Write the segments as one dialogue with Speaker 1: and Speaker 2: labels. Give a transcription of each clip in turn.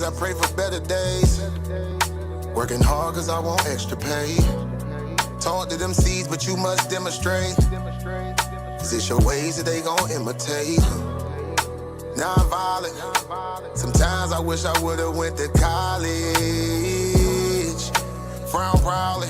Speaker 1: I pray for better days. Working hard cause I want extra pay. Talk to them seeds, but you must demonstrate. Cause it's your ways that they gon' imitate. Non-violent. Sometimes I wish I would've went to college. Frown proudly.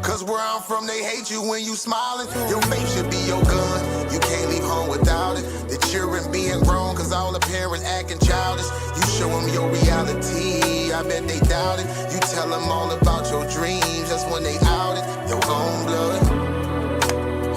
Speaker 1: Cause where I'm from, they hate you when you smiling. Your faith should be your gun. You can't leave home without it. The children being grown, cause all the parents acting childish. You show them your reality, I bet they doubt it. You tell them all about your dreams, that's when they out it. Your own blood,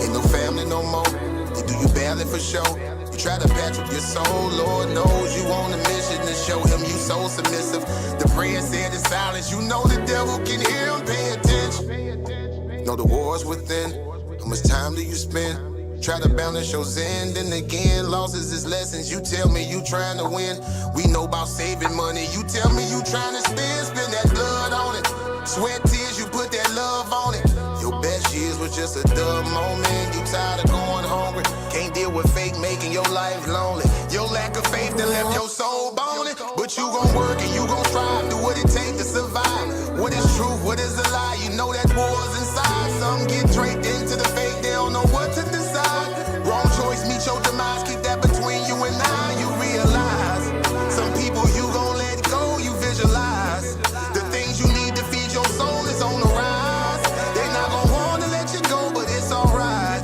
Speaker 1: ain't no family no more. They do you badly for show. You try to patch up your soul, Lord knows you on a mission to show him you so submissive. The prayer said in silence, you know the devil can hear him, pay attention. Know the war's within, how much time do you spend? Try to balance your zen, then again, losses is lessons. You tell me you trying to win, we know about saving money. You tell me you trying to spend that blood on it. Sweat, tears, you put that love on it. Your best years was just a dumb moment. You tired of going hungry, can't deal with fake making your life lonely. Your lack of faith that left your soul boning. But you gon' work and you gon' strive, do what it takes to survive. What is truth, what is a lie? You know that war's inside. Some get draped into the fake, they don't know what to decide. Wrong choice, meet your demise, keep that between you and I. You realize, some people you gon' let go, you visualize. The things you need to feed your soul is on the rise. They not gon' wanna let you go, but it's alright.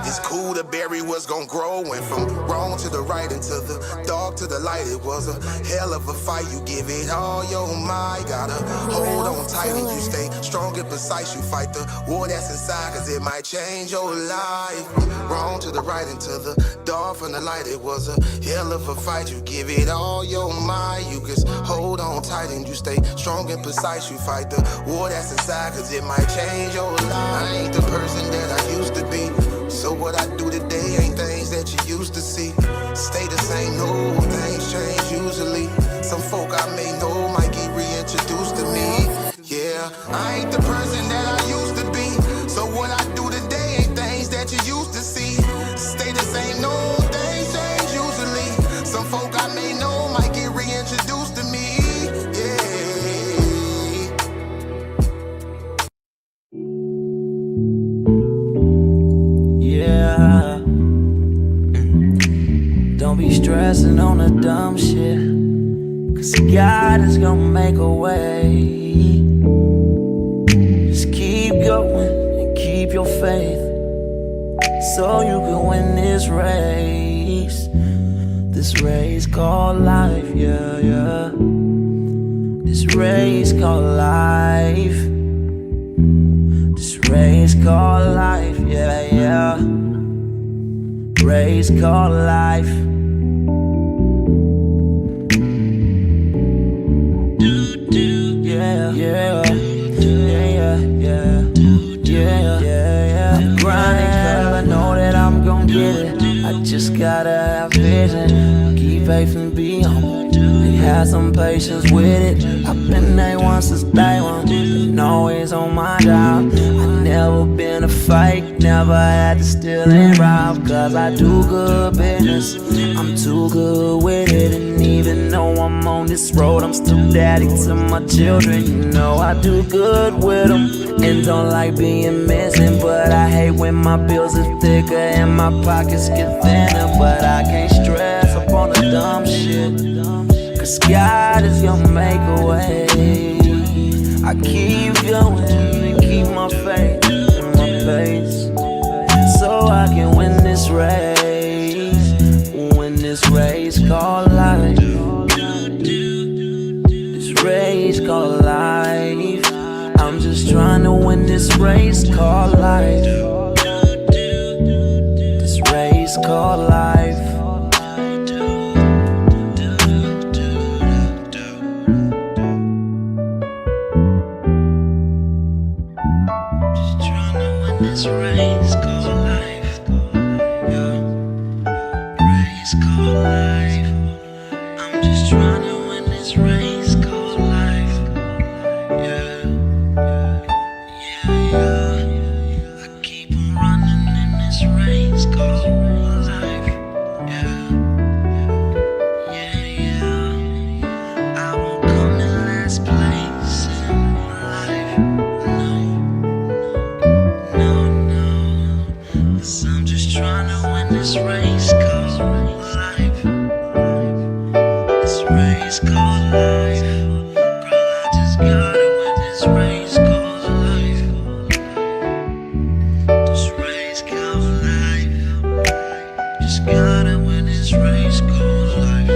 Speaker 1: It's cool to bury what's gon' grow. Went from wrong to the right and to the dark to the light. It was a hell of a fight. You give it all your might. Gotta hold on tight and you stay strong and precise. You fight the war that's inside, cause it might change your life. From wrong to the right and to the dark from the light. It was a hell of a fight. You give it all your might. You just hold on tight and you stay strong and precise. You fight the war that's inside, cause it might change your life. I ain't the person that I used to be. So what I do today ain't things that you used to see. Stay the same, no, things change usually. Some folk I may know might get reintroduced to me. Yeah, I ain't the person that I used to be. So what I do today ain't things that you used to see. Stay the same, no, things change usually. Some folk I may know might get reintroduced to me.
Speaker 2: Yeah. Don't be stressing on the dumb shit, cause God is gonna make a way. Just keep going and keep your faith, so you can win this race. This race called life, yeah, yeah. This race called life. This race called life, yeah, yeah. Race called life. Yeah, yeah, yeah, yeah, yeah, yeah. I'm grinding cause I know that I'm gon' get it. I just gotta have vision, keep faith and be humble. Have some patience with it. I've been A1 since day one, been always on my job. I never been a fake, never had to steal and rob. Cause I do good business, I'm too good with it. And even though I'm on this road, I'm still daddy to my children. You know I do good with them, and don't like being missing. But I hate when my bills are thicker and my pockets get thinner. But I can't stress up on the dumb shit, cause God is gonna make a way. I keep going and keep my faith in my pace, so I can win this race. Win this race called life. This race called life. I'm just trying to win this race called life. This race called life. This race called life, yeah. Race called life. I'm just trying to win this race called life, yeah. Yeah, yeah. I keep on running in this race called life, yeah. Yeah, yeah. I won't I'm just trying to win this race called life. This race called life. Girl, I just gotta win this race called life. This race called life. Just gotta win this race called life.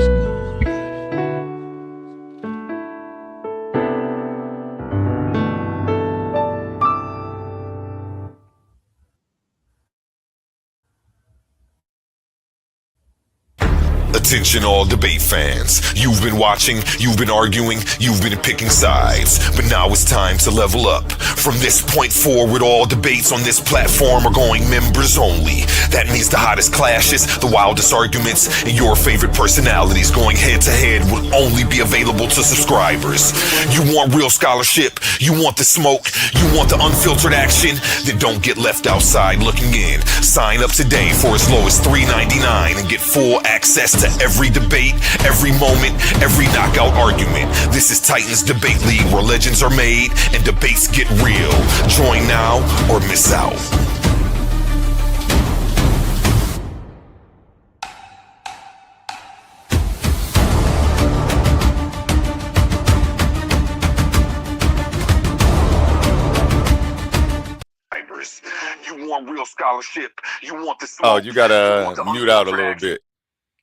Speaker 3: Attention all debate fans. You've been watching, you've been arguing, you've been picking sides. But now it's time to level up. From this point forward, all debates on this platform are going members only. That means the hottest clashes, the wildest arguments, and your favorite personalities going head to head will only be available to subscribers. You want real scholarship, you want the smoke, you want the unfiltered action, then don't get left outside looking in. Sign up today for as low as $3.99 and get full access to every debate, every moment, every knockout argument. This is Titans Debate League, where legends are made and debates get real. Join now or miss out. You want real scholarship. You want the smoke.
Speaker 4: Oh, you gotta mute out a little bit.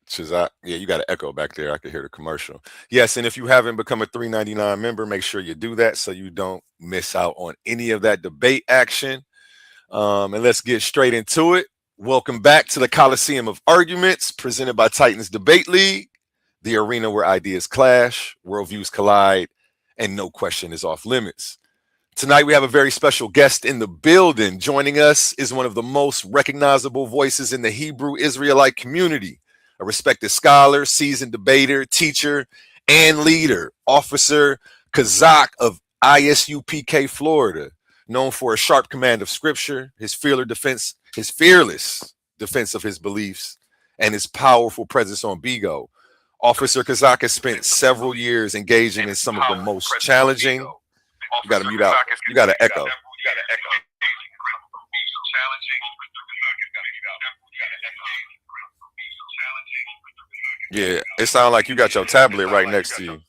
Speaker 4: Shazak. Yeah, you got an echo back there. I could hear the commercial. Yes, and if you haven't become a $3.99 member, make sure you do that so you don't miss out on any of that debate action. And let's get straight into it. Welcome back to the Coliseum of Arguments, presented by Titans Debate League, the arena where ideas clash, worldviews collide, and no question is off limits. Tonight, we have a very special guest in the building. Joining us is one of the most recognizable voices in the Hebrew Israelite community, a respected scholar, seasoned debater, teacher, and leader, Officer Kazak of ISUPK, Florida, known for a sharp command of scripture, his fearless defense of his beliefs, and his powerful presence on Bigo. Officer Kazak has spent several years engaging in some of the most challenging. You got to mute out. You got to echo. Yeah, it sounds like you got your tablet right next to you.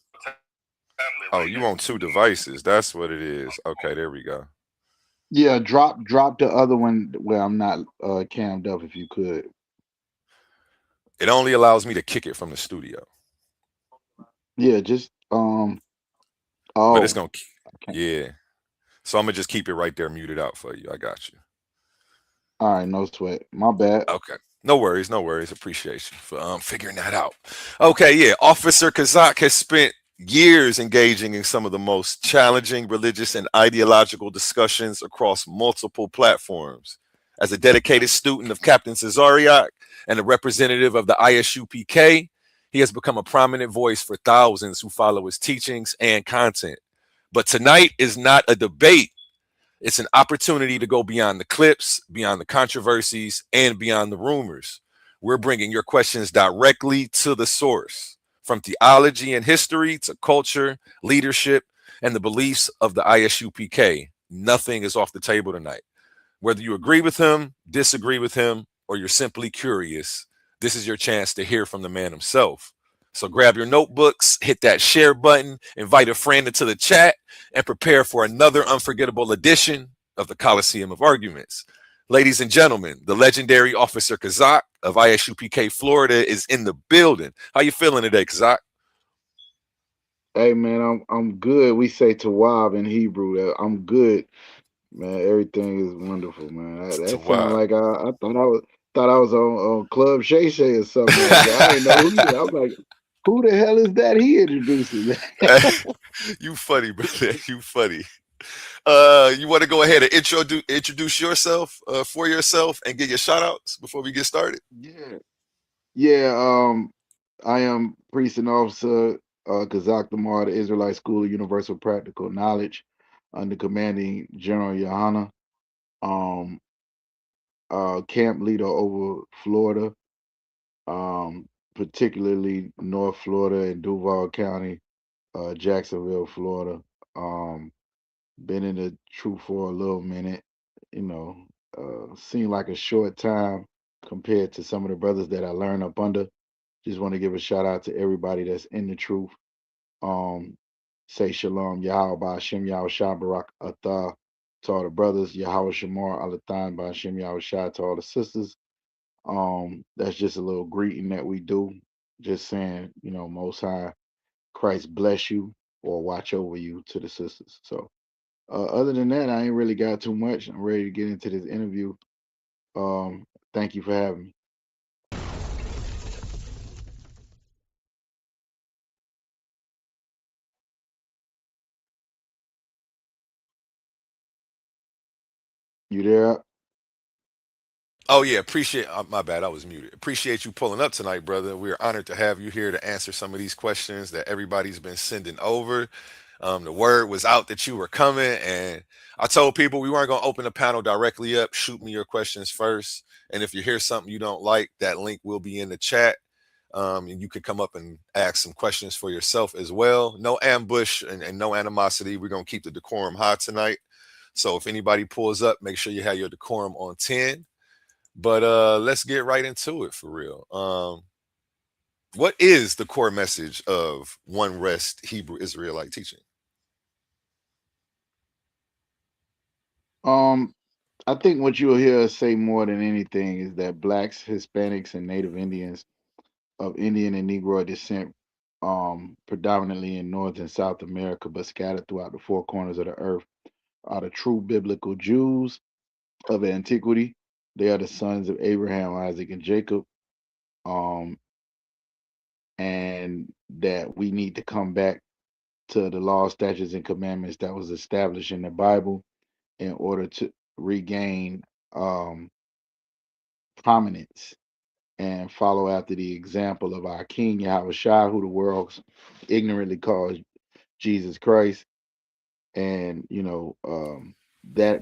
Speaker 4: Oh, you on two devices. That's what it is. Okay, there we go.
Speaker 5: Yeah, drop the other one where I'm not cammed up if you could.
Speaker 4: It only allows me to kick it from the studio,
Speaker 5: Yeah, just
Speaker 4: but it's
Speaker 5: oh,
Speaker 4: gonna,
Speaker 5: okay.
Speaker 4: yeah. So I'm gonna just keep it right there muted out for you. I got you.
Speaker 5: All right, no sweat. My bad.
Speaker 4: Okay. No worries, no worries. Appreciate you for figuring that out. Okay, yeah. Officer Kazak has spent years engaging in some of the most challenging religious and ideological discussions across multiple platforms. As a dedicated student of Captain Cesariak and a representative of the ISUPK, he has become a prominent voice for thousands who follow his teachings and content. But tonight is not a debate. It's an opportunity to go beyond the clips, beyond the controversies, and beyond the rumors. We're bringing your questions directly to the source, from theology and history to culture, leadership, and the beliefs of the ISUPK. Nothing is off the table tonight. Whether you agree with him, disagree with him, or you're simply curious, this is your chance to hear from the man himself. So grab your notebooks, hit that share button, invite a friend into the chat, and prepare for another unforgettable edition of the Coliseum of Arguments. Ladies and gentlemen, the legendary Officer Kazak of ISUPK Florida is in the building. How you feeling today, Kazak?
Speaker 5: Hey man, I'm good. We say Tawab in Hebrew. I'm good, man. Everything is wonderful, man. That sound
Speaker 4: Wow.
Speaker 5: like I thought I was on Club Shay Shay or something like that. I didn't know who that. I'm like, who the hell is that? He introducing that.
Speaker 4: You funny, brother. You funny. You want to go ahead and introduce yourself for yourself and get your shout outs before we get started?
Speaker 5: Yeah, yeah. I am priest and officer Kazak Damar, the Israelite School of Universal Practical Knowledge, under commanding General Yohana, um, camp leader over Florida, particularly North Florida and Duval County, Jacksonville, Florida. Um, been in the troop for a little minute, you know. seemed like a short time compared to some of the brothers that I learned up under. Just want to give a shout out to everybody that's in the truth. Um, say shalom, Yahweh Ba'Shem Yahweh Shah Barak Atah to all the brothers, Yahweh Shamar Alathan Ba'Shem Yahweh Shah to all the sisters. That's just a little greeting that we do. Just saying, Most High Christ bless you or watch over you to the sisters. So, other than that, I ain't really got too much. I'm ready to get into this interview. Um, Thank you for having me. You there?
Speaker 4: Oh yeah, appreciate. My bad, I was muted. Appreciate you pulling up tonight, brother. We're honored to have you here to answer some of these questions that everybody's been sending over. The word was out that you were coming, and I told people we weren't going to open the panel directly up. Shoot me your questions first, and if you hear something you don't like, that link will be in the chat. And you could come up and ask some questions for yourself as well. No ambush and no animosity. We're going to keep the decorum high tonight. So if anybody pulls up, make sure you have your decorum on 10. But let's get right into it for real. What is the core message of One Rest Hebrew Israelite teaching?
Speaker 5: Um, I think what you'll hear us say more than anything is that blacks, Hispanics, and Native Indians of Indian and Negro descent, predominantly in North and South America, but scattered throughout the four corners of the earth, are the true biblical Jews of antiquity. They are the sons of Abraham, Isaac, and Jacob. Um, and that we need to come back to the law, statutes, and commandments that was established in the Bible in order to regain prominence and follow after the example of our King Yahweh Shai, who the world ignorantly calls Jesus Christ. And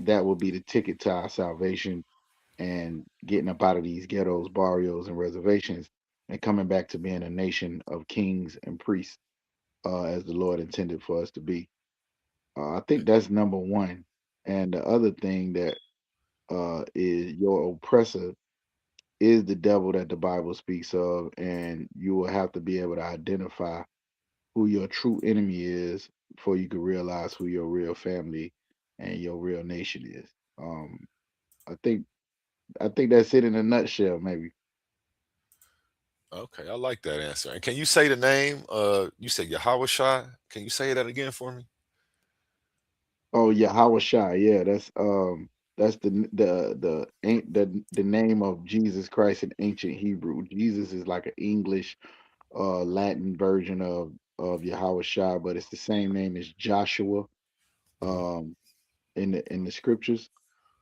Speaker 5: that will be the ticket to our salvation and getting up out of these ghettos, barrios, and reservations, and coming back to being a nation of kings and priests, as the Lord intended for us to be. I think that's number one. And the other thing that is your oppressor is the devil that the Bible speaks of, and you will have to be able to identify who your true enemy is before you can realize who your real family and your real nation is. Um, I think that's it in a nutshell, maybe.
Speaker 4: Okay, I like that answer. And can you say the name? You said Yahweh Shai. Can you say that again for me?
Speaker 5: Oh yeah, Hawashai. Yeah, that's the name of Jesus Christ in ancient Hebrew. Jesus is like an English Latin version of Yahweh, but it's the same name as Joshua
Speaker 4: Mhm.
Speaker 5: um in the scriptures,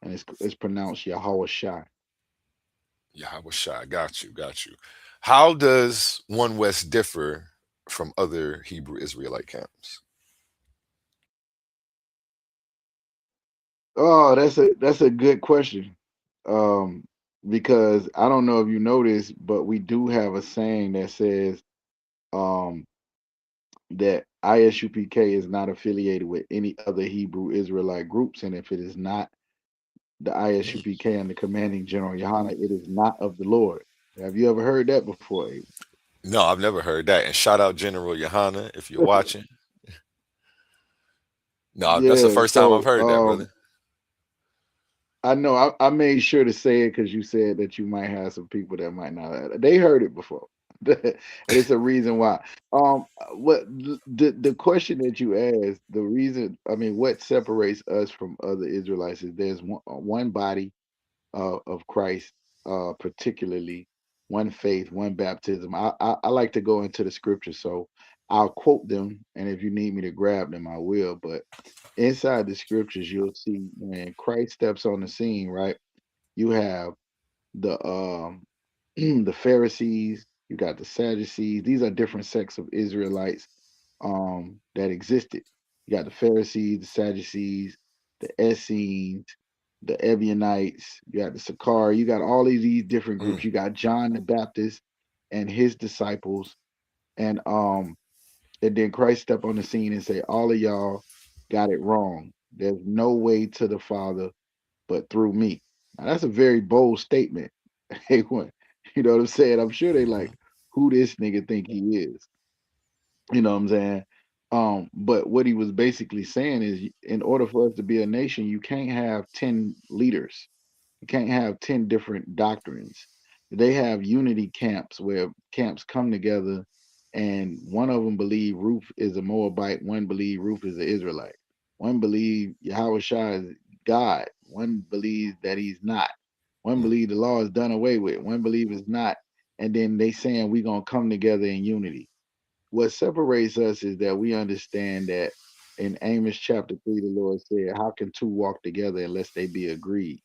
Speaker 5: and it's pronounced Yahweh.
Speaker 4: Yahweh Shai. Got you. Got you. How does One West differ from other Hebrew Israelite camps?
Speaker 5: Oh, that's a good question. Um, because I don't know if you noticed, but we do have a saying that says um that ISUPK is not affiliated with any other Hebrew Israelite groups, and if it is not the
Speaker 4: Mm.
Speaker 5: ISUPK and the commanding general Yohana, it is not of the Lord. Have you ever heard that before, Abe?
Speaker 4: No, I've never heard that. And shout out General Yohana if you're watching. No, that's the
Speaker 5: Yeah,
Speaker 4: first time I've
Speaker 5: so
Speaker 4: heard that, brother.
Speaker 5: I know I made sure to say it because you said that you might have some people that might not have. They heard it before, and it's a reason why. What the question that you asked, the reason, I mean, what separates us from other Israelites is there's one body of Christ, particularly one faith, one baptism. I like to go into the scriptures, so I'll quote them, and if you need me to grab them, I will. But inside the scriptures, you'll see when Christ steps on the scene, right? You have the the Pharisees, you got the Sadducees. These are different sects of Israelites that existed. You got the Pharisees, the Sadducees, the Essenes, the Ebionites, you got the Sakari, you got all of these different groups.
Speaker 4: Mm.
Speaker 5: You got John the Baptist and his disciples, and then Christ step on the scene and say, all of y'all got it wrong. There's no way to the Father but through me. Now, that's a very bold statement. Hey, what you know what I'm saying? I'm sure they like who this nigga think he is. You know what I'm saying? But what he was basically saying is, in order for us to be a nation, you can't have 10 leaders. You can't have 10 different doctrines. They have unity camps where camps come together, and one of them believe Ruth is a Moabite, one believe Ruth is an Israelite. One believe Yahweh Shah is God. One believes that he's not. One
Speaker 4: Mm.
Speaker 5: believe the law is done away with. One believe it's not. And then they saying we gonna come together in unity. What separates us is that we understand that in Amos chapter 3, the Lord said, how can two walk together unless they be agreed?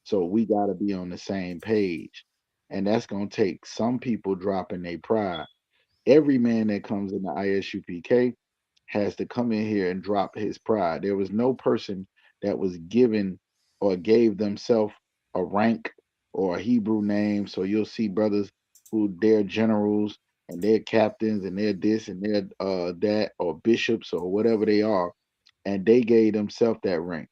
Speaker 5: So we got to be on the same page. And that's going to take some people dropping their pride. Every man that comes in the ISUPK has to come in here and drop his pride. There was no person that was given or gave themselves a rank or a Hebrew name. So you'll see brothers who they're generals and they're captains and they're this and they're that or bishops or whatever they are, and they gave themselves that rank.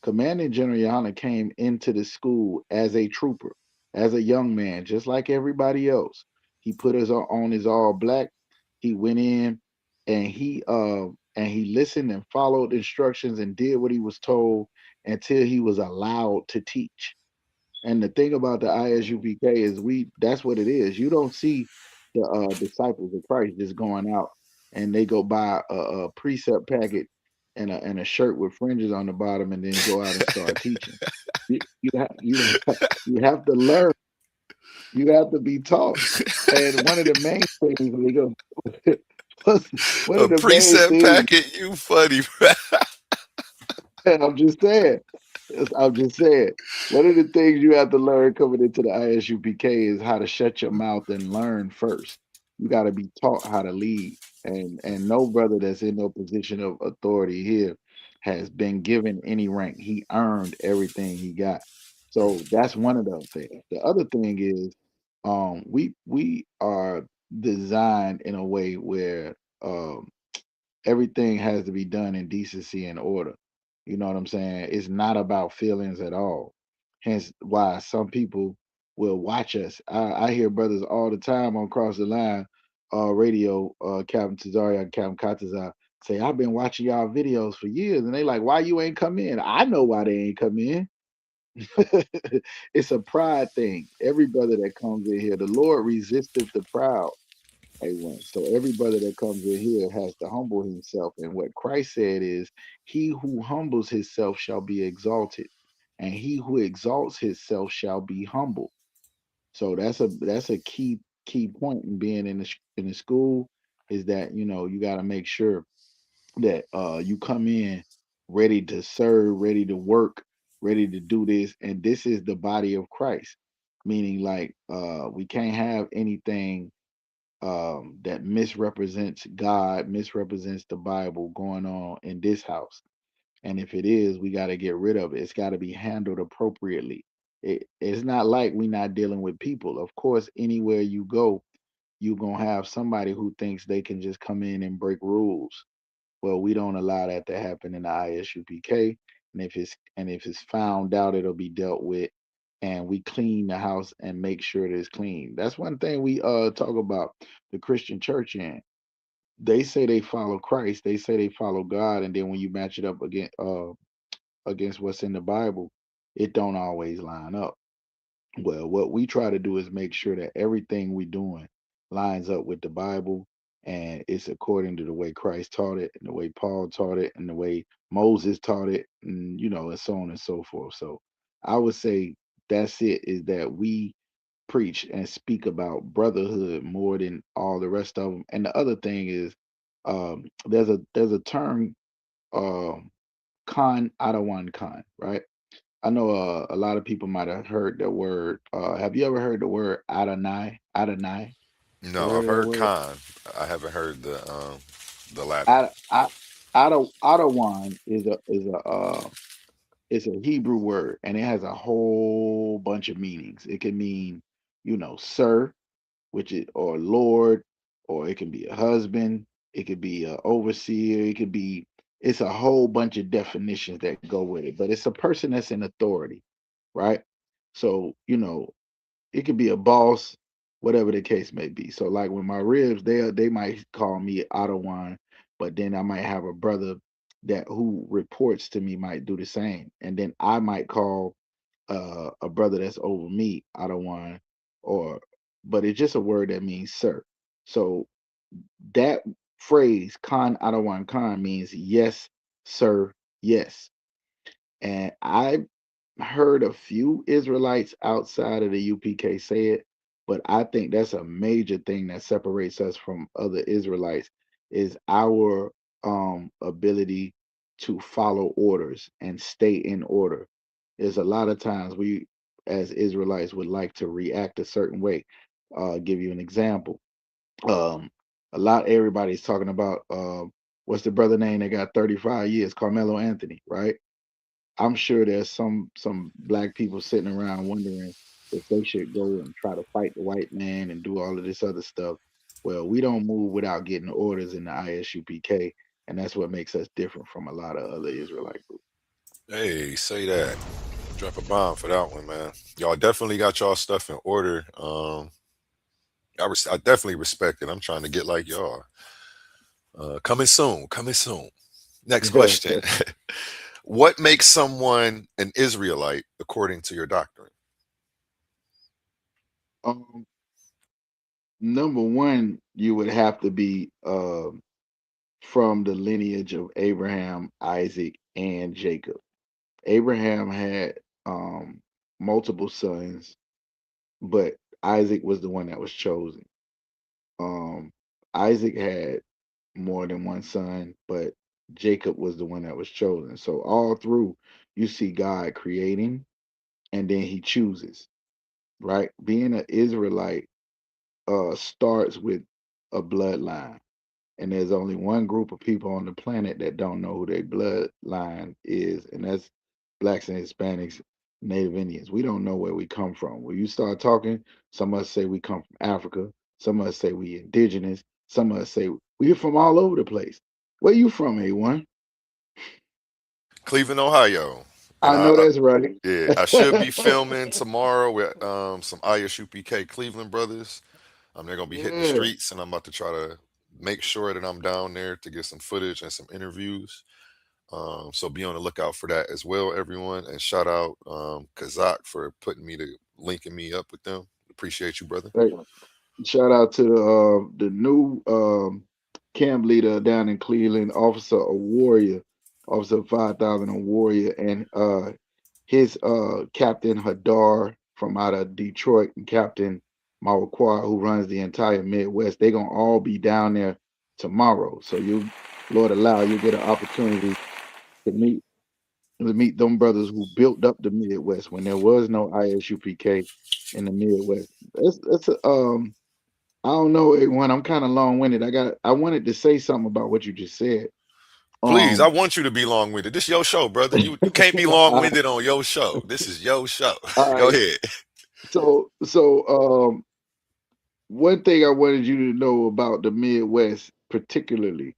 Speaker 5: Commanding General Yana came into the school as a trooper, as a young man, just like everybody else. He put his on his all black. He went in and he listened and followed instructions and did what he was told until he was allowed to teach. And the thing about the ISUPK is that's what it is. You don't see the disciples of Christ just going out and they go buy a precept packet and a shirt with fringes on the bottom and then go out and start teaching. You have to learn. You have to be taught. And one of the main things we go one
Speaker 4: A
Speaker 5: of the main
Speaker 4: preset
Speaker 5: things,
Speaker 4: packet, you funny, bro.
Speaker 5: and I'm just saying, one of the things you have to learn coming into the ISUPK is how to shut your mouth and learn first. You got to be taught how to lead, and no brother that's in no position of authority here has been given any rank. He earned everything he got. So that's one of the things. The other thing is, we are designed in a way where everything has to be done in decency and order. You know what I'm saying? It's not about feelings at all. Hence why some people will watch us. I hear brothers all the time on Cross the Line radio, Captain Tazaria, Captain Katazar, say, I've been watching y'all videos for years. And they like, why you ain't come in? I know why they ain't come in. It's a pride thing. Every brother that comes in here, the Lord resisteth the proud. Amen. So every brother that comes in here has to humble himself. And what Christ said is, he who humbles himself shall be exalted, and he who exalts himself shall be humble. So that's a key point in being in the school, is that you got to make sure that you come in ready to serve, ready to work, ready to do this, and this is the body of Christ. Meaning, like, we can't have anything that misrepresents God, misrepresents the Bible going on in this house. And if it is, we got to get rid of it. It's got to be handled appropriately. It's not like we're not dealing with people. Of course, anywhere you go, you're going to have somebody who thinks they can just come in and break rules. Well, we don't allow that to happen in the ISUPK. And if it's found out, it'll be dealt with, and we clean the house and make sure it is clean. That's one thing we talk about the Christian church in. They say they follow Christ, they say they follow God, and then when you match it up against what's in the Bible, it don't always line up. Well, what we try to do is make sure that everything we doing lines up with the Bible, and it's according to the way Christ taught it and the way Paul taught it and the way Moses taught it, and and so on and so forth. So I would say that's it, is that we preach and speak about brotherhood more than all the rest of them. And the other thing is, there's a term, Khan Adawan Khan, right? I know a lot of people might have heard that word. Have you ever heard the word Adonai? Adonai. You
Speaker 4: No,
Speaker 5: heard
Speaker 4: I've
Speaker 5: of that
Speaker 4: heard
Speaker 5: word?
Speaker 4: Khan. I haven't heard the latter.
Speaker 5: Ad, Ad, Adawan is a Hebrew word, and it has a whole bunch of meanings. It can mean, sir, which is or Lord, or it can be a husband, it could be an overseer, it could be it's a whole bunch of definitions that go with it. But it's a person that's in authority, right? So, it could be a boss, whatever the case may be. So like with my ribs, they might call me Ottawa, but then I might have a brother that who reports to me might do the same. And then I might call a brother that's over me Ottawa, or but it's just a word that means sir. So that phrase Khan Ottawa Khan means yes, sir, yes. And I heard a few Israelites outside of the UPK say it, but I think that's a major thing that separates us from other Israelites is our ability to follow orders and stay in order. There's a lot of times we as Israelites would like to react a certain way. Give you an example. Um, a lot everybody's talking about what's the brother name that got 35 years, Carmelo Anthony, right? I'm sure there's some black people sitting around wondering if they should go and try to fight the white man and do all of this other stuff. Well, we don't move without getting orders in the ISUPK, and that's what makes us different from a lot of other Israelite groups.
Speaker 4: Hey, say that. Drop a bomb for that one, man. Y'all definitely got y'all stuff in order. I definitely respect it. I'm trying to get like y'all. Coming soon. Coming soon. Next question. What makes someone an Israelite according to your doctrine?
Speaker 5: um, Number one, you would have to be from the lineage of Abraham, Isaac, and Jacob. Abraham had multiple sons, but Isaac was the one that was chosen. Um, Isaac had more than one son, but Jacob was the one that was chosen. So all through, you see God creating, and then He chooses. Right, being an Israelite starts with a bloodline, and there's only one group of people on the planet that don't know who their bloodline is, and that's blacks and Hispanics, Native Indians. We don't know where we come from. When you start talking, some of us say we come from Africa, some of us say we indigenous, some of us say we're from all over the place. Where you from, A1?
Speaker 4: Cleveland, Ohio. And
Speaker 5: I know that's right.
Speaker 4: yeah, I should be filming tomorrow with some ISUPK Cleveland brothers. They're gonna be hitting the
Speaker 5: Yeah,
Speaker 4: streets, and I'm about to try to make sure that I'm down there to get some footage and some interviews. So be on the lookout for that as well, everyone. And shout out Kazak for putting me to linking me up with them. Appreciate you, brother.
Speaker 5: right. Shout out to the new camp leader down in Cleveland, Officer a Warrior, Officer 5000 a Warrior, and his Captain Hadar from out of Detroit and Captain Mawakwa, who runs the entire Midwest. They're gonna all be down there tomorrow. So you, Lord allow, you'll get an opportunity to meet them brothers who built up the Midwest when there was no ISUPK in the Midwest. That's I don't know, A1. I'm kind of long-winded. I wanted to say something about what you just said.
Speaker 4: Please, I
Speaker 5: Um,
Speaker 4: want you to be long winded. This is your show, brother. You can't be long
Speaker 5: all
Speaker 4: winded on your show. This is your show. Go
Speaker 5: right.
Speaker 4: ahead.
Speaker 5: So one thing I wanted you to know about the Midwest, particularly,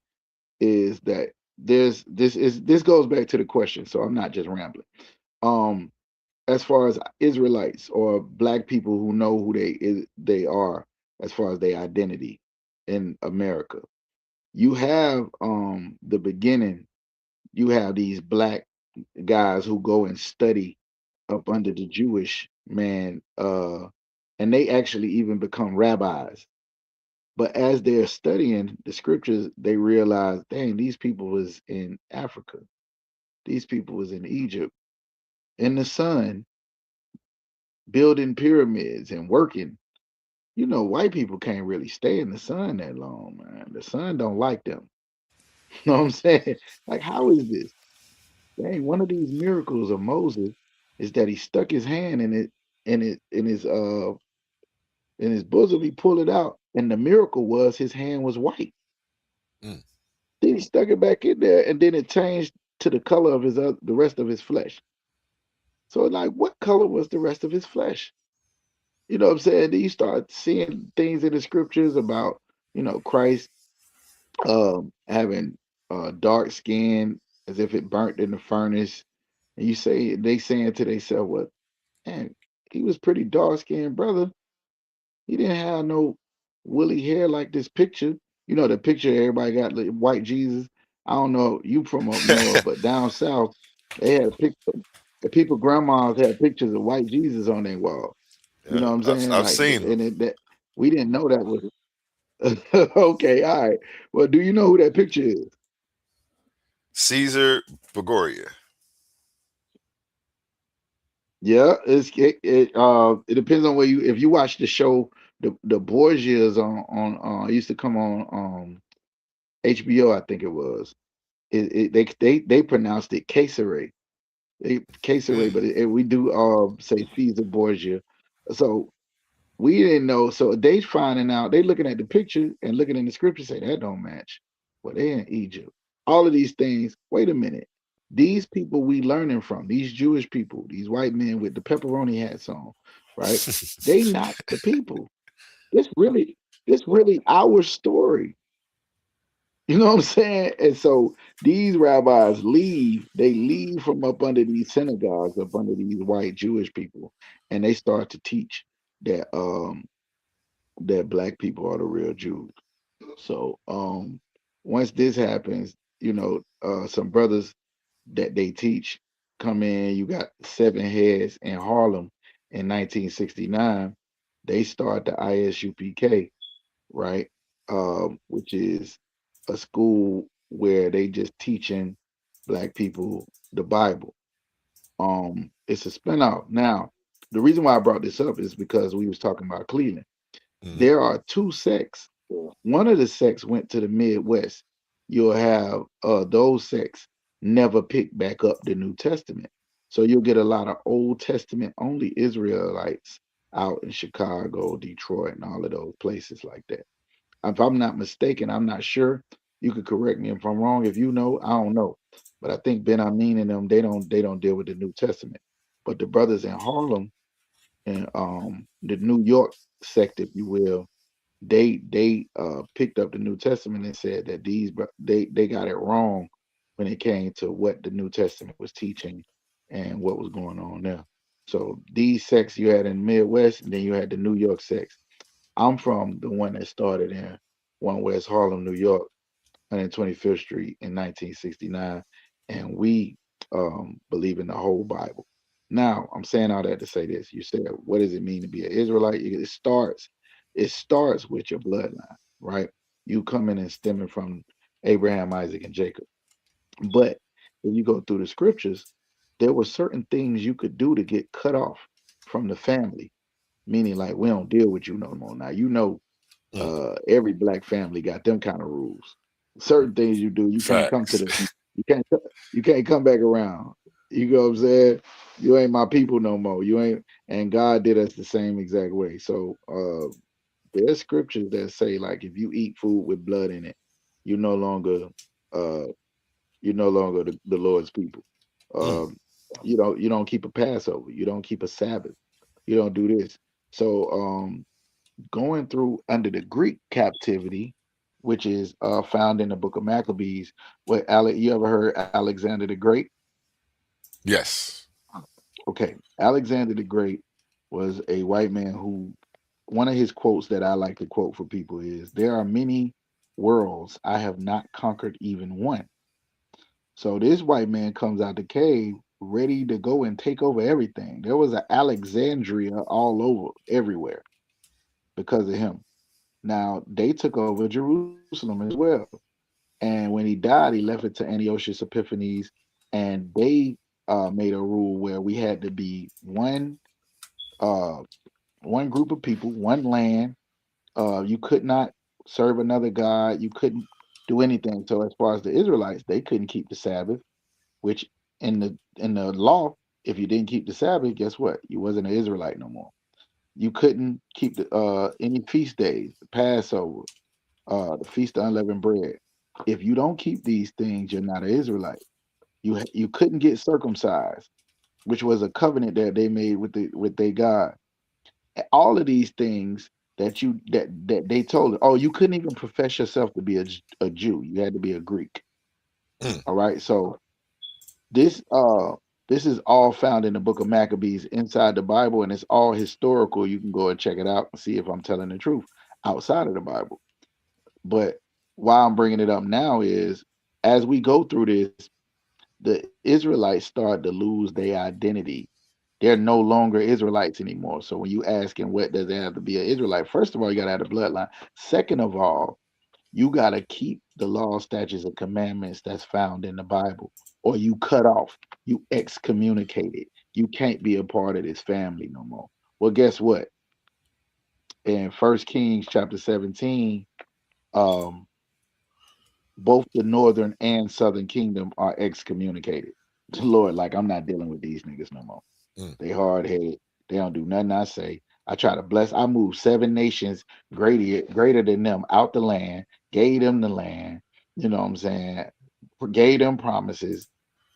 Speaker 5: is that this goes back to the question. So I'm not just rambling. Um, as far as Israelites or Black people who know who they are, as far as their identity in America, you have the beginning. You have these Black guys who go and study up under the Jewish man, and they actually even become rabbis. But as they're studying the scriptures, they realize, dang, these people was in Africa. These people was in Egypt, in the sun, building pyramids and working. White people can't really stay in the sun that long, man. The sun don't like them. You know what I'm saying? Like, how is this? Dang, one of these miracles of Moses is that he stuck his hand in his bosom. He pulled it out, and the miracle was his hand was white.
Speaker 4: Mm.
Speaker 5: Then he stuck it back in there, and then it changed to the color of the rest of his flesh. So, like, what color was the rest of his flesh? You know what I'm saying? Then you start seeing things in the scriptures about, Christ having dark skin as if it burnt in the furnace. And they saying to themselves, well, man, he was pretty dark skinned brother. He didn't have no woolly hair like this picture. You know the picture everybody got like, white Jesus. I don't know you from up north, but down south they had a picture. The people grandmas had pictures of white Jesus on their wall. You know
Speaker 4: Yeah,
Speaker 5: what I'm
Speaker 4: I've
Speaker 5: saying?
Speaker 4: I've
Speaker 5: Like,
Speaker 4: seen them.
Speaker 5: and that we didn't know that was okay. All right. Well, do you know who that picture is?
Speaker 4: Caesar Begoria.
Speaker 5: Yeah, it depends on where you if you watch the show the Borgias on it used to come on HBO, I think it was. They pronounced it Caesare. They Caesare,
Speaker 4: Mm.
Speaker 5: but we do say Caesar Borgia. So we didn't know. So they finding out, they looking at the picture and looking in the scripture, say that don't match. Well, they in Egypt. All of these things. Wait a minute. These people we learning from, these Jewish people, these white men with the pepperoni hats on, right? They not the people. This really, this really our story. You know what I'm saying? And so these rabbis leave, they leave from up under these synagogues, up under these white Jewish people, and they start to teach that black people are the real Jews. So once this happens, some brothers that they teach come in, you got seven heads in Harlem in 1969. They start the ISUPK, right? Which is a school where they just teaching black people the Bible. It's a spinoff. Now, the reason why I brought this up is because we was talking about Cleveland.
Speaker 4: Mhm.
Speaker 5: There are two sects. One of the sects went to the Midwest. You'll have those sects never pick back up the New Testament. So you'll get a lot of Old Testament only Israelites out in Chicago, Detroit, and all of those places like that. If I'm not mistaken, I'm not sure. You could correct me if I'm wrong. If you know, I don't know. But I think Ben Amin and them, they don't deal with the New Testament. But the brothers in Harlem and the New York sect, if you will, they picked up the New Testament and said that they got it wrong when it came to what the New Testament was teaching and what was going on there. So these sects you had in the Midwest, and then you had the New York sects. I'm from the one that started in One West Harlem, New York, 125th Street in 1969, and we believe in the whole Bible. Now, I'm saying all that to say this. You said, what does it mean to be an Israelite? It starts with your bloodline, right? You coming and stemming from Abraham, Isaac, and Jacob. But when you go through the scriptures, there were certain things you could do to get cut off from the family, meaning like we don't deal with you no more. Now
Speaker 4: Mm.
Speaker 5: every black family got them kind of rules. Certain things you do, you can't come to
Speaker 4: Facts.
Speaker 5: the you can't you can't come back around. You know what I'm saying? You ain't my people no more. You ain't, and God did us the same exact way. So there's scriptures that say like if you eat food with blood in it, you no longer uh you're no longer the Lord's people.
Speaker 4: Mm.
Speaker 5: Um you don't keep a Passover, you don't keep a Sabbath, you don't do this. So going through under the Greek captivity, which is found in the book of Maccabees. What you ever heard Alexander the Great?
Speaker 4: Yes.
Speaker 5: Okay, Alexander the Great was a white man who one of his quotes that I like to quote for people is there are many worlds I have not conquered even one. So this white man comes out the cave ready to go and take over everything. There was an Alexandria all over everywhere because of him. Now they took over Jerusalem as well. And when he died, he left it to Antiochus Epiphanes, and they made a rule where we had to be uh, one group of people, one land. You could not serve another god. You couldn't do anything. So as far as the Israelites, they couldn't keep the Sabbath, which in the law, if you didn't keep the Sabbath, guess what? You wasn't an Israelite no more. You couldn't keep any feast days, the Passover, the Feast of Unleavened Bread. If you don't keep these things, you're not an Israelite. You couldn't get circumcised, which was a covenant that they made with their God. All of these things that they told, oh, you couldn't even profess yourself to be a Jew. You had to be a Greek.
Speaker 4: Mm.
Speaker 5: All right. So this This is all found in the book of Maccabees inside the Bible, and it's all historical. You can go and check it out and see if I'm telling the truth outside of the Bible. But why I'm bringing it up now is as we go through this, the Israelites start to lose their identity. They're no longer Israelites anymore. So when you asking what does it have to be an Israelite, first of all, you got to have the bloodline. Second of all, you got to keep the law, statutes, and commandments that's found in the Bible, or you cut off, you excommunicated. You can't be a part of this family no more. Well, guess what? In First Kings chapter 17, um, both the northern and southern kingdom are excommunicated. Lord, like I'm not dealing with these niggas no more.
Speaker 4: Mm,
Speaker 5: They hard headed. They don't do nothing I say. I try to bless. I moved 7 nations greater than them out the land, gave them the land. You know what I'm saying? Gave them promises,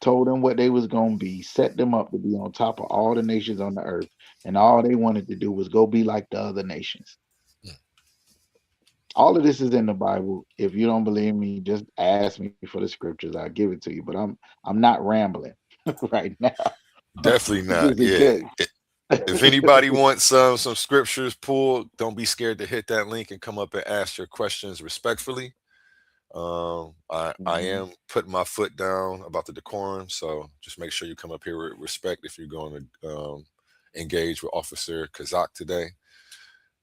Speaker 5: told them what they was gonna be, set them up to be on top of all the nations on the earth, and all they wanted to do was go be like the other nations.
Speaker 4: mm.
Speaker 5: All of this is in the Bible. If you don't believe me, just ask me for the scriptures. I'll give it to you. But I'm not rambling right now.
Speaker 4: Definitely not.
Speaker 5: Just in
Speaker 4: Yeah.
Speaker 5: case.
Speaker 4: If anybody wants some scriptures pulled, don't be scared to hit that link and come up and ask your questions respectfully. I
Speaker 5: Mhm.
Speaker 4: am putting my foot down about the decorum, so just make sure you come up here with respect if you're going to engage with Officer Kazak today.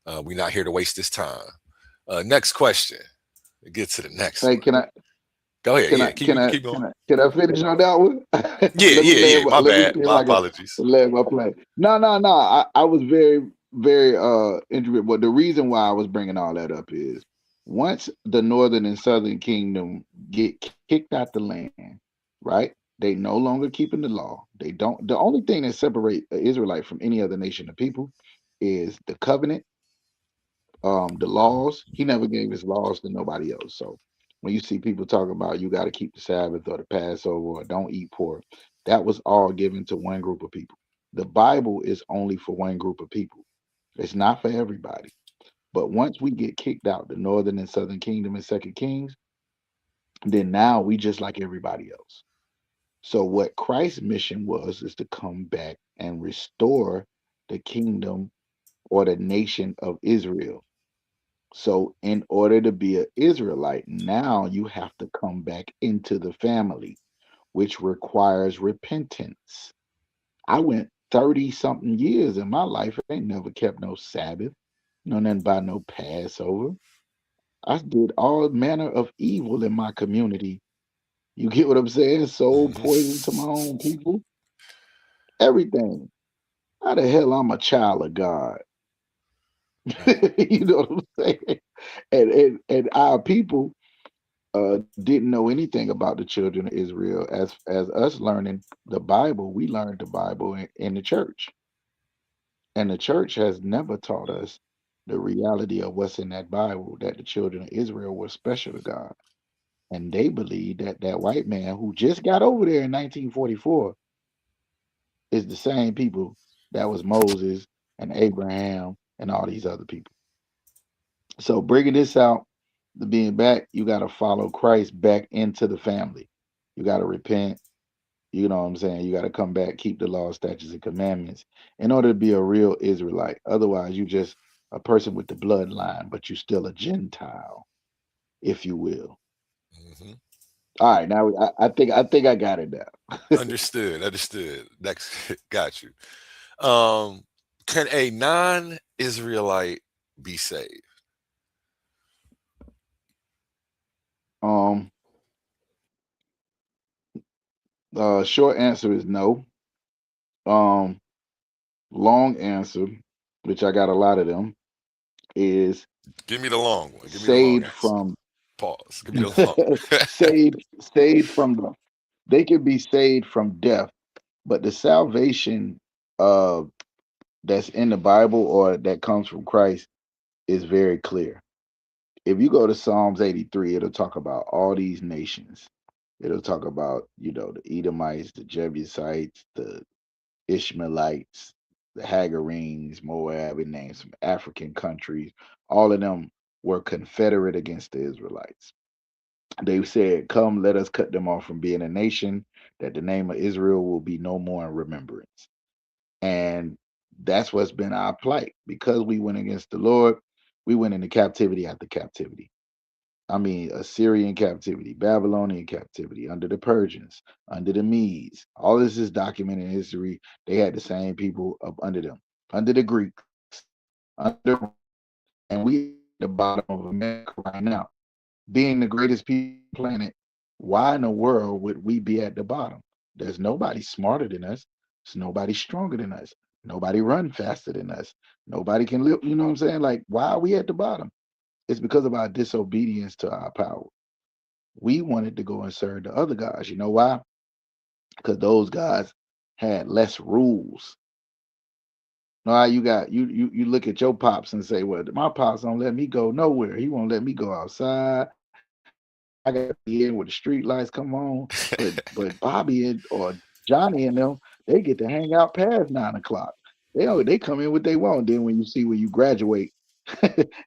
Speaker 4: We're not here to waste this time. Next question. Get to the next
Speaker 5: Hey,
Speaker 4: one. Go ahead. Yeah, keep keep going.
Speaker 5: can I finish on that one?
Speaker 4: Yeah,
Speaker 5: Let me
Speaker 4: yeah, yeah. My
Speaker 5: let me
Speaker 4: bad.
Speaker 5: see if
Speaker 4: My
Speaker 5: I can
Speaker 4: apologies.
Speaker 5: land my plane. No, no, no. I was very interested. But the reason why I was bringing all that up is once the northern and southern kingdom get kicked out the land, right? They no longer keeping the law. They don't. The only thing that separate an Israelite from any other nation of people is the covenant, the laws. He never gave his laws to nobody else. So when you see people talking about you got to keep the Sabbath or the Passover or don't eat pork, that was all given to one group of people. The Bible is only for one group of people. It's not for everybody. But once we get kicked out, the northern and southern kingdom in Second Kings, then now we just like everybody else. So what Christ's mission was is to come back and restore the kingdom or the nation of Israel. So, in order to be an Israelite, now you have to come back into the family, which requires repentance. I went 30 something years in my life, ain't never kept no Sabbath, no nothing by no Passover. I did all manner of evil in my community. You get what I'm saying? Sold
Speaker 4: Mhm.
Speaker 5: poison to my own people, everything. How the hell I'm a child of God?
Speaker 4: Mm,
Speaker 5: You know what I'm saying? And our people didn't know anything about the children of Israel. As us learning the Bible, we learned the Bible in the church, and the church has never taught us the reality of what's in that Bible. That the children of Israel were special to God, and they believe that that white man who just got over there in 1944 is the same people that was Moses and Abraham and all these other people. So bringing this out, the being back, you got to follow Christ back into the family. You got to repent. You know what I'm saying? You got to come back, keep the law, statutes, and commandments in order to be a real Israelite. Otherwise, you just a person with the bloodline, but you still a Gentile, if you will.
Speaker 4: mhm.
Speaker 5: All right, now I think I got it now.
Speaker 4: Understood. Understood. Next, got you. Um, can a non-Israelite be saved?
Speaker 5: Um, short answer is no. Um, long answer, which I got a lot of them, is
Speaker 4: Give me the long one. Give me the long
Speaker 5: saved
Speaker 4: answer.
Speaker 5: from
Speaker 4: Pause. Give me the long one.
Speaker 5: saved from the they can be saved from death, but the salvation uh that's in the Bible or that comes from Christ is very clear. If you go to Psalms 83, it'll talk about all these nations. It'll talk about, the Edomites, the Jebusites, the Ishmaelites, the Hagarenes, Moab, and names some African countries. All of them were confederate against the Israelites. They said, "Come, let us cut them off from being a nation, that the name of Israel will be no more in remembrance." And that's what's been our plight. Because we went against the Lord, we went into captivity after captivity. I mean, Assyrian captivity, Babylonian captivity, under the Persians, under the Medes. All this is documented in history. They had the same people up under them, under the Greeks, under, and we at the bottom of America right now, being the greatest people on the planet. Why in the world would we be at the bottom? There's nobody smarter than us. There's nobody stronger than us. Nobody run faster than us. Nobody can live. You know what I'm saying? Like, why are we at the bottom? It's because of our disobedience to our power. We wanted to go and serve the other gods. You know why? Because those gods had less rules. No, you got you look at your pops and say, "Well, my pops don't let me go nowhere. He won't let me go outside. I got to be in where the street lights come on." But Bobby or Johnny and them, they get to hang out past 9 o'clock. They come in what they want. Then when you see when you graduate,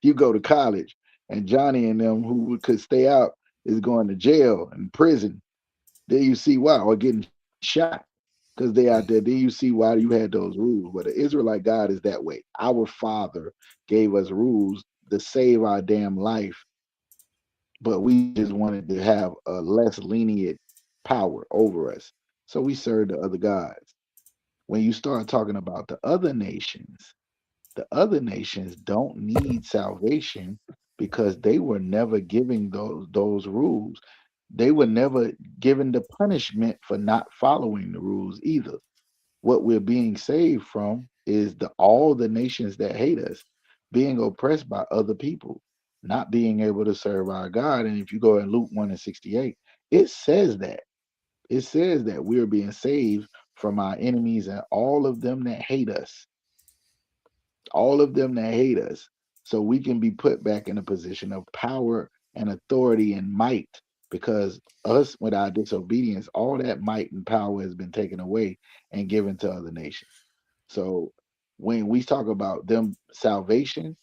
Speaker 5: you go to college, and Johnny and them who could stay out is going to jail and prison. Then you see why, or getting shot because they out there.
Speaker 4: Mm.
Speaker 5: Then you see why you had those rules. But the Israelite God is that way. Our Father gave us rules to save our damn life, but we just wanted to have a less lenient power over us. So we served the other gods. When you start talking about the other nations don't need salvation because they were never giving those rules. They were never given the punishment for not following the rules either. What we're being saved from is the all the nations that hate us being oppressed by other people, not being able to serve our God. And if you go in Luke 1 and 68, it says that. It says that we're being saved from our enemies and all of them that hate us, all of them that hate us, so we can be put back in a position of power and authority and might. Because us, with our disobedience, all that might and power has been taken away and given to other nations. So when we talk about them salvation,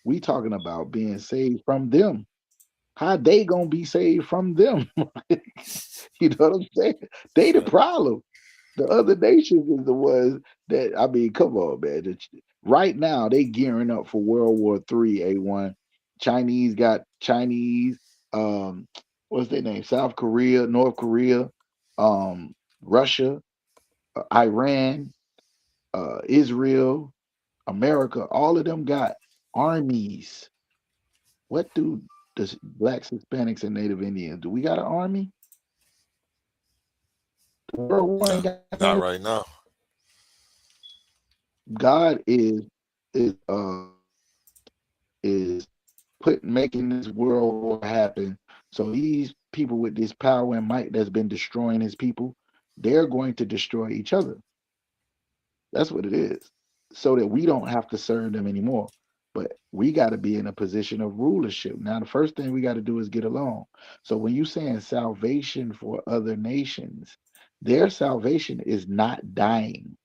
Speaker 5: we talking about being saved from them. How they gonna be saved from them? You know what I'm saying? They the
Speaker 4: Facts.
Speaker 5: problem. The other nations is the ones that, I mean, come on, man. Right now they gearing up for World War III. A1. Chinese got Chinese. Um, what's their name? South Korea, North Korea, Russia, Iran, Israel, America. All of them got armies. What do the blacks, Hispanics, and Native Indians do? We got an army. The World War
Speaker 4: No,
Speaker 5: ain't got no.
Speaker 4: not right now.
Speaker 5: God is put making this world war happen. So these people with this power and might that's been destroying his people, they're going to destroy each other. That's what it is. So that we don't have to serve them anymore. But we got to be in a position of rulership. Now, the first thing we got to do is get along. So when you saying salvation for other nations, their salvation is not dying.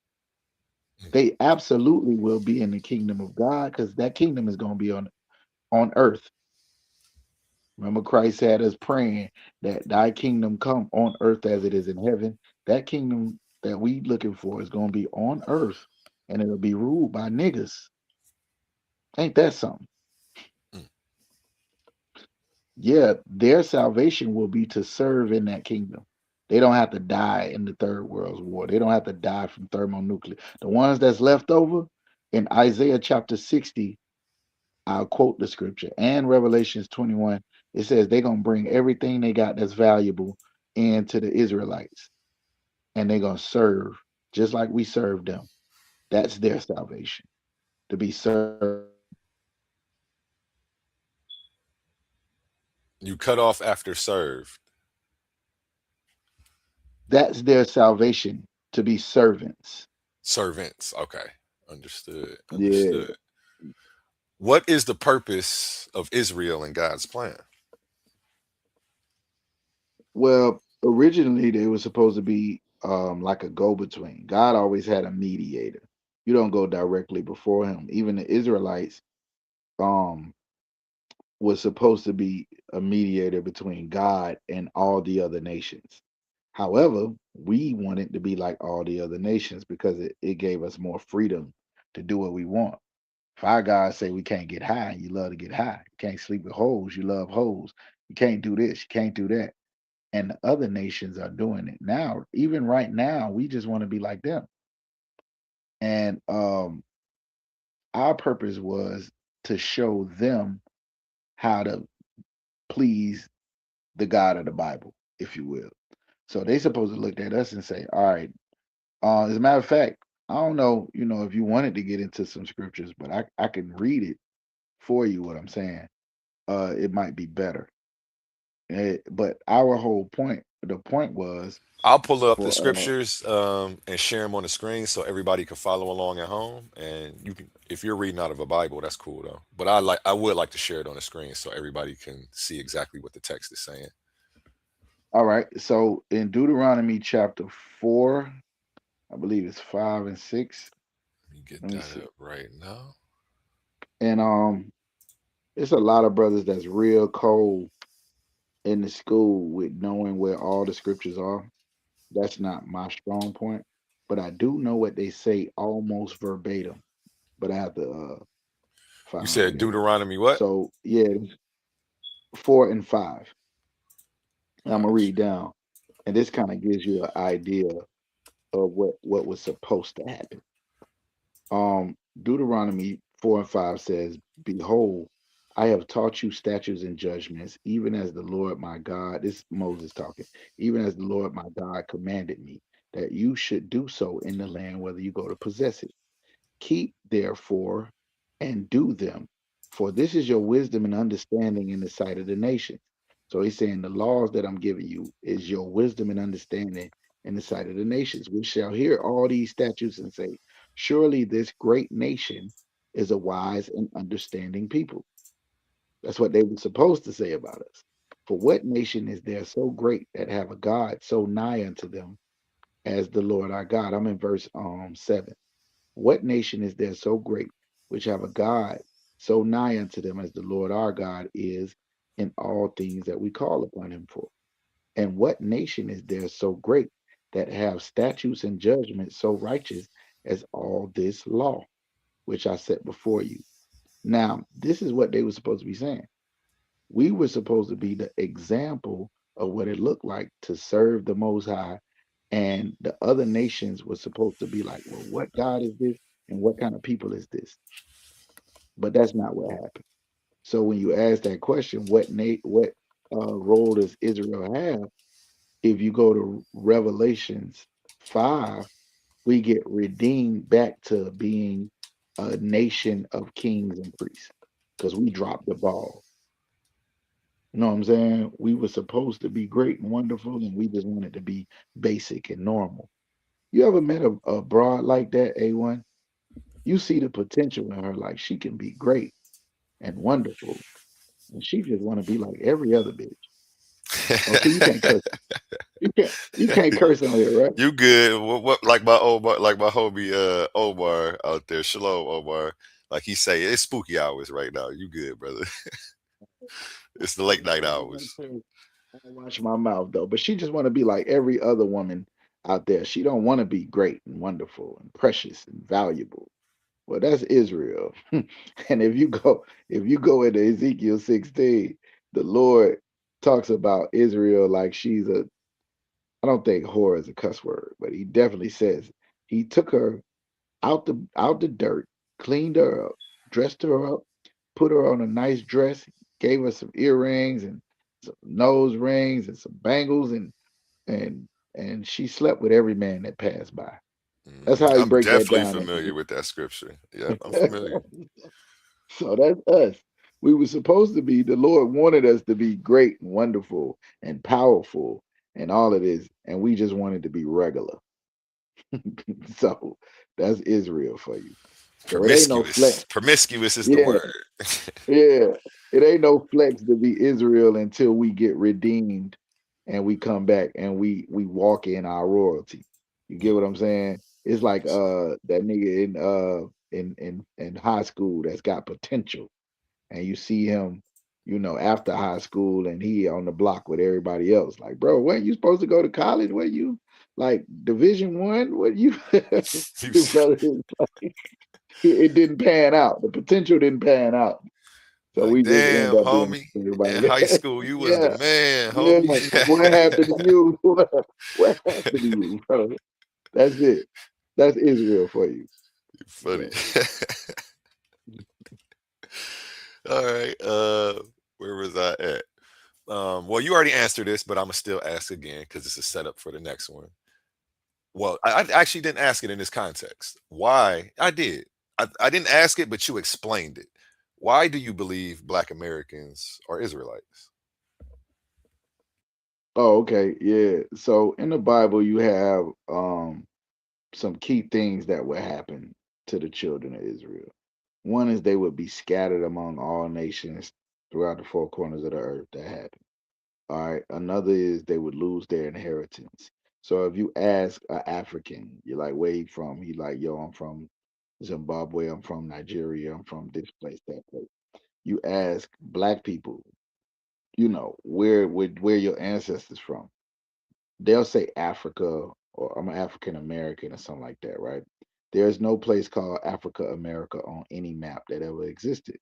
Speaker 5: They absolutely will be in the kingdom of God because that kingdom is going to be on earth. Remember, Christ had us praying that thy kingdom come on earth as it is in heaven. That kingdom that we looking for is going to be on earth and it'll be ruled by niggas. Ain't that something?
Speaker 4: Mm.
Speaker 5: Yeah, their salvation will be to serve in that kingdom. They don't have to die in the Third World War. They don't have to die from thermonuclear. The ones that's left over in Isaiah chapter 60, I'll quote the scripture, and Revelations 21, it says they're going to bring everything they got that's valuable into the Israelites and they're going to serve just like we served them. That's their salvation, to be served.
Speaker 4: You cut off after served.
Speaker 5: That's their salvation, to be servants.
Speaker 4: Servants. Okay. Understood.
Speaker 5: Yeah.
Speaker 4: Understood. What is the purpose of Israel in God's plan?
Speaker 5: Well, originally they were supposed to be like a go between. God always had a mediator. You don't go directly before him. Even the Israelites, um, was supposed to be a mediator between God and all the other nations. However, we wanted to be like all the other nations because it gave us more freedom to do what we want. If our God say we can't get high, you love to get high. You can't sleep with hoes, you love hoes. You can't do this, you can't do that. And the other nations are doing it now. Even right now, we just want to be like them. And our purpose was to show them how to please the God of the Bible, if you will. So they supposed to look at us and say, all right, as a matter of fact, I don't know, if you wanted to get into some scriptures, but I can read it for you what I'm saying. It might be better. But our whole point, the point was
Speaker 4: I'll pull up the
Speaker 5: for
Speaker 4: scriptures and share them on the screen so everybody can follow along at home. And you can, if you're reading out of a Bible, that's cool though. But I would like to share it on the screen so everybody can see exactly what the text is saying.
Speaker 5: all right. So in Deuteronomy chapter 4, I believe it's 5 and 6.
Speaker 4: Let me get
Speaker 5: Let me
Speaker 4: that
Speaker 5: see.
Speaker 4: up right now.
Speaker 5: And it's a lot of brothers that's real cold in the school with knowing where all the scriptures are. That's not my strong point, but I do know what they say almost verbatim. But I have to
Speaker 4: You
Speaker 5: find
Speaker 4: said
Speaker 5: it.
Speaker 4: Deuteronomy what?
Speaker 5: So yeah, 4 and 5. And I'm gonna
Speaker 4: Gotcha.
Speaker 5: read down, and this kind of gives you an idea of what was supposed to happen. Deuteronomy 4 and 5 says, "Behold, I have taught you statutes and judgments, even as the Lord my God." This is Moses talking. "Even as the Lord my God commanded me, that you should do so in the land whether you go to possess it. Keep therefore and do them, for this is your wisdom and understanding in the sight of the nations." So he's saying the laws that I'm giving you is your wisdom and understanding in the sight of the nations, which shall hear all these statutes and say, surely this great nation is a wise and understanding people. That's what they were supposed to say about us. For what nation is there so great that have a God so nigh unto them as the Lord our God? I'm in verse 7. What nation is there so great which have a God so nigh unto them as the Lord our God is in all things that we call upon him for? And what nation is there so great that have statutes and judgments so righteous as all this law which I set before you? Now, this is what they were supposed to be saying. We were supposed to be the example of what it looked like to serve the Most High, and the other nations were supposed to be like, well, what God is this, and what kind of people is this? But that's not what happened. So when you ask that question, what role does Israel have? If you go to Revelations 5, we get redeemed back to being a nation of kings and priests because we dropped the ball. You know what I'm saying? We were supposed to be great and wonderful, and we just wanted to be basic and normal. You ever met a broad like that, A1? You see the potential in her, like she can be great and wonderful, and she just want to be like every other bitch. Oh, see, you can't curse. You can't curse on here, right?
Speaker 4: You good? What like my Omar, like my homie Omar out there, Shalom Omar. Like he say, it's spooky hours right now. You good, brother? It's the late night hours.
Speaker 5: I watch my mouth though, but she just want to be like every other woman out there. She don't want to be great and wonderful and precious and valuable. Well, that's Israel. And if you go into Ezekiel 16, the Lord talks about Israel like she's a, I don't think whore is a cuss word, but he definitely says he took her out the dirt, cleaned her up, dressed her up, put her on a nice dress, gave her some earrings and some nose rings and some bangles, and and she slept with every man that passed by. That's how he
Speaker 4: I'm
Speaker 5: break that
Speaker 4: definitely
Speaker 5: down.
Speaker 4: familiar with that scripture. Yep, I'm familiar.
Speaker 5: So that's us. We were supposed to be, the Lord wanted us to be great and wonderful and powerful and all of this, and we just wanted to be regular. So that's Israel for you. So it ain't no
Speaker 4: Promiscuous.
Speaker 5: flex.
Speaker 4: Promiscuous is the
Speaker 5: Yeah,
Speaker 4: word.
Speaker 5: yeah. It ain't no flex to be Israel until we get redeemed and we come back and we walk in our royalty. You get what I'm saying? It's like that nigga in high school that's got potential, and you see him. after high school, and he on the block with everybody else. Like, bro, weren't you supposed to go to college? Were you like Division 1? What you,
Speaker 4: He
Speaker 5: you
Speaker 4: was
Speaker 5: brother? It didn't pan out. The potential didn't pan out. So
Speaker 4: like,
Speaker 5: we just end
Speaker 4: damn,
Speaker 5: up being
Speaker 4: homie. In
Speaker 5: everybody.
Speaker 4: high school, you was the
Speaker 5: Yeah,
Speaker 4: man,
Speaker 5: yeah.
Speaker 4: homie.
Speaker 5: What happened to you? What happened to you, bro? That's it. That's Israel for you.
Speaker 4: Funny.
Speaker 5: So
Speaker 4: All right. Where was I at? Well, you already answered this, but I'm gonna still ask again because it's a setup for the next one. Well, I actually didn't ask it in this context. Why? I did. I didn't ask it, but you explained it. Why do you believe Black Americans are Israelites?
Speaker 5: oh, okay, yeah. So in the Bible, you have some key things that would happen to the children of Israel. One is they would be scattered among all nations throughout the four corners of the earth. That happened. All right. Another is they would lose their inheritance. So if you ask an African, you're like, where you from? He like, yo, I'm from Zimbabwe. I'm from Nigeria. I'm from this place, that place. You ask black people, where your ancestors from? They'll say Africa, or I'm an African American or something like that, right? There's no place called Africa America on any map that ever existed.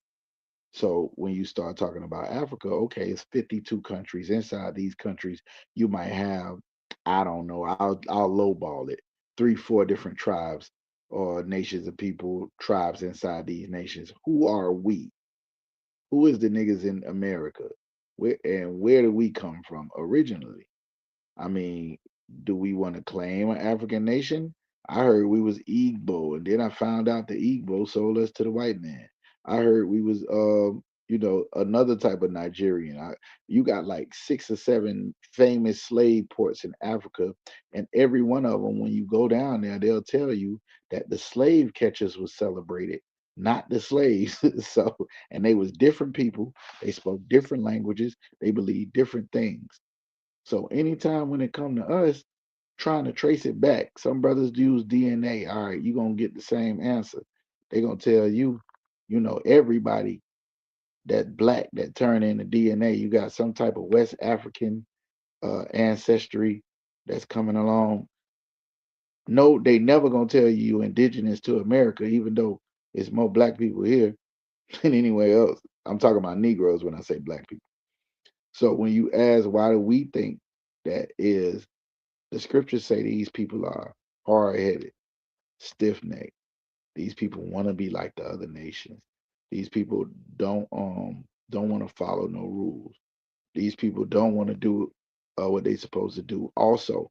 Speaker 5: So when you start talking about Africa, okay, it's 52 countries. Inside these countries, you might have, I don't know, I'll lowball it, 3, 4 different tribes or nations of people, tribes inside these nations. Who are we? Who is the niggas in America? Where do we come from originally? I mean, do we want to claim an African nation? I heard we was Igbo, and then I found out the Igbo sold us to the white man. I heard we was, another type of Nigerian. You got like 6 or 7 famous slave ports in Africa, and every one of them, when you go down there, they'll tell you that the slave catchers was celebrated, not the slaves. So, and they was different people. They spoke different languages. They believed different things. So anytime when it come to us trying to trace it back, some brothers use DNA. All right, you're gonna get the same answer. They're gonna tell you, everybody that black that turn in the DNA, you got some type of West African ancestry that's coming along. No, they never gonna tell you indigenous to America, even though it's more black people here than anywhere else. I'm talking about Negroes when I say black people. So when you ask why do we think that is, the scriptures say these people are hard headed, stiff necked. These people want to be like the other nations. These people don't want to follow no rules. These people don't want to do what they supposed to do. Also,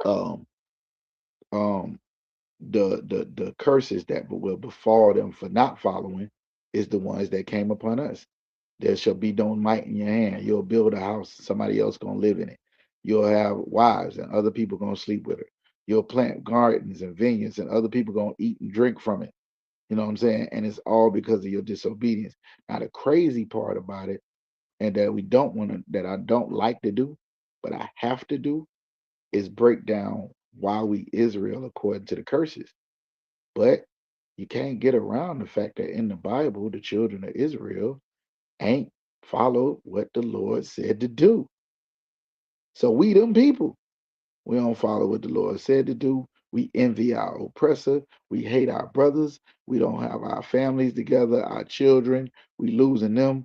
Speaker 5: um, um, the curses that will befall them for not following is the ones that came upon us. There shall be no might in your hand. You'll build a house, somebody else gonna live in it. You'll have wives and other people gonna sleep with her. You'll plant gardens and vineyards and other people gonna eat and drink from it. You know what I'm saying? And it's all because of your disobedience. Now the crazy part about it, and that we don't want to, that I don't like to do, but I have to do, is break down why we Israel according to the curses. But you can't get around the fact that in the Bible, the children of Israel ain't followed what the Lord said to do. So we them people. We don't follow what the Lord said to do. We envy our oppressor. We hate our brothers. We don't have our families together, our children. We losing them.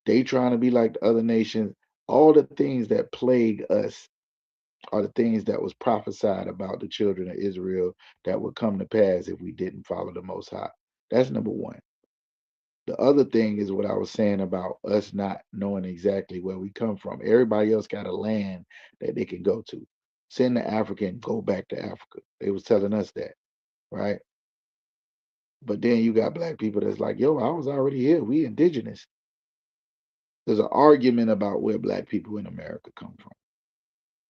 Speaker 5: They trying to be like the other nations. All the things that plague us are the things that was prophesied about the children of Israel that would come to pass if we didn't follow the Most High. That's number one. The other thing is what I was saying about us not knowing exactly where we come from. Everybody else got a land that they can go to. Send the African, go back to Africa. They was telling us that, right? But then you got black people that's like, yo, I was already here. We indigenous. There's an argument about where black people in America come from.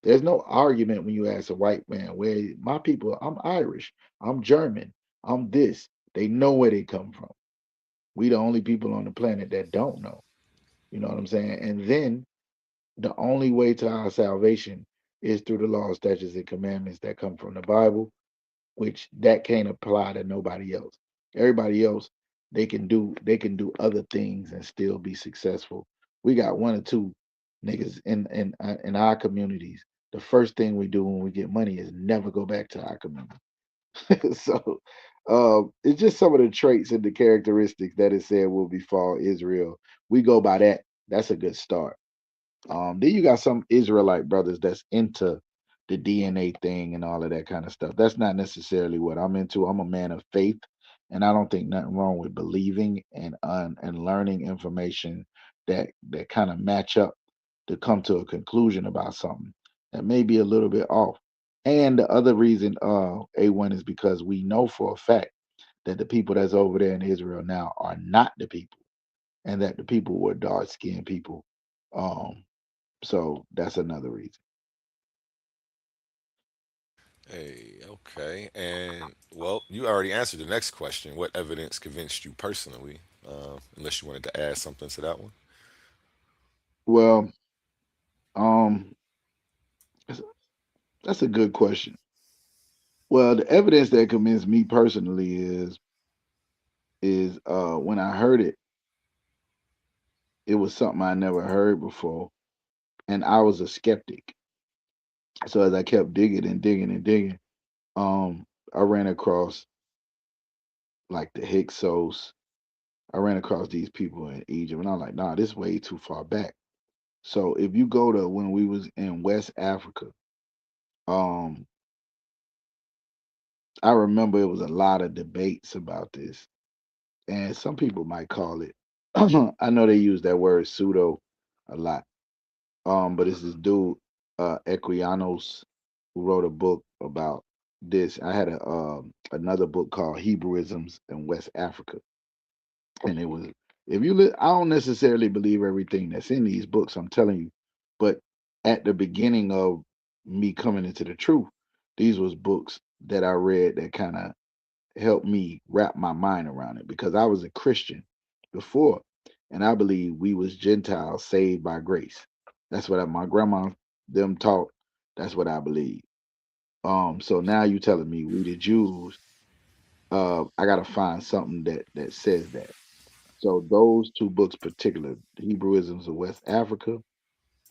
Speaker 5: There's no argument when you ask a white man, where my people, I'm Irish, I'm German, I'm this. They know where they come from. We the only people on the planet that don't know. You know what I'm saying? And then the only way to our salvation is through the laws, statutes, and commandments that come from the Bible, which that can't apply to nobody else. Everybody else, they can do other things and still be successful. We got one or two niggas in our communities. The first thing we do when we get money is never go back to our community. So it's just some of the traits and the characteristics that it said will befall Israel. We go by that. That's a good start. Then you got some Israelite brothers that's into the DNA thing and all of that kind of stuff. That's not necessarily what I'm into. I'm a man of faith, and I don't think nothing wrong with believing and learning information that kind of match up to come to a conclusion about something that may be a little bit off. And the other reason, A1, is because we know for a fact that the people that's over there in Israel now are not the people, and that the people were dark skinned people. Um, so that's another reason.
Speaker 4: Hey, okay. And well, you already answered the next question. What evidence convinced you personally? Unless you wanted to add something to that one.
Speaker 5: Well, um, that's, that's a good question. Well, the evidence that convinced me personally is when I heard it, it was something I never heard before, and I was a skeptic. So as I kept digging and digging and digging, um, I ran across like the Hyksos. I ran across these people in Egypt, and I'm like, nah, this way too far back. So if you go to when we was in West Africa, um, I remember it was a lot of debates about this, and some people might call it. I know they use that word pseudo a lot. But it's this dude, Equianos, who wrote a book about this. I had another book called Hebrewisms in West Africa, and it was if you I don't necessarily believe everything that's in these books. I'm telling you, but at the beginning of me coming into the truth, these was books that I read that kind of helped me wrap my mind around it because I was a Christian before, and I believe we was Gentiles saved by grace. That's what my grandma them taught. That's what I believe. So now you telling me we the Jews. I gotta find something that says that. So those two books, particular, the Hebrewisms of West Africa,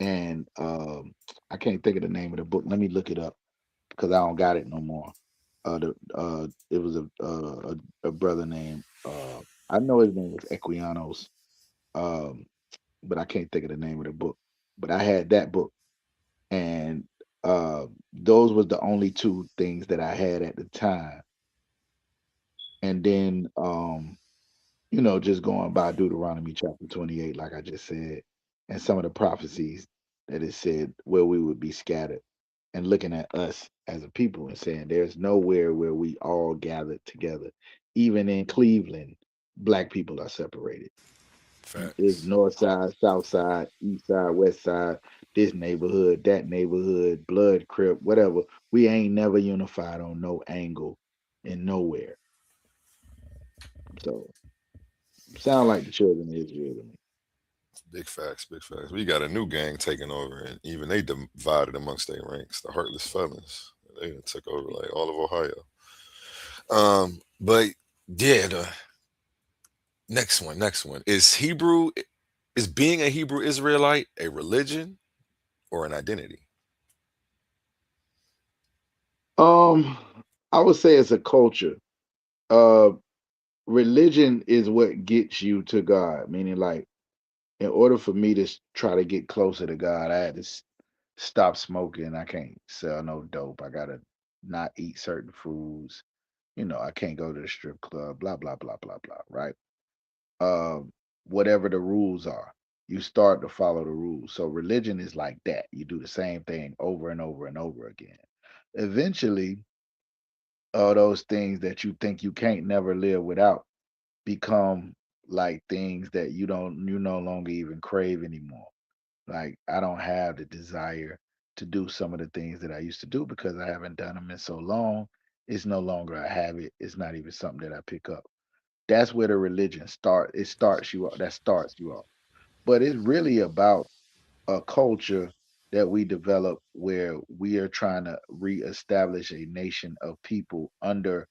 Speaker 5: and I can't think of the name of the book. Let me look it up because I don't got it no more. It was a brother named I know his name was Equianos, um, but I can't think of the name of the book. But I had that book, and those was the only two things that I had at the time. And then just going by Deuteronomy chapter 28, like I just said, and some of the prophecies that it said where we would be scattered, and looking at us as a people and saying there's nowhere where we all gathered together. Even in Cleveland, black people are separated. It's
Speaker 4: Facts.
Speaker 5: north side, south side, east side, west side, this neighborhood, that neighborhood, blood crip, whatever. We ain't never unified on no angle and nowhere. So sound like the children of Israel to me.
Speaker 4: Big facts, big facts. We got a new gang taking over, and even they divided amongst their ranks. The Heartless Felons. They done took over like all of Ohio. But yeah, the next one is being a Hebrew Israelite a religion or an identity?
Speaker 5: Um, I would say it's a culture. Uh, Religion is what gets you to God. Meaning, like, in order for me to try to get closer to God, I had to stop smoking. I can't sell no dope. I gotta not eat certain foods. I can't go to the strip club. Blah blah blah blah blah. Right. Whatever the rules are, you start to follow the rules. So religion is like that. You do the same thing over and over and over again. Eventually, all those things that you think you can't never live without become like things that you no longer even crave anymore. Like I don't have the desire to do some of the things that I used to do because I haven't done them in so long. It's no longer a habit. It's not even something that I pick up. That's where the religion start. It starts you off. That starts you off. But it's really about a culture that we develop where we are trying to reestablish a nation of people under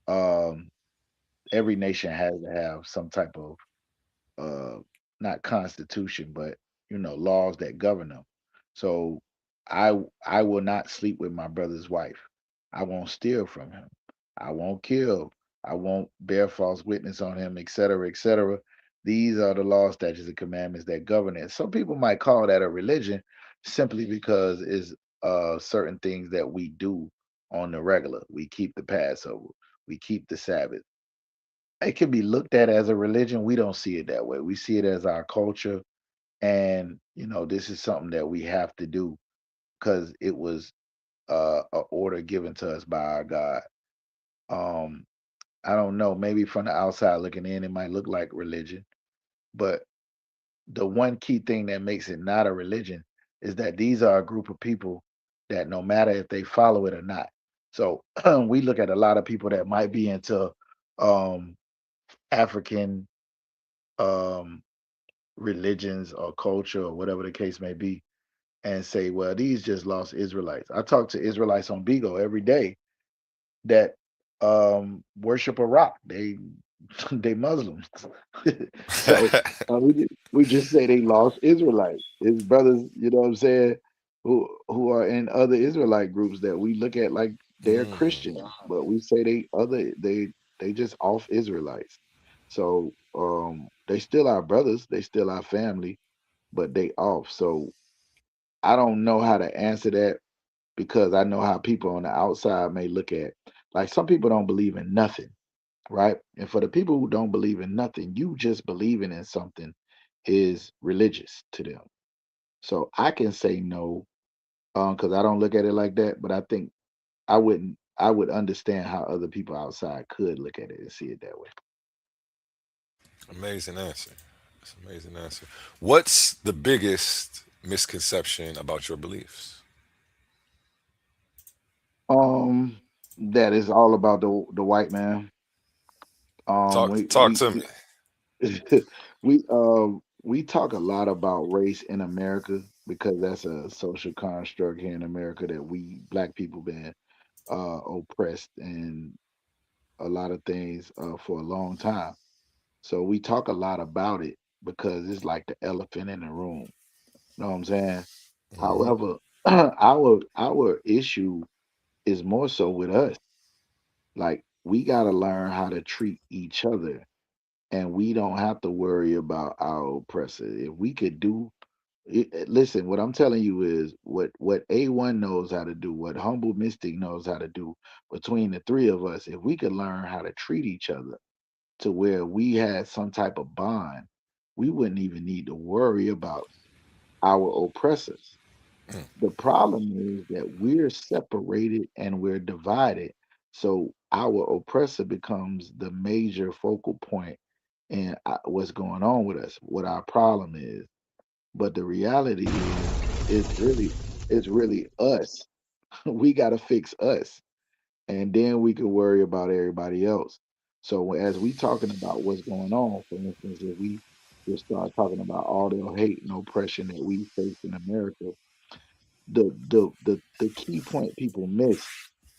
Speaker 5: um every nation has to have some type of uh not constitution, but laws that govern them. So I will not sleep with my brother's wife. I won't steal from him. I won't kill. I won't bear false witness on him, etc., etc. These are the laws, statutes, and commandments that govern it. Some people might call that a religion simply because it's certain things that we do on the regular. We keep the Passover. We keep the Sabbath. It can be looked at as a religion. We don't see it that way. We see it as our culture, and this is something that we have to do because it was a order given to us by our God. Um, I don't know. Maybe from the outside looking in, it might look like religion, but the one key thing that makes it not a religion is that these are a group of people that no matter if they follow it or not. So we look at a lot of people that might be into um, African um, religions or culture or whatever the case may be and say, well, these just lost Israelites. I talk to Israelites on Bigo every day that worship a rock. They Muslims. So we just say they lost Israelites. His brothers, you know what I'm saying, who are in other Israelite groups that we look at like they're Christians, but we say they just off Israelites. So they still our brothers, they still our family, but they off. So I don't know how to answer that because I know how people on the outside may look at, like, some people don't believe in nothing, right? And for the people who don't believe in nothing, you just believing in something is religious to them. So I can say no, because I don't look at it like that. But I think I would understand how other people outside could look at it and see it that way.
Speaker 4: Amazing answer. That's an amazing answer. What's the biggest misconception about your beliefs?
Speaker 5: Um, that is all about the white man. Um,
Speaker 4: Talk
Speaker 5: we
Speaker 4: talk
Speaker 5: we
Speaker 4: to me.
Speaker 5: we talk a lot about race in America because that's a social construct here in America that we black people been oppressed in a lot of things for a long time. So we talk a lot about it because it's like the elephant in the room. Know what I'm saying?
Speaker 4: Hmm.
Speaker 5: However, our issue is more so with us. Like, we gotta learn how to treat each other, and we don't have to worry about our oppressor. If we could do listen, what I'm telling you is what A1 knows how to do, what Humble Mystic knows how to do. Between the three of us, if we could learn how to treat each other to where we had some type of bond, we wouldn't even need to worry about our oppressors. The problem is that we're separated and we're divided. So our oppressor becomes the major focal point in what's going on with us, what our problem is. But the reality is, it's really us. We got to fix us, and then we could worry about everybody else. So as we talking about what's going on, for instance, if we just start talking about all the hate and oppression that we face in America, the key point people miss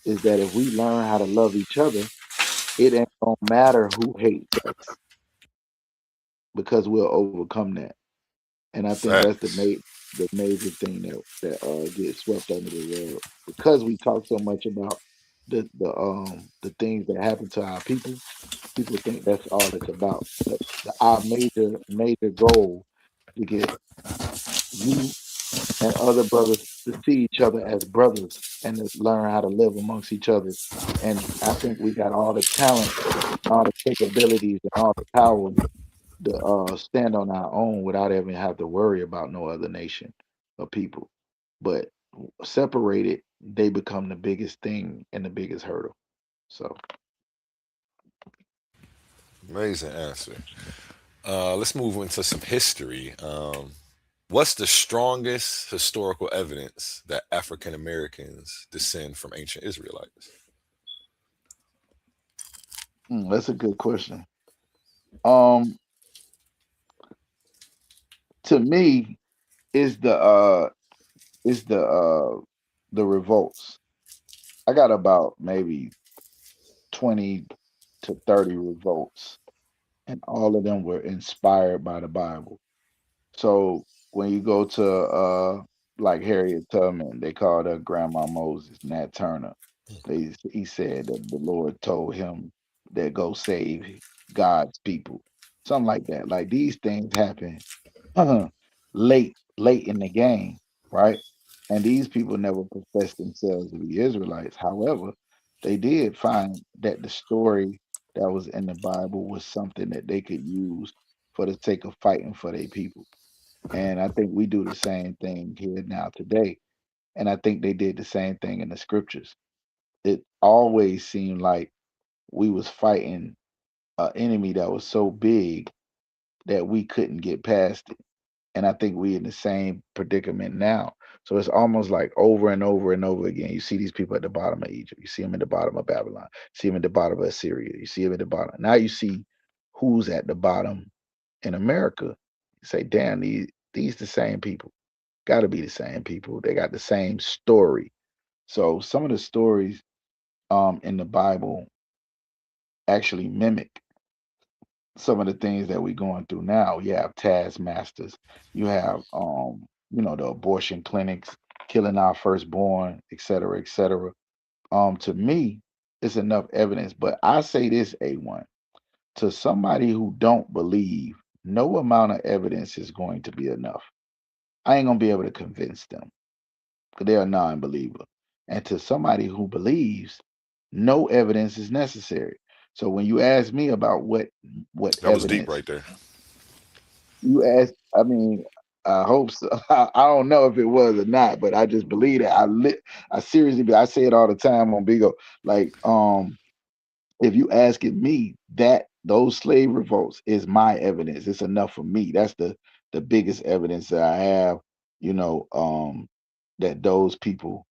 Speaker 5: is that if we learn how to love each other, it ain't gonna matter who hates us because we'll overcome that. And I think that's
Speaker 4: Facts.
Speaker 5: the major thing that gets swept under the rug because we talk so much about the things that happen to our people. People think that's all it's about. But our major goal to get you and other brothers to see each other as brothers and to learn how to live amongst each other. And I think we got all the talent, all the capabilities, and all the power to stand on our own without even have to worry about no other nation or people. But separated, they become the biggest thing and the biggest hurdle. So,
Speaker 4: Amazing answer. Let's move into some history. What's the strongest historical evidence that African Americans descend from ancient Israelites?
Speaker 5: that's a good question. Um, to me, is the revolts. I got about maybe 20 to 30 revolts, and all of them were inspired by the Bible. So when you go to like Harriet Tubman, they called her Grandma Moses, Nat Turner. He said that the Lord told him that go save God's people, something like that. Like these things happen late in the game, right? And these people never professed themselves to be Israelites. However, they did find that the story that was in the Bible was something that they could use for the sake of fighting for their people. And I think we do the same thing here now today. And I think they did the same thing in the scriptures. It always seemed like we was fighting an enemy that was so big that we couldn't get past it. And I think we in the same predicament now. So it's almost like over and over and over again. You see these people at the bottom of Egypt. You see them at the bottom of Babylon. You see them at the bottom of Assyria. You see them at the bottom. Now you see who's at the bottom in America. You say, damn, these the same people. Got to be the same people. They got the same story. So some of the stories in the Bible actually mimic some of the things that we're going through now. You have taskmasters, you have the abortion clinics, killing our firstborn, et cetera, et cetera. To me, it's enough evidence. But I say this, A1, to somebody who don't believe, no amount of evidence is going to be enough. I ain't gonna be able to convince them because they're a non-believer. And to somebody who believes, no evidence is necessary. So when you ask me about what
Speaker 4: That was deep
Speaker 5: evidence
Speaker 4: right there.
Speaker 5: you ask, I mean, I hope so. I don't know if it was or not, but I just believe that. I seriously, I say it all the time on Bigo. Like, if you asking me, that those slave revolts is my evidence. It's enough for me. That's the biggest evidence that I have. You know, that those people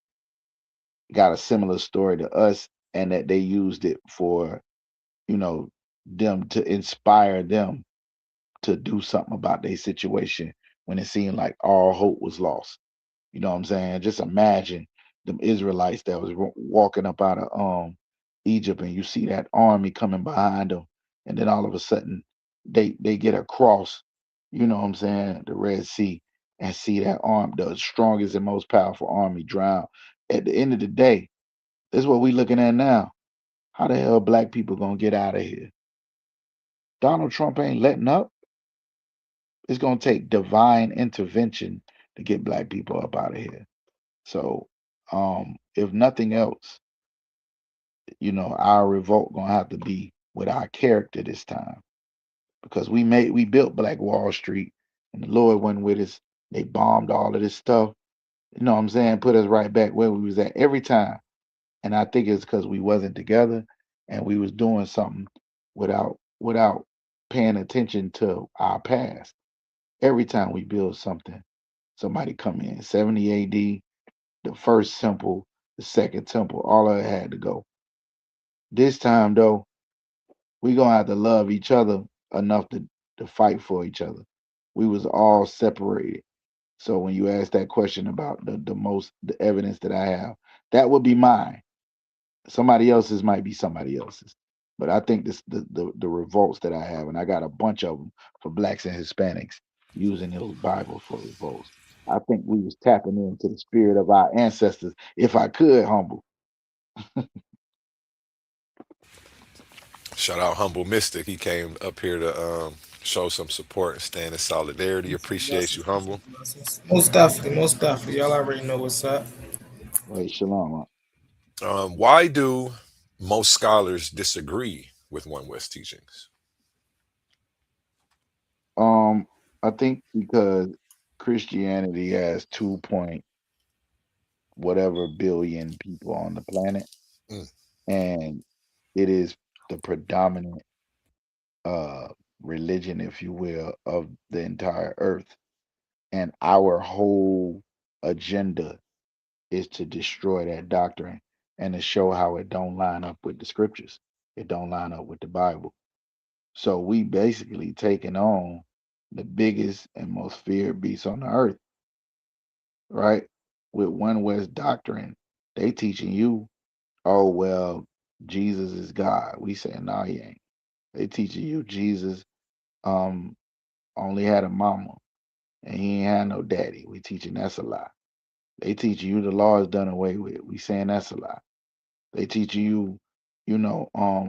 Speaker 5: got a similar story to us, and that they used it for you know them to inspire them to do something about their situation when it seemed like all hope was lost. You know what I'm saying? Just imagine them Israelites that was walking up out of Egypt, and you see that army coming behind them, and then all of a sudden they get across, you know what I'm saying, the Red Sea, and see that arm, the strongest and most powerful army, drown. At the end of the day, this is what we looking at now. How the hell black people gonna get out of here? Donald Trump ain't letting up. It's gonna take divine intervention to get black people up out of here. So, if nothing else, our revolt gonna have to be with our character this time because we built Black Wall Street, and the Lord wasn't with us. They bombed all of this stuff. You know what I'm saying? Put us right back where we was at every time. And I think it's because we wasn't together, and we was doing something without paying attention to our past. Every time we build something, somebody come in. 70 AD, the first temple, the second temple, all of it had to go. This time though, we gonna have to love each other enough to fight for each other. We was all separated. So when you ask that question about the evidence that I have, that would be mine. Somebody else's might be somebody else's. But I think this the revolts that I have, and I got a bunch of them for blacks and Hispanics using those Bibles for revolts. I think we was tapping into the spirit of our ancestors. If I could, humble.
Speaker 4: Shout out Humble Mystic. He came up here to show some support and stand in solidarity. Appreciate you, Humble.
Speaker 6: Blessings. Most definitely, most definitely. Y'all already know what's up.
Speaker 5: Wait, shalom.
Speaker 4: Why do most scholars disagree with One West teachings?
Speaker 5: I think because Christianity has 2 point whatever billion people on the planet,
Speaker 4: Mm,
Speaker 5: and it is the predominant uh religion, if you will, of the entire earth. And our whole agenda is to destroy that doctrine and to show how it don't line up with the scriptures. It don't line up with the Bible. So we basically taking on the biggest and most feared beast on the earth, right? With One West doctrine, they teaching you, oh well, Jesus is God. We saying, nah, he ain't. They teaching you Jesus um only had a mama and he ain't had no daddy. We teaching that's a lie. They teaching you the law is done away with. We saying that's a lie. They teach you,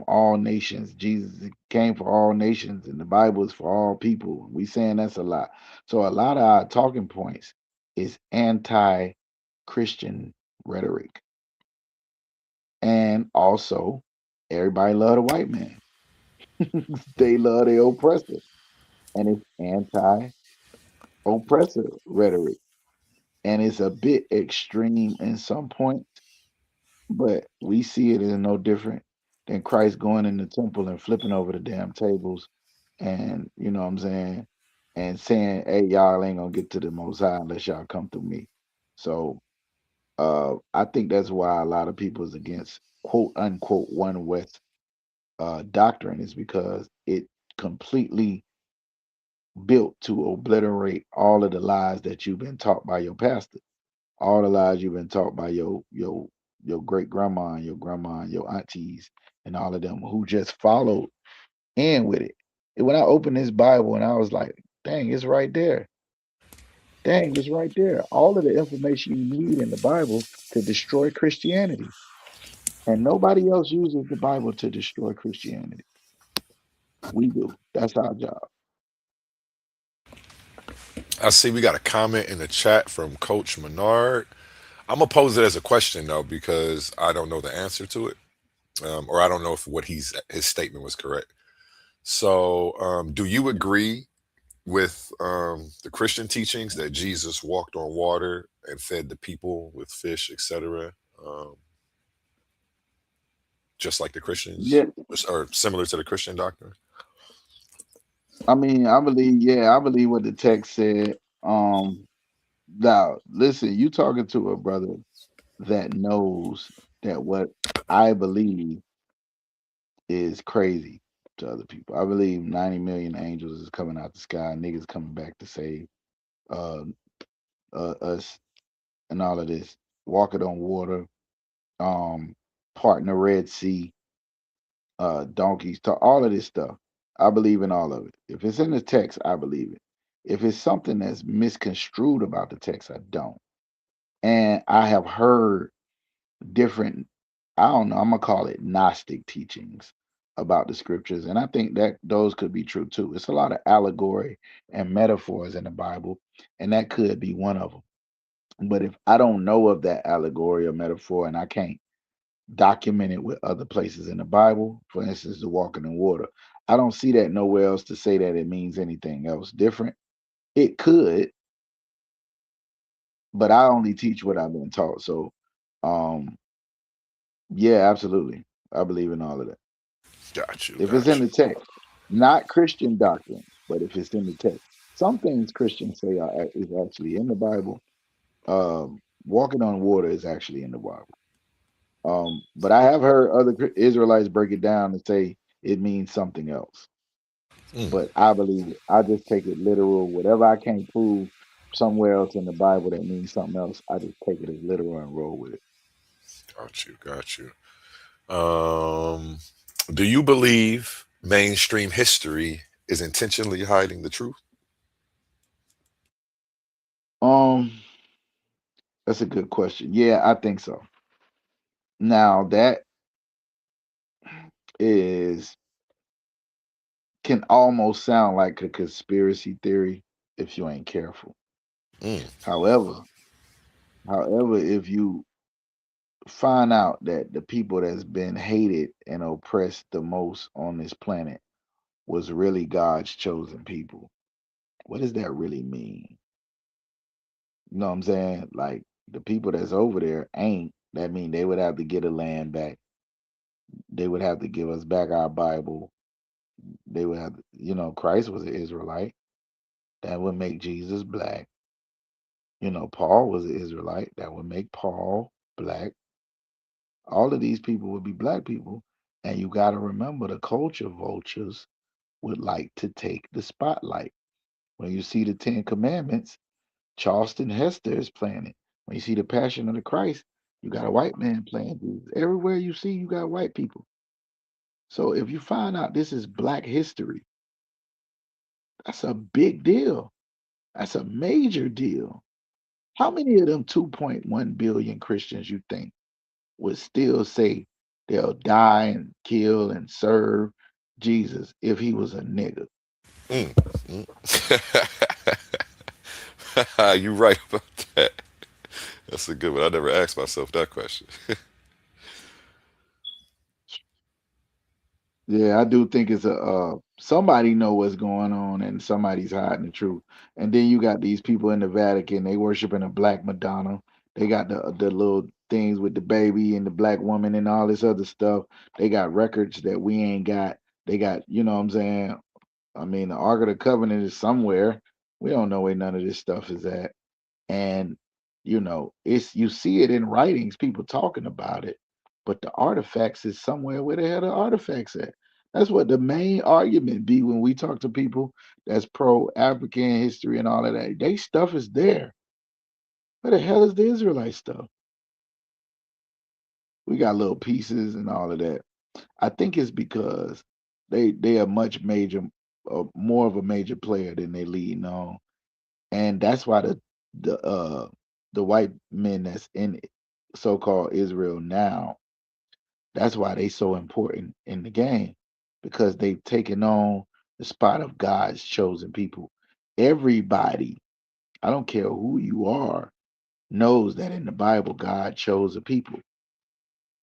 Speaker 5: all nations. Jesus came for all nations, and the Bible is for all people. We saying that's a lot. So a lot of our talking points is anti-Christian rhetoric, and also everybody love the white man. They love the oppressor, and it's anti-oppressor rhetoric, and it's a bit extreme in some points. But we see it as no different than Christ going in the temple and flipping over the damn tables and you know what I'm saying, and saying, hey, y'all ain't gonna get to the most high unless y'all come through me. So I think that's why a lot of people is against quote unquote one West doctrine is because it completely built to obliterate all of the lies that you've been taught by your pastor, all the lies you've been taught by your great grandma and your aunties and all of them who just followed in with it. And when I opened this Bible and I was like, dang, it's right there. Dang, it's right there. All of the information you need in the Bible to destroy Christianity. And nobody else uses the Bible to destroy Christianity. We do. That's our job.
Speaker 4: I see we got a comment in the chat from Coach Menard. I'm gonna pose it as a question though because I don't know the answer to it, or I don't know if what his statement was correct. So, do you agree with the Christian teachings that Jesus walked on water and fed the people with fish, etc., um, just like the Christians,
Speaker 5: Yeah.
Speaker 4: or similar to the Christian doctrine?
Speaker 5: I mean, I believe what the text said. Now listen, you talking to a brother that knows that what I believe is crazy to other people. I believe 90 million angels is coming out the sky, niggas coming back to save uh, us and all of this. Walking on water, um, parting the Red Sea, donkeys, to all of this stuff. I believe in all of it. If it's in the text, I believe it. If it's something that's misconstrued about the text, I don't. And I have heard different, I don't know, I'm gonna call it Gnostic teachings about the scriptures. And I think that those could be true too. It's a lot of allegory and metaphors in the Bible, and that could be one of them. But if I don't know of that allegory or metaphor and I can't document it with other places in the Bible, for instance, the walking in water, I don't see that nowhere else to say that it means anything else different. It could, but I only teach what I've been taught. So, um, yeah, absolutely. I believe in all of that.
Speaker 4: Got you,
Speaker 5: If it's
Speaker 4: got
Speaker 5: in
Speaker 4: you.
Speaker 5: the text, not Christian doctrine, but if it's in the text, some things Christians say is actually in the Bible. Walking on water is actually in the Bible. But I have heard other Israelites break it down and say it means something else.
Speaker 4: Mm,
Speaker 5: But I believe it. I just take it literal. Whatever I can't prove somewhere else in the Bible that means something else, I just take it as literal and roll with it.
Speaker 4: got you, got you. Um, do you believe mainstream history is intentionally hiding the truth?
Speaker 5: Um, that's a good question. Yeah, I think so. Now that is can almost sound like a conspiracy theory if you ain't careful.
Speaker 4: Mm,
Speaker 5: However, if you find out that the people that's been hated and oppressed the most on this planet was really God's chosen people, what does that really mean? You know what I'm saying? Like the people that's over there ain't. That mean they would have to get a land back. They would have to give us back our Bible. They would have, Christ was an Israelite. That would make Jesus black. Paul was an Israelite. That would make Paul black. All of these people would be black people. And you got to remember the culture vultures would like to take the spotlight. When you see the Ten Commandments, Charleston Hester is playing it. When you see the Passion of the Christ, You got a white man playing Jesus. Everywhere you see, you got white people. So if you find out this is Black history, that's a big deal. That's a major deal. How many of them 2.1 billion Christians you think would still say they'll die and kill and serve Jesus if he was a nigga?
Speaker 4: Mm, mm. You right about that. That's a good one. I never asked myself that question.
Speaker 5: Yeah, I do think it's a somebody know what's going on and somebody's hiding the truth. And then you got these people in the Vatican, they worshiping a black Madonna. They got the little things with the baby and the black woman and all this other stuff. They got records that we ain't got. They got, you know what I'm saying? I mean, the Ark of the Covenant is somewhere. We don't know where none of this stuff is at. And it's you see it in writings, people talking about it, but the artifacts is somewhere where the hell the artifacts at. That's what the main argument be when we talk to people that's pro African history and all of that. They stuff is there. Where the hell is the Israelite stuff? We got little pieces and all of that. I think it's because they are much major, more of a major player than they leading on, and that's why the uh the white men that's in so-called Israel now, that's why they so important in the game, because they've taken on the spot of God's chosen people. Everybody, I don't care who you are, knows that in the Bible God chose a people.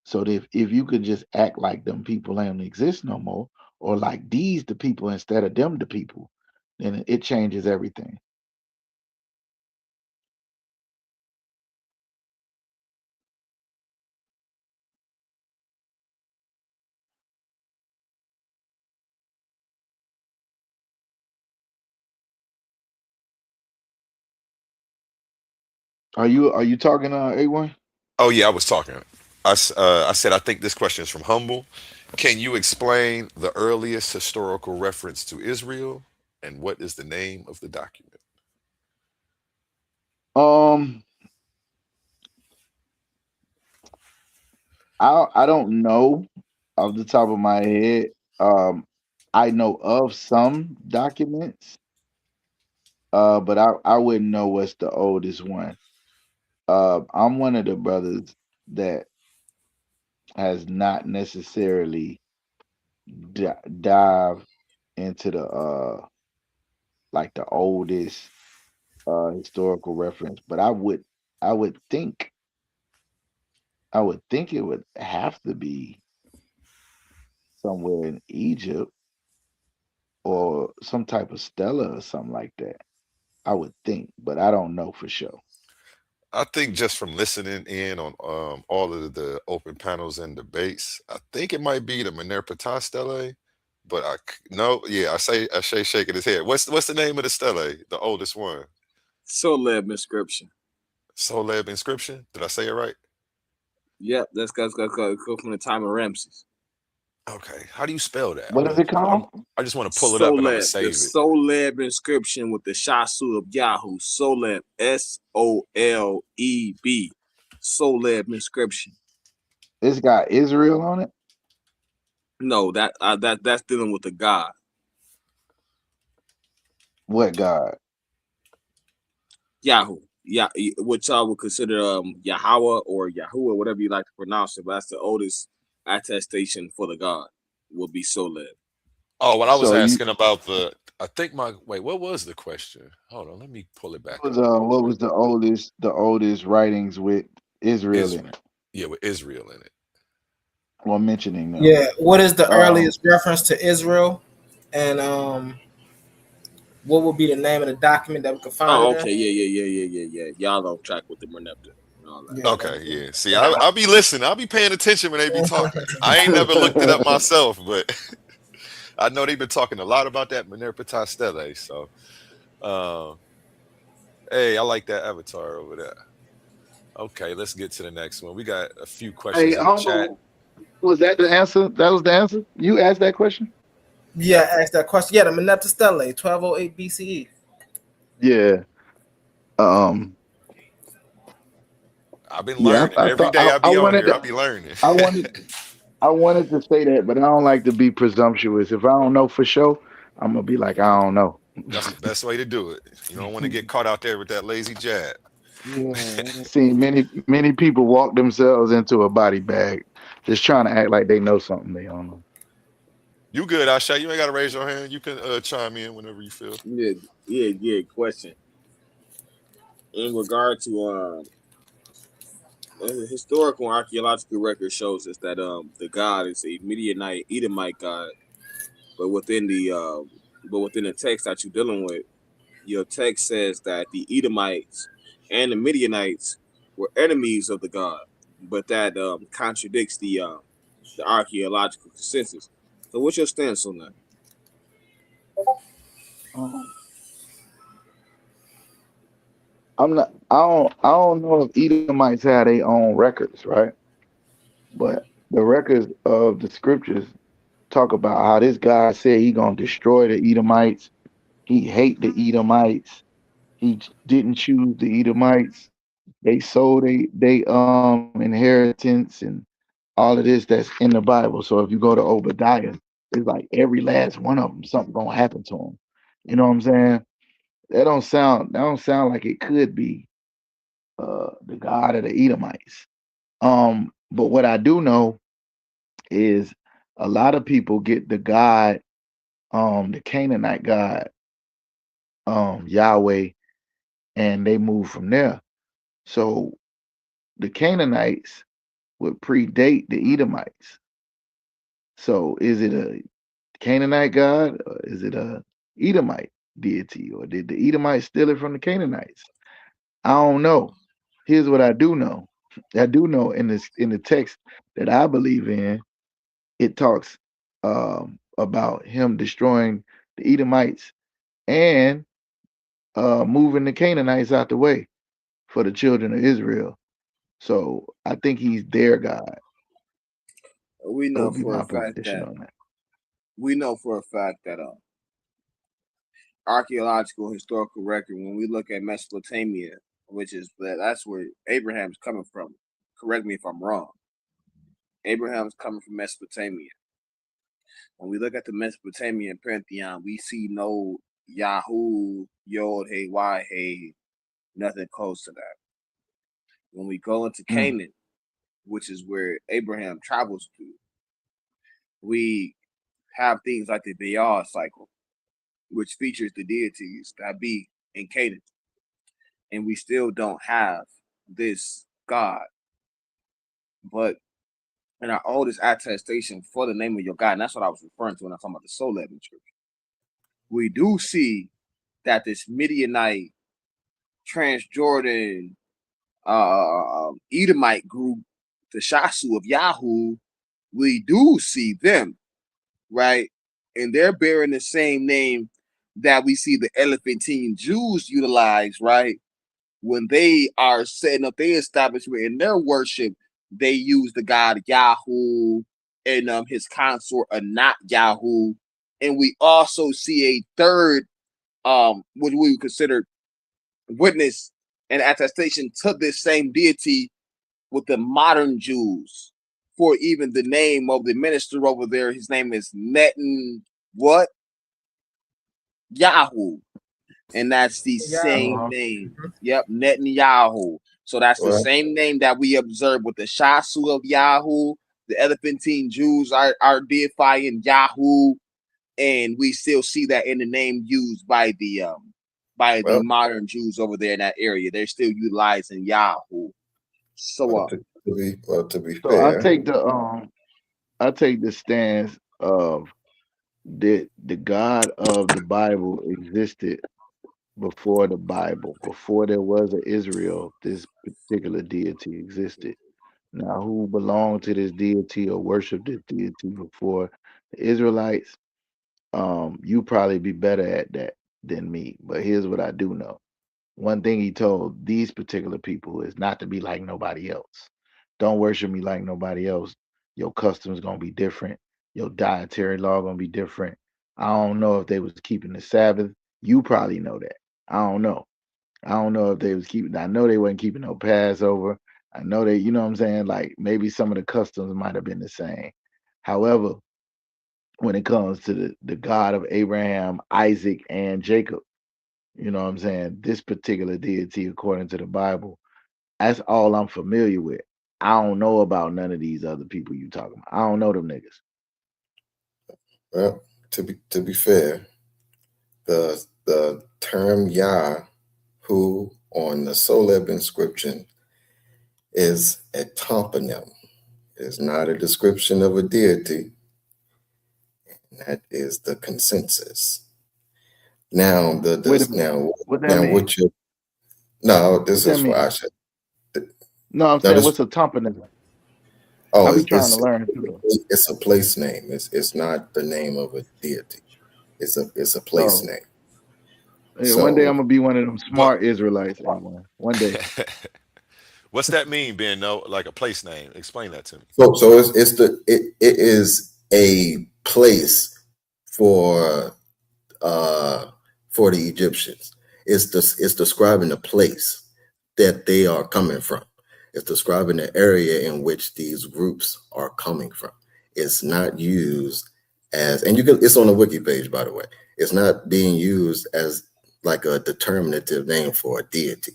Speaker 5: So if you could just act like them people don't exist no more, or like these the people instead of them the people, then it changes everything. Are you talking A1?
Speaker 4: Oh yeah, I was talking. I said I think this question is from Humble. Can you explain the earliest historical reference to Israel and what is the name of the document?
Speaker 5: Um, I don't know off the top of my head. Um, I know of some documents, but I wouldn't know what's the oldest one. I'm one of the brothers that has not necessarily dive into the like the oldest historical reference, but I would think I would think it would have to be somewhere in Egypt or some type of stella or something like that. I would think, but I don't know for sure.
Speaker 4: I think just from listening in on all of the open panels and debates, I think it might be the Minerva Stele, but no, yeah, I say shaking his head. What's the name of the stele, the oldest one?
Speaker 7: Soleb inscription.
Speaker 4: Soleb inscription. Did I say it right?
Speaker 7: Yep, that's go from the time of Ramses.
Speaker 4: Okay. How do you spell that?
Speaker 5: What is it called?
Speaker 4: I just want to pull it up and I'm gonna
Speaker 7: Soleb, the
Speaker 4: save it.
Speaker 7: Soleb inscription with the Shasu of Yahoo. Soleb, Soleb, Soleb inscription.
Speaker 5: It's got Israel on it.
Speaker 7: No, that's dealing with the God
Speaker 5: What God?
Speaker 7: Yahoo. Yeah, which I would consider Yahweh or Yahuwah, whatever you like to pronounce it. But that's the oldest attestation for the God. Will be Soleb.
Speaker 4: Oh, what I was
Speaker 5: So you
Speaker 4: asking about I think wait, what was the question? Hold on, let me pull it back
Speaker 5: was
Speaker 4: up real
Speaker 5: what
Speaker 4: quick.
Speaker 5: was the oldest writings with Israel in
Speaker 4: Israel.
Speaker 5: it?
Speaker 4: Yeah, with Israel in it.
Speaker 5: Well, mentioning them.
Speaker 6: Yeah. What is the
Speaker 5: Um,
Speaker 6: earliest reference to Israel? And what would be the name of the document that we could find
Speaker 7: Oh,
Speaker 6: it in?
Speaker 7: okay, yeah. Y'all on track with the Renepta and all that.
Speaker 6: Yeah.
Speaker 4: Okay, yeah. See, I'll be listening. I'll be paying attention when they be talking. I ain't never looked it up myself, but I know they've been talking a lot about that Minerva Stele. So, uh, hey, I like that avatar over there. Okay, let's get to the next one. We got a few
Speaker 5: hey,
Speaker 4: questions in the chat.
Speaker 5: humble. Was that the answer? That was the answer. You asked that question.
Speaker 6: Yeah, ask that question. Yeah, the Merneptah Stele, 1208 BCE.
Speaker 5: Yeah. Um.
Speaker 4: I've been
Speaker 5: Yeah,
Speaker 4: learning.
Speaker 5: I
Speaker 4: Every
Speaker 5: thought
Speaker 4: day I
Speaker 5: I
Speaker 4: be on
Speaker 5: wanted
Speaker 4: here, I
Speaker 5: to,
Speaker 4: be learning.
Speaker 5: I wanted I wanted to say that, but I don't like to be presumptuous. If I don't know for sure, I'm gonna be like, I don't know.
Speaker 4: That's the best way to do it. You don't want to get caught out there with that lazy jab.
Speaker 5: Yeah, I done seen many people walk themselves into a body bag, just trying to act like they know something they don't know.
Speaker 4: You good, Asha? You ain't got to raise your hand. You can chime in whenever you feel.
Speaker 7: Yeah, yeah. Question in regard to historical and archaeological record shows us that the god is a Midianite Edomite god, but within the text that you're dealing with, your text says that the Edomites and the Midianites were enemies of the god, but that contradicts the archaeological consensus. So, what's your stance on that?
Speaker 5: Um, I'm not. I don't know if Edomites had their own records, right? But the records of the scriptures talk about how this God said he gonna destroy the Edomites. He hate the Edomites. Didn't choose the Edomites. They sold inheritance and all of this that's in the Bible. So if you go to Obadiah, it's like every last one of them, something gonna happen to them. You know what I'm saying? That don't sound like it could be the God of the Edomites. But what I do know is a lot of people get the God, the Canaanite God, Yahweh, and they move from there. So the Canaanites would predate the Edomites. So is it a Canaanite God or is it a Edomite deity, or did the Edomites steal it from the Canaanites? I don't know. Here's what I do know. I do know in the text that I believe in, it talks about him destroying the Edomites and moving the Canaanites out the way for the children of Israel. So I think he's their God.
Speaker 7: We
Speaker 5: That
Speaker 7: know
Speaker 5: would be
Speaker 7: for a
Speaker 5: my
Speaker 7: fact
Speaker 5: position
Speaker 7: that
Speaker 5: on that.
Speaker 7: archaeological historical record, when we look at Mesopotamia, which is that's where Abraham's coming from. Correct me if I'm wrong. Abraham's coming from Mesopotamia. When we look at the Mesopotamian pantheon, we see no Yahoo, Yod, Hey, Why, Hey, nothing close to that. When we go into
Speaker 5: Mm,
Speaker 7: Canaan, which is where Abraham travels to, we have things like the Baal cycle, which features the deities that be in Canaan. And we still don't have this God. But in our oldest attestation for the name of your God, and that's what I was referring to when I'm talking about the soul level scripture, we do see that this Midianite, Transjordan, Edomite group, the Shasu of Yahoo, we do see them, right? And they're bearing the same name that we see the Elephantine Jews utilize, right? When they are setting up their establishment in their worship, they use the god Yahoo and his consort Anat Yahoo. And we also see a third, what we would consider witness and attestation to this same deity with the modern Jews. For even the name of the minister over there, his name is Netan what? Yahoo. And that's the
Speaker 6: Yahoo.
Speaker 7: same name. Yep, Netanyahu. So that's the
Speaker 5: right.
Speaker 7: same name that we observe with the Shasu of Yahoo. The Elephantine Jews are deifying Yahoo, and we still see that in the name used by the
Speaker 8: Well,
Speaker 7: modern Jews over there in that area. They're still utilizing Yahoo. So
Speaker 8: to be
Speaker 5: So I
Speaker 8: fair,
Speaker 5: take the stance of the God of the Bible existed before the Bible, before there was an Israel. This particular deity existed. Now, who belonged to this deity or worshiped this deity before the Israelites? You probably be better at that than me. But here's what I do know. One thing he told these particular people is not to be like nobody else. Don't worship me like nobody else. Your customs gonna be different. Your dietary law gonna be different. I don't know if they was keeping the Sabbath. You probably know that. I don't know. I don't know if they was keeping. I know they wasn't keeping no Passover. I know that, you know what I'm saying? Like maybe some of the customs might have been the same. However, when it comes to the God of Abraham, Isaac, and Jacob, you know what I'm saying? This particular deity, according to the Bible, that's all I'm familiar with. I don't know about none of these other people you talking about. I don't know them niggas.
Speaker 8: Well, to be fair, the term Yah, who on the Soleb inscription is a toponym. It's not a description of a deity. That is the consensus. Now
Speaker 5: Wait a minute. What that mean?
Speaker 8: what you no,
Speaker 5: What
Speaker 8: this
Speaker 5: that
Speaker 8: is for
Speaker 5: mean?
Speaker 8: Asha.
Speaker 5: No, I'm
Speaker 8: Now
Speaker 5: saying
Speaker 8: this
Speaker 5: what's a toponym? I
Speaker 8: oh
Speaker 5: be trying to learn too though.
Speaker 8: it's a place name. It's not the name of a deity. It's a place
Speaker 5: Oh,
Speaker 8: name.
Speaker 5: yeah, one day
Speaker 8: So
Speaker 5: I'm gonna be one of them
Speaker 4: What
Speaker 5: smart Israelites. Everyone. One day.
Speaker 4: what's that mean, Ben? No, like a place name. Explain that to me.
Speaker 8: it is a place for for the Egyptians. It's describing the place that they are coming from. It's describing the area in which these groups are coming from. It's not used as, and you can, it's on the wiki page, by the way. It's not being used as like a determinative name for a deity,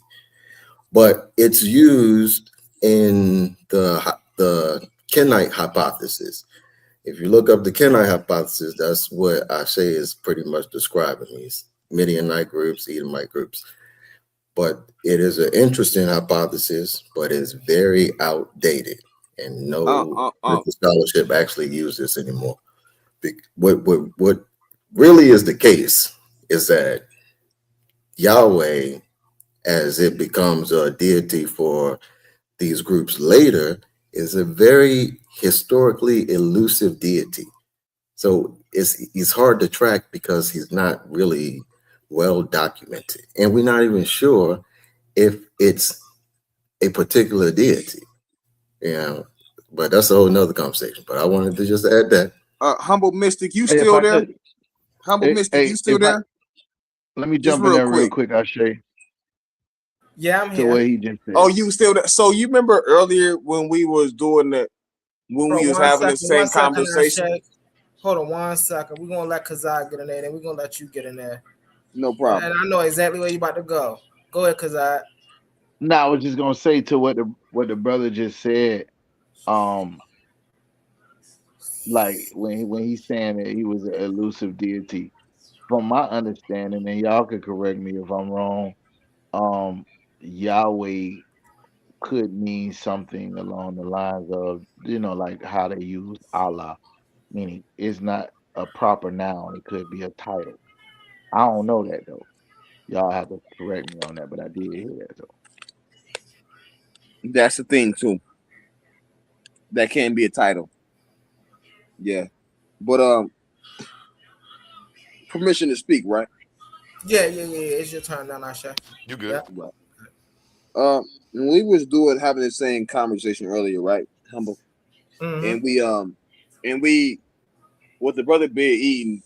Speaker 8: but it's used in the Kenite hypothesis. If you look up the Kenite hypothesis, that's what I say is pretty much describing these Midianite groups, Edomite groups. But it is an interesting hypothesis, but it's very outdated, and no Christian scholarship actually uses this anymore. What really is the case is that Yahweh, as it becomes a deity for these groups later, is a very historically elusive deity. So he's hard to track because he's not really well documented. And we're not even sure if it's a particular deity. You know, but that's a whole nother conversation. But I wanted to just add that.
Speaker 7: Humble Mystic, you
Speaker 5: Hey, if
Speaker 7: still
Speaker 5: I
Speaker 7: there?
Speaker 5: could,
Speaker 7: Humble Mystic, you still
Speaker 5: if I
Speaker 7: there?
Speaker 5: let me
Speaker 7: Just
Speaker 5: jump in
Speaker 7: real
Speaker 5: there real
Speaker 7: quick.
Speaker 5: quick, Ashay,
Speaker 6: Yeah, I'm
Speaker 5: to what
Speaker 6: here.
Speaker 5: he just said.
Speaker 7: Oh, you still there? So you remember earlier when we was doing that, when
Speaker 6: Bro,
Speaker 7: we was
Speaker 6: one
Speaker 7: having the
Speaker 6: second,
Speaker 7: same conversation?
Speaker 6: Shay. Hold on 1 second. We're gonna let Kazak get in there, then we're gonna let you get in there.
Speaker 7: No
Speaker 6: And
Speaker 7: problem.
Speaker 6: I know exactly where you about to go. Go ahead, Kazak.
Speaker 5: No, I was just gonna say to what the brother just said. Um, like when he's saying that he was an elusive deity, from my understanding, and y'all could correct me if I'm wrong. Yahweh could mean something along the lines of, like how they use Allah, meaning it's not a proper noun. It could be a title. I don't know that though. Y'all have to correct me on that, but I did hear that though.
Speaker 7: That's the thing too. That can be a title. Yeah. But permission to speak, right?
Speaker 6: Yeah. It's your turn now, Nasha.
Speaker 4: You good?
Speaker 6: Yeah.
Speaker 7: Right. When we was having the same conversation earlier, right? Humble.
Speaker 6: Mm-hmm.
Speaker 7: And we with the brother being eaten,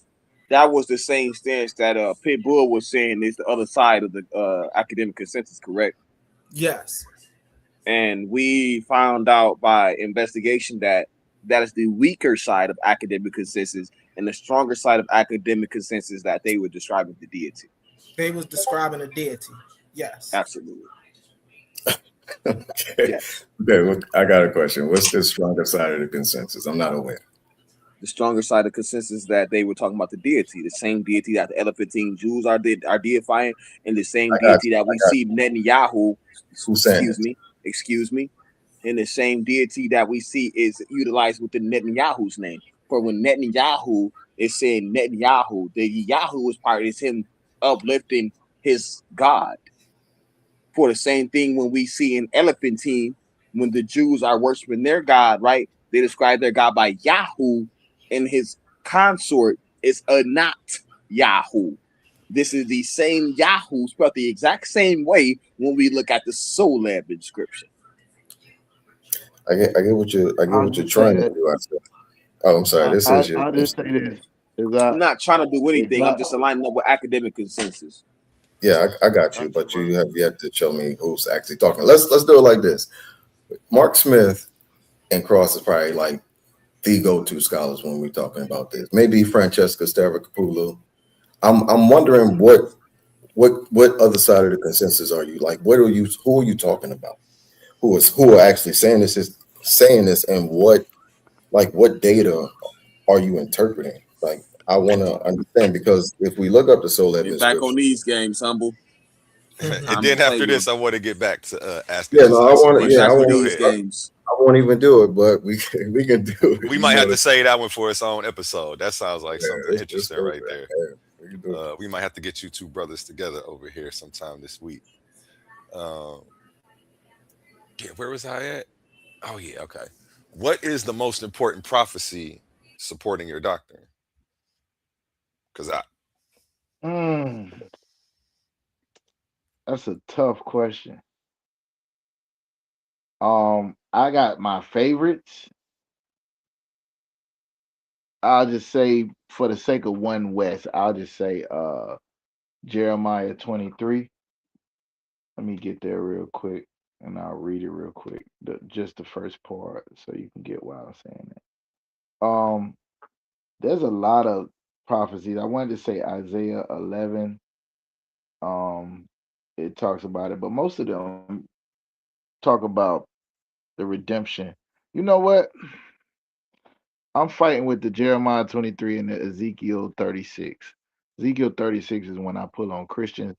Speaker 7: that was the same stance that Pitbull was saying is the other side of the academic consensus, correct?
Speaker 6: Yes.
Speaker 7: And we found out by investigation that is the weaker side of academic consensus, and the stronger side of academic consensus that they were describing the deity.
Speaker 6: They was describing a deity. Yes.
Speaker 7: Absolutely.
Speaker 8: Okay.
Speaker 7: Yes.
Speaker 8: Okay. Well, I got a question. What's the stronger side of the consensus? I'm not aware.
Speaker 7: The stronger side of consensus that they were talking about the deity, the same deity that the Elephantine Jews are deifying, and the same
Speaker 8: I got
Speaker 7: deity
Speaker 8: you.
Speaker 7: that we see Netanyahu.
Speaker 8: Who's saying
Speaker 7: Excuse me, and the same deity that we see is utilized within Netanyahu's name. For when Netanyahu is saying Netanyahu, the Yahoo is him uplifting his God. For the same thing when we see in Elephantine, when the Jews are worshiping their God, right? They describe their God by Yahoo, and his consort is Anat Yahoo. This is the same Yahoo spelled the exact same way when we look at the Soleb inscription.
Speaker 8: I get what you're trying to do. Oh, I'm sorry. This is your.
Speaker 5: I'll just say this:
Speaker 7: I'm not trying to do
Speaker 5: it's
Speaker 7: anything. I'm
Speaker 5: not.
Speaker 7: just aligning up with academic consensus.
Speaker 8: Yeah, I got you, but you have yet to show me who's actually talking. Let's do it like this. Mark Smith and Cross is probably like the go-to scholars when we're talking about this. Maybe Francesca Stavrakopoulos. I'm wondering what other side of the consensus are you like? What are you? Who are you talking about? Who are actually saying this, and what data are you interpreting? Like, I want to understand, because if we look up the soul
Speaker 7: Get
Speaker 8: evidence
Speaker 7: back on
Speaker 8: scripture,
Speaker 7: these games, humble.
Speaker 4: And
Speaker 7: Time to
Speaker 4: then
Speaker 7: play
Speaker 4: after
Speaker 7: with
Speaker 4: this,
Speaker 7: them.
Speaker 4: I want to get back to asking
Speaker 8: yeah, no, I
Speaker 4: Kazak some
Speaker 8: want to,
Speaker 7: Get
Speaker 8: yeah,
Speaker 7: back
Speaker 4: questions,
Speaker 7: on
Speaker 4: but go
Speaker 7: these
Speaker 4: ahead.
Speaker 7: games.
Speaker 8: I won't even do it, but we can do it.
Speaker 4: We
Speaker 8: You
Speaker 4: might
Speaker 8: know,
Speaker 4: have to say that one for its own episode. That sounds like something
Speaker 8: it's
Speaker 4: interesting right
Speaker 8: open.
Speaker 4: there.
Speaker 8: Yeah, we can do it.
Speaker 4: We might have to get you two brothers together over here sometime this week. Um, yeah, where was I at? Oh yeah, okay. What is the most important prophecy supporting your doctrine? Because I
Speaker 5: Mm, that's a tough question. I got my favorites. I'll just say, for the sake of one West, I'll just say Jeremiah 23. Let me get there real quick and I'll read it real quick. Just the first part so you can get why I'm saying that. There's a lot of prophecies. I wanted to say Isaiah 11. Um, it talks about it, but most of them talk about the redemption. You know what? I'm fighting with the Jeremiah 23 and the Ezekiel 36. Ezekiel 36 is when I pull on Christians,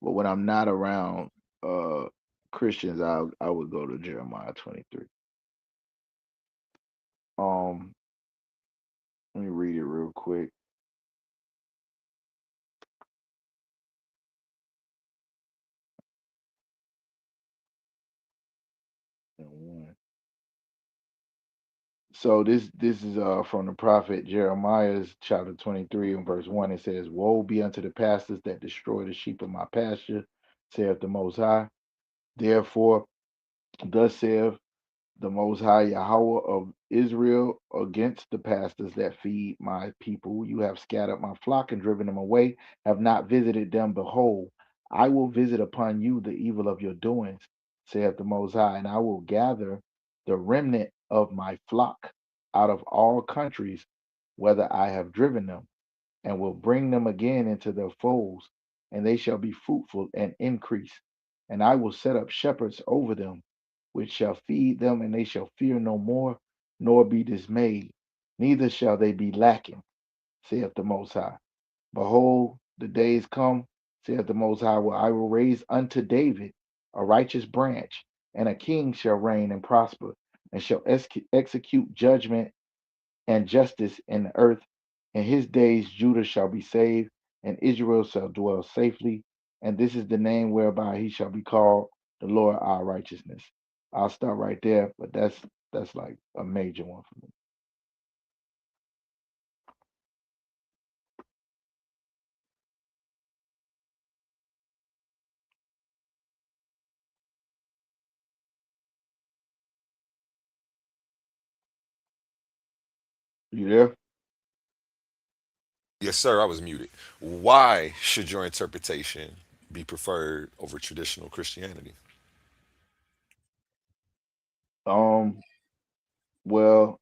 Speaker 5: but when I'm not around uh Christians, I would go to Jeremiah 23. Um, let me read it real quick. So this is from the prophet Jeremiah's chapter 23 and verse 1. It says, "Woe be unto the pastors that destroy the sheep of my pasture, saith the Most High. Therefore, thus saith the Most High Yahweh of Israel against the pastors that feed my people. You have scattered my flock and driven them away, have not visited them. Behold, I will visit upon you the evil of your doings, saith the Most High, and I will gather the remnant of my flock out of all countries, whether I have driven them, and will bring them again into their folds, and they shall be fruitful and increase. And I will set up shepherds over them, which shall feed them, and they shall fear no more, nor be dismayed, neither shall they be lacking, saith the Most High. Behold, the days come, saith the Most High, where I will raise unto David a righteous branch, and a king shall reign and prosper, and shall execute judgment and justice in the earth. In his days Judah shall be saved, and Israel shall dwell safely. And this is the name whereby he shall be called the Lord our righteousness. I'll stop right there, but that's like a major one for me. You there?
Speaker 4: yes, sir, I was muted. Why should your interpretation be preferred over traditional Christianity?
Speaker 5: Um, well,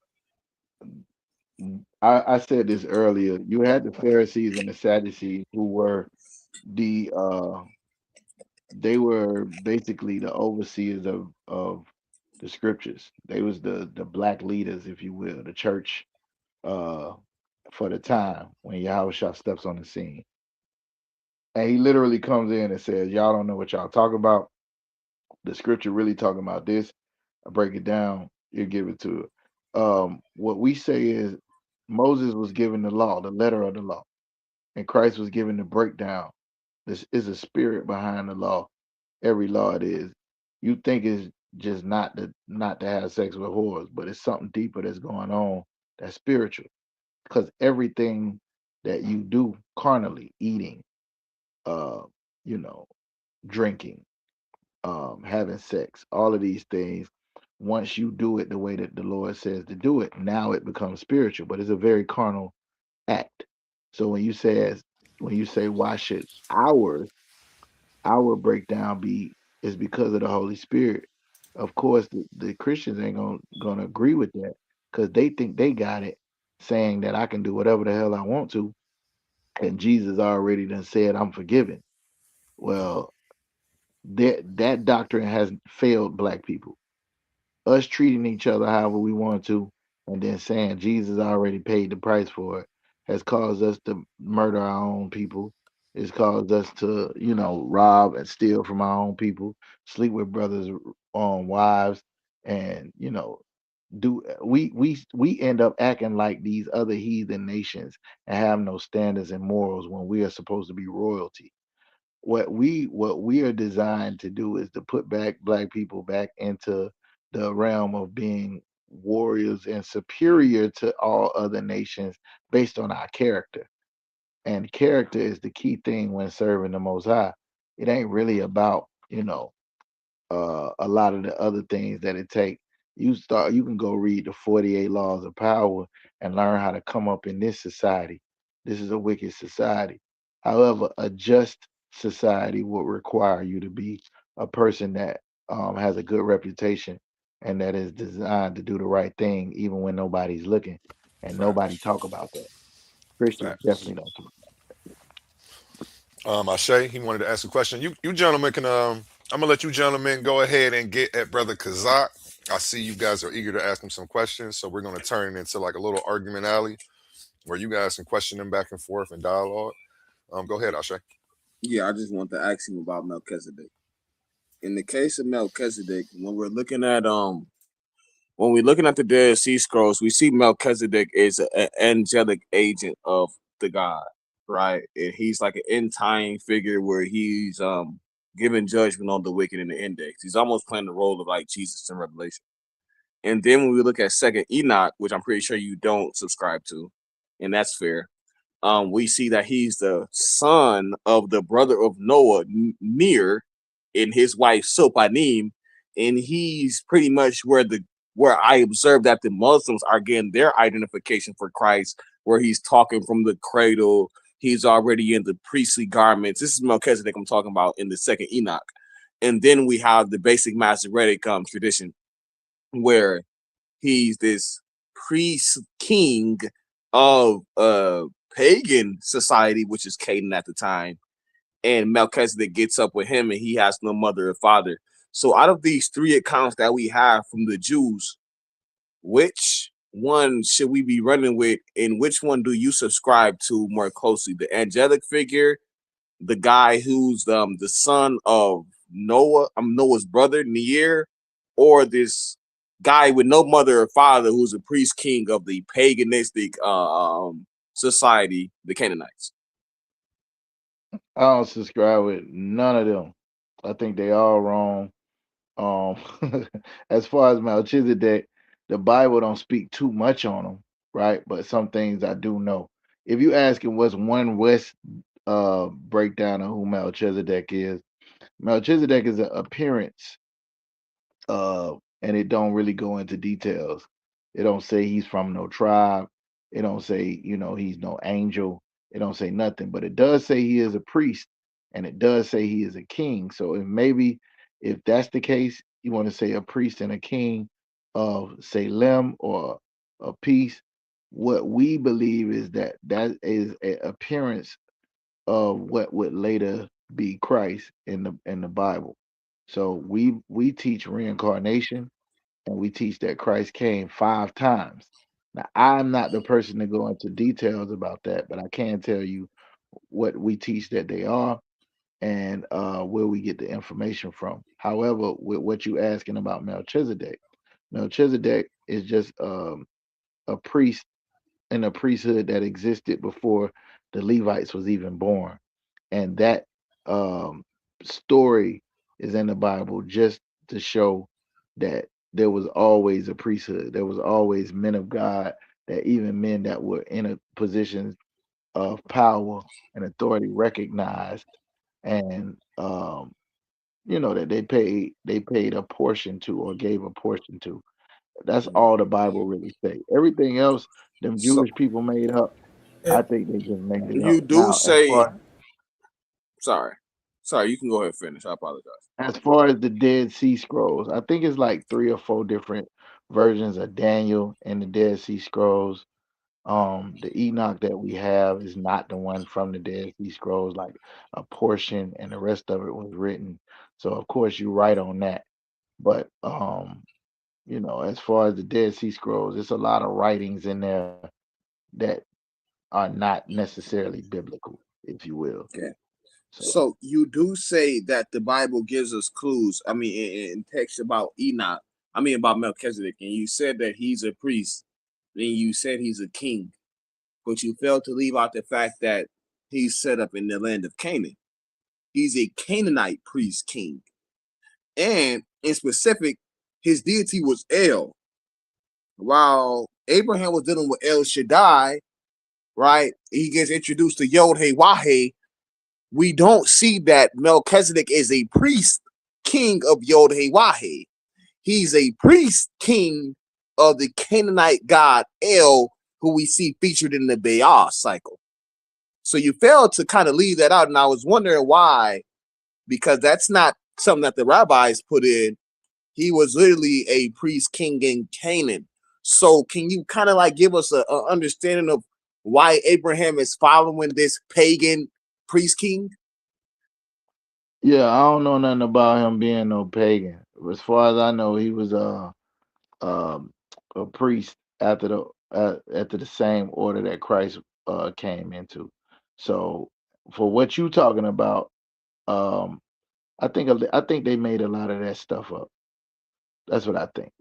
Speaker 5: I said this earlier. You had the Pharisees and the Sadducees who were the they were basically the overseers of the scriptures. They was the black leaders, if you will, the church uh for the time when Yahushua steps on the scene. And he literally comes in and says, y'all don't know what y'all talk about. The scripture really talking about this. I break it down, you give it to it. What we say is Moses was given the law, the letter of the law, and Christ was given the breakdown. This is a spirit behind the law. Every law it is. You think it's just not to have sex with whores, but it's something deeper that's going on that's spiritual. Because everything that you do carnally, eating, uh, you know, drinking, having sex, all of these things, once you do it the way that the Lord says to do it, now it becomes spiritual, but it's a very carnal act. So when you say why should our breakdown be is because of the Holy Spirit. Of course, the Christians ain't gonna agree with that because they think they got it, saying that I can do whatever the hell I want to, and Jesus already done said I'm forgiven. Well, that doctrine has failed black people. Us treating each other however we want to, and then saying Jesus already paid the price for it, has caused us to murder our own people. It's caused us to, rob and steal from our own people, sleep with brothers' wives, and do we end up acting like these other heathen nations and have no standards and morals when we are supposed to be royalty. What we are designed to do is to put back black people back into the realm of being warriors and superior to all other nations based on our character. And character is the key thing when serving the Most High. It ain't really about a lot of the other things that it take. You can go read the 48 laws of power and learn how to come up in this society. This is a wicked society. However, a just society will require you to be a person that has a good reputation and that is designed to do the right thing even when nobody's looking, and nobody
Speaker 4: Facts.
Speaker 5: talk about that. Christians
Speaker 4: Facts.
Speaker 5: definitely don't talk.
Speaker 4: Ashay, he wanted to ask a question. You gentlemen can I'm gonna let you gentlemen go ahead and get at brother Kazak. I see you guys are eager to ask him some questions, so we're gonna turn it into like a little argument alley where you guys can question him back and forth and dialogue. Go ahead, Ashay.
Speaker 7: Yeah, I just want to ask him about Melchizedek. In the case of Melchizedek, when we're looking at the Dead Sea Scrolls, we see Melchizedek is an angelic agent of the God, right? And he's like an end time figure where he's giving judgment on the wicked in the index. He's almost playing the role of like Jesus in Revelation. And then when we look at Second Enoch, which I'm pretty sure you don't subscribe to, and that's fair, we see that he's the son of the brother of Noah, Near, and his wife Sopanim, and he's pretty much where I observe that the Muslims are getting their identification for Christ, where he's talking from the cradle, he's already in the priestly garments. This is Melchizedek I'm talking about in the Second Enoch, and then we have the basic Masoretic tradition where he's this priest king of pagan society, which is Canaan at the time. And Melchizedek gets up with him and he has no mother or father. So out of these three accounts that we have from the Jews, which one should we be running with, and which one do you subscribe to more closely? The angelic figure, the guy who's the son of Noah, Noah's brother, Neir, or this guy with no mother or father who's a priest king of the paganistic society, the Canaanites?
Speaker 5: I don't subscribe with none of them. I think they all wrong. Um, as far as Melchizedek, the Bible don't speak too much on him, right? But some things I do know. If you asking what's one West breakdown of who Melchizedek is an appearance, and it don't really go into details. It don't say he's from no tribe. It don't say, he's no angel. It don't say nothing, but it does say he is a priest, and it does say he is a king. So if that's the case, you want to say a priest and a king of Salem or a peace. What we believe is that is an appearance of what would later be Christ in the Bible. So we teach reincarnation, and we teach that Christ came 5 times. Now I'm not the person to go into details about that, but I can tell you what we teach that they are, and where we get the information from. However, with what you asking about Melchizedek is just a priest in a priesthood that existed before the Levites was even born, and that um, story is in the Bible just to show that there was always a priesthood. There was always men of God, that even men that were in a positions of power and authority recognized, and that they paid a portion to, or gave a portion to. That's all the Bible really say. Everything else, them
Speaker 7: So
Speaker 5: Jewish people made up.
Speaker 6: Eh,
Speaker 5: I think they just made it
Speaker 7: you
Speaker 5: up.
Speaker 7: do
Speaker 5: Now, as
Speaker 7: say,
Speaker 5: far
Speaker 7: sorry. Sorry, you can go ahead and finish. I apologize.
Speaker 5: As far as the Dead Sea Scrolls, I think it's like three or four different versions of Daniel and the Dead Sea Scrolls. The Enoch that we have is not the one from the Dead Sea Scrolls, like a portion and the rest of it was written. So of course you're right on that. But as far as the Dead Sea Scrolls, it's a lot of writings in there that are not necessarily biblical, if you will.
Speaker 7: Okay.
Speaker 5: So
Speaker 7: So you do say that the Bible gives us clues. I mean, in text about Enoch. I mean about Melchizedek, and you said that he's a priest. Then you said he's a king, but you failed to leave out the fact that he's set up in the land of Canaan. He's a Canaanite priest king, and in specific, his deity was El. While Abraham was dealing with El Shaddai, right? He gets introduced to Yod Hey Wahe. We don't see that Melchizedek is a priest king of Yod Hey Wahe. He's a priest king of the Canaanite god El, who we see featured in the Baal cycle. So you failed to kind of leave that out, and I was wondering why, because that's not something that the rabbis put in. He was literally a priest king in Canaan. So can you kind of like give us a understanding of why Abraham is following this pagan priest king?
Speaker 5: yeah, I don't know nothing about him being no pagan. As far as I know, he was um a priest after the same order that Christ came into. So for what you talking about, um, I think they made a lot of that stuff up. That's what I think.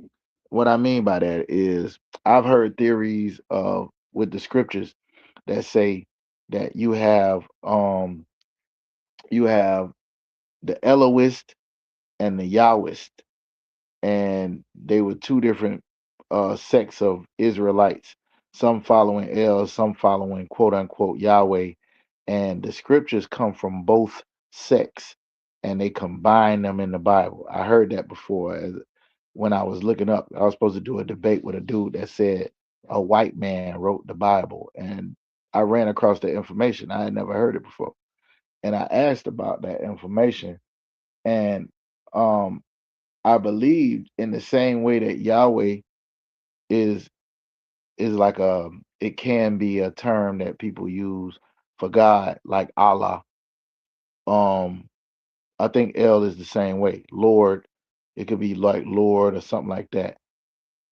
Speaker 5: What I mean by that is I've heard theories of with the scriptures that say that you have the Elohist and the Yahwist, and they were two different sects of Israelites, some following El, some following quote unquote Yahweh, and the scriptures come from both sects, and they combine them in the Bible. I heard that before when I was looking up. I was supposed to do a debate with a dude that said a white man wrote the Bible, and I ran across the information. I had never heard it before, and I asked about that information, and um I believed in the same way that Yahweh is like it can be a term that people use for God, like Allah. Um, I think El is the same way. Lord, it could be like Lord or something like that.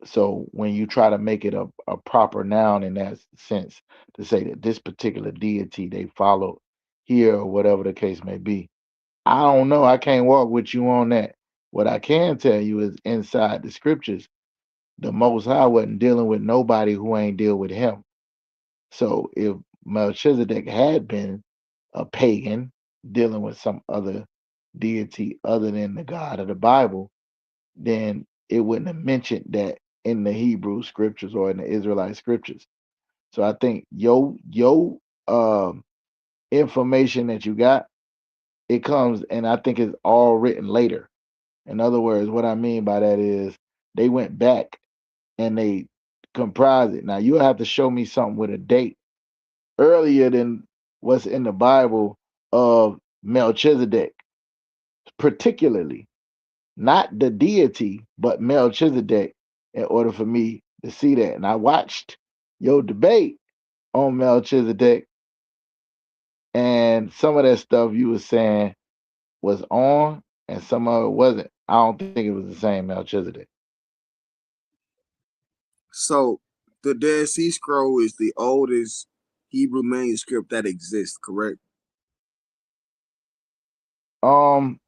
Speaker 5: So when you try to make it a proper noun in that sense, to say that this particular deity they follow here or whatever the case may be, I don't know. I can't walk with you on that. What I can tell you is inside the scriptures, the Most High wasn't dealing with nobody who ain't deal with him. So if Melchizedek had been a pagan dealing with some other deity other than the God of the Bible, then it wouldn't have mentioned that in the Hebrew scriptures or in the Israelite scriptures. So I think your information that you got, it comes, and I think it's all written later. In other words, what I mean by that is they went back and they comprise it. Now you'll have to show me something with a date earlier than what's in the Bible of Melchizedek, particularly not the deity, but Melchizedek, in order for me to see that. And I watched your debate on Melchizedek, and some of that stuff you were saying was on, and some of it wasn't. I don't think it was the same Melchizedek.
Speaker 7: So the Dead Sea Scroll is the oldest Hebrew manuscript that exists, correct?
Speaker 5: Um,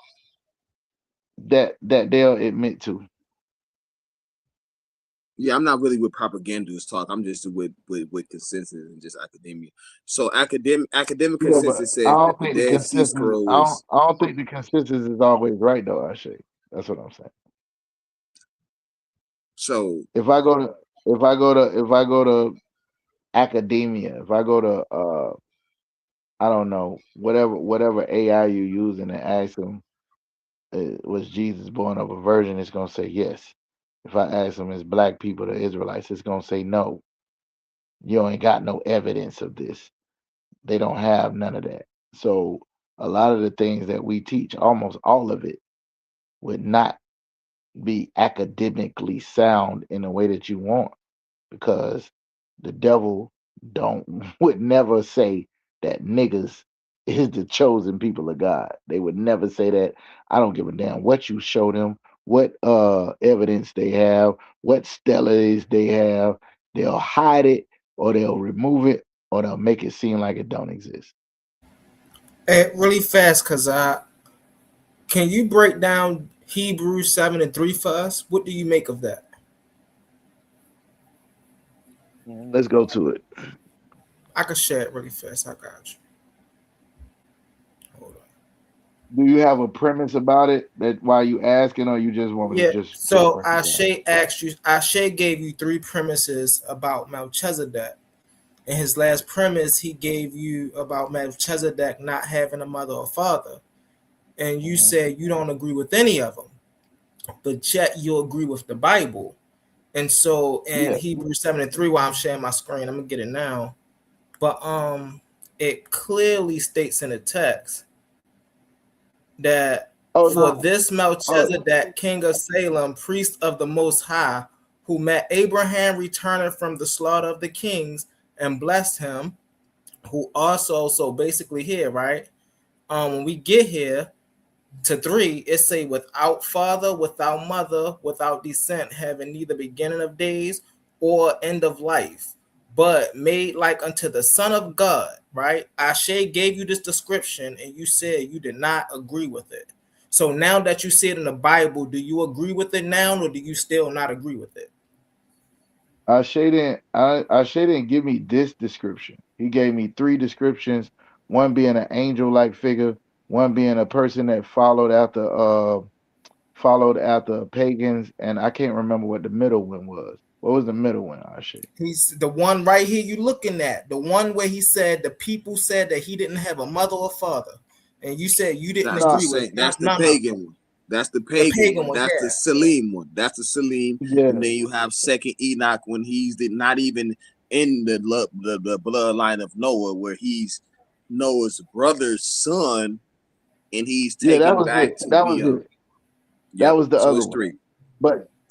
Speaker 5: that they'll admit to.
Speaker 7: Yeah, I'm not really with propagandist talk. I'm just with consensus and just academia. So academic
Speaker 5: Yeah, but
Speaker 7: consensus
Speaker 5: I
Speaker 7: says that
Speaker 5: don't
Speaker 7: the
Speaker 5: think the
Speaker 7: Dead Sea
Speaker 5: consensus.
Speaker 7: Scroll is
Speaker 5: I don't think the consensus is always right though. Actually, that's what I'm saying.
Speaker 7: so
Speaker 5: If I go to if I go to academia, if I go to I don't know whatever AI you using and ask them, was Jesus born of a virgin? It's gonna say yes. If I ask them, is black people the Israelites? It's gonna say no. You ain't got no evidence of this. They don't have none of that. So a lot of the things that we teach, almost all of it, would not be academically sound in the way that you want, because the devil don't would never say that niggas is the chosen people of God. They would never say that. I don't give a damn what you show them, what evidence they have, what stellaries they have. They'll hide it, or they'll remove it, or they'll make it seem like it don't exist.
Speaker 6: Hey, really fast, cause can you break down Hebrews 7:3 for us? What do you make of that?
Speaker 5: Let's go to it.
Speaker 6: I can share it really fast. I got you. Hold on.
Speaker 5: Do you have a premise about it that why you asking, or you just want me to
Speaker 6: Yeah.
Speaker 5: just
Speaker 6: So
Speaker 5: break it down?
Speaker 6: Ashe asked you. Ashe gave you three premises about Melchizedek. In his last premise, he gave you about Melchizedek not having a mother or father, and you
Speaker 5: Mhm.
Speaker 6: said you don't agree with any of them, but yet you agree with the Bible. And so in
Speaker 5: Yeah.
Speaker 6: Hebrews 7:3, while I'm sharing my screen, I'm gonna get it now. But it clearly states in the text that
Speaker 5: Oh
Speaker 6: for
Speaker 5: no.
Speaker 6: this
Speaker 5: Oh,
Speaker 6: Melchizedek, king of Salem, priest of the Most High, who met Abraham returning from the slaughter of the kings and blessed him, who also, so basically here, right? When we get here to 3, it say without father, without mother, without descent, having neither beginning of days or end of life, but made like unto the Son of God, right? Ashe gave you this description and you said you did not agree with it. So now that you see it in the Bible, do you agree with it now, or do you still not agree with it?
Speaker 5: Ashe didn't give me this description. He gave me three descriptions. One being an angel-like figure, one being a person that followed after pagans, and I can't remember what the middle one was. What was the middle one, Ashe?
Speaker 6: He's the one right here you looking at, the one where he said the people said that he didn't have a mother or father, and you said you didn't
Speaker 7: That's the
Speaker 6: agree with
Speaker 5: No,
Speaker 7: same. That's the
Speaker 6: none of
Speaker 7: pagan one. That's the
Speaker 6: the
Speaker 7: pagan
Speaker 6: pagan
Speaker 7: one.
Speaker 6: one.
Speaker 7: That's the
Speaker 6: Yeah,
Speaker 7: Salim one. That's the Salim. And
Speaker 5: yeah,
Speaker 7: then you have second Enoch when he's not even in the bloodline of Noah, where he's Noah's brother's son, and he's
Speaker 5: yeah, that
Speaker 7: taken
Speaker 5: was
Speaker 7: back
Speaker 5: it.
Speaker 7: to
Speaker 5: That
Speaker 7: be
Speaker 5: was
Speaker 7: a
Speaker 5: it. That
Speaker 7: yep.
Speaker 5: was the
Speaker 7: So
Speaker 5: other
Speaker 7: it's
Speaker 5: one.
Speaker 7: three.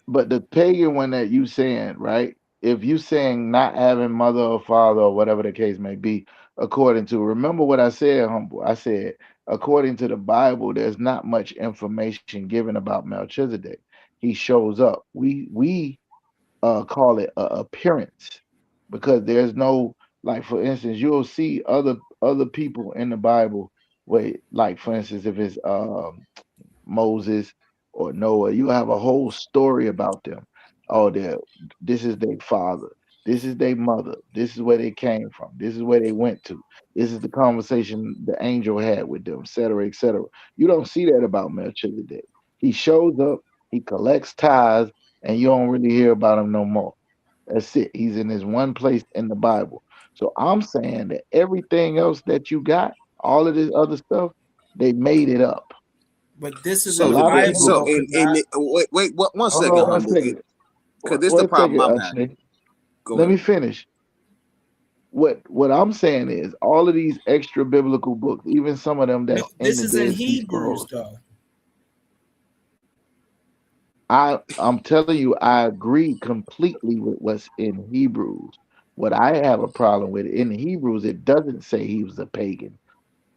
Speaker 5: But the pagan one that you saying, right? If you saying not having mother or father or whatever the case may be, according to, remember what I said, humble. I said according to the Bible, there's not much information given about Melchizedek. He shows up. We call it a appearance, because there's no, like, for instance, you'll see other people in the Bible where, like, for instance, if it's Moses or Noah, you have a whole story about them. Oh, this is their father, this is their mother, this is where they came from, this is where they went to, this is the conversation the angel had with them, etc., etc. You don't see that about Melchizedek. He shows up, he collects tithes, and you don't really hear about him no more. That's it. He's in this one place in the Bible. So I'm saying that everything else that you got, all of this other stuff, they made it up.
Speaker 6: but this is
Speaker 5: A
Speaker 6: in
Speaker 7: So
Speaker 6: the
Speaker 7: the
Speaker 5: lot of
Speaker 6: Bible
Speaker 5: people.
Speaker 7: so
Speaker 6: though, because
Speaker 7: in wait what one
Speaker 5: Hold
Speaker 7: second,
Speaker 5: on one
Speaker 7: humble,
Speaker 5: second.
Speaker 7: because this is the
Speaker 5: One
Speaker 7: problem
Speaker 5: second,
Speaker 7: I'm having.
Speaker 5: Ashley.
Speaker 7: Go
Speaker 5: Let me
Speaker 7: ahead.
Speaker 5: finish. What I'm saying is all of these extra biblical books, even some of them
Speaker 6: no,
Speaker 5: that's in
Speaker 6: this
Speaker 5: the
Speaker 6: is in
Speaker 5: Dead Sea
Speaker 6: Hebrews
Speaker 5: Scrolls,
Speaker 6: though.
Speaker 5: I'm telling you, I agree completely with what's in Hebrews. What I have a problem with in Hebrews, it doesn't say he was a pagan.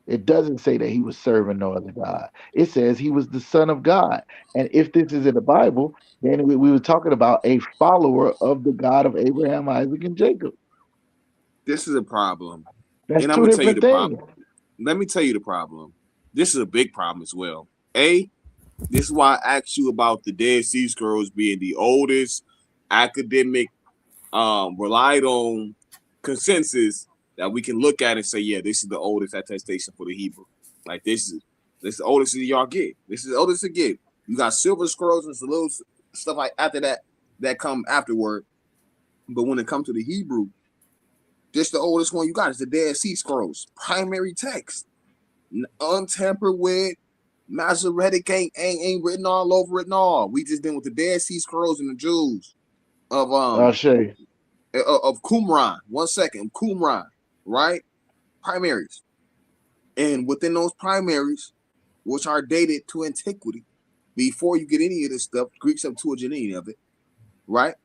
Speaker 5: It doesn't say that he was serving no other God. It says he was the Son of God. And if this is in the Bible, then we were talking about a follower of the God of Abraham, Isaac, and Jacob.
Speaker 7: This is a problem,
Speaker 5: That's
Speaker 7: and I'm
Speaker 5: two
Speaker 7: gonna tell you
Speaker 5: different
Speaker 7: the
Speaker 5: things.
Speaker 7: problem. Let me tell you the problem. This is a big problem as well. This is why I asked you about the Dead Sea Scrolls being the oldest academic relied on consensus that we can look at and say, yeah, this is the oldest attestation for the Hebrew. Like this is the oldest that y'all get. This is the oldest to get. You got silver scrolls and some little stuff like after that come afterward. But when it comes to the Hebrew, this the oldest one you got. It's the Dead Sea Scrolls, primary text, untampered with. Masoretic ain't written all over it. No, we just been with the Dead Sea Scrolls and the Jews of
Speaker 5: Shay.
Speaker 7: of Qumran. 1 second, Qumran, right? Primaries. And within those primaries, which are dated to antiquity, before you get any of this stuff, Greek Septuagint, any of it, right?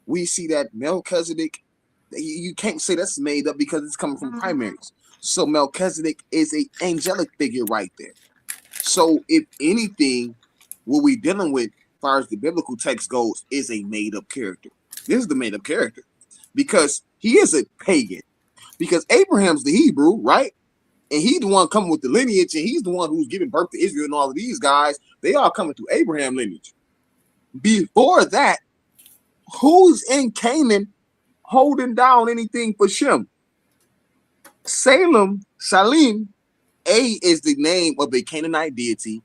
Speaker 7: We see that Melchizedek, you can't say that's made up because it's coming from primaries. So Melchizedek is an angelic figure right there. So if anything, what we're dealing with, as far as the biblical text goes, is a made-up character. This is the made-up character because he is a pagan. Because Abraham's the Hebrew, right? And he's the one coming with the lineage, and he's the one who's giving birth to Israel and all of these guys. They all coming through Abraham lineage. Before that, who's in Canaan holding down anything for Shem? Salim, A is the name of a Canaanite deity,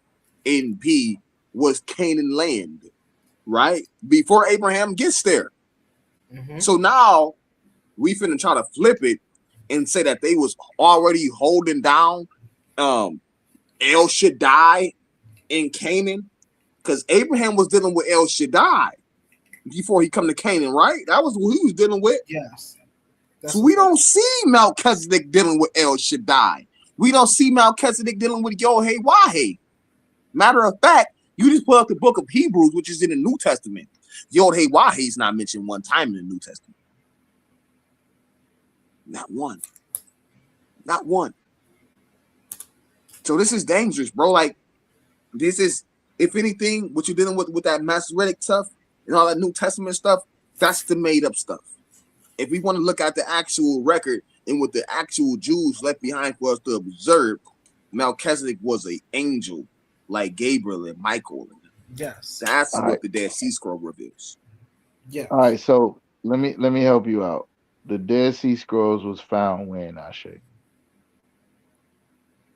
Speaker 7: and B was Canaan land, right? Before Abraham gets there.
Speaker 6: Mm-hmm.
Speaker 7: So now we finna try to flip it and say that they was already holding down El Shaddai in Canaan, because Abraham was dealing with El Shaddai before he come to Canaan, right? That was what he was dealing with.
Speaker 6: Yes.
Speaker 7: So we don't see Melchizedek dealing with El Shaddai. We don't see Melchizedek dealing with Yod-Heh-Wah-Heh. Matter of fact, you just pull up the book of Hebrews, which is in the New Testament. Yod-Heh-Wah-Heh is not mentioned one time in the New Testament. Not one. Not one. So this is dangerous, bro. Like, this is, if anything, what you're dealing with that Masoretic stuff and all that New Testament stuff, that's the made up stuff. If we want to look at the actual record and what the actual Jews left behind for us to observe, Melchizedek was an angel like Gabriel and Michael.
Speaker 6: Yes.
Speaker 7: That's
Speaker 5: All
Speaker 7: what
Speaker 5: right.
Speaker 7: the Dead Sea Scroll reveals.
Speaker 6: Yeah.
Speaker 5: All right, so let me help you out. The Dead Sea Scrolls was found when, Ashe?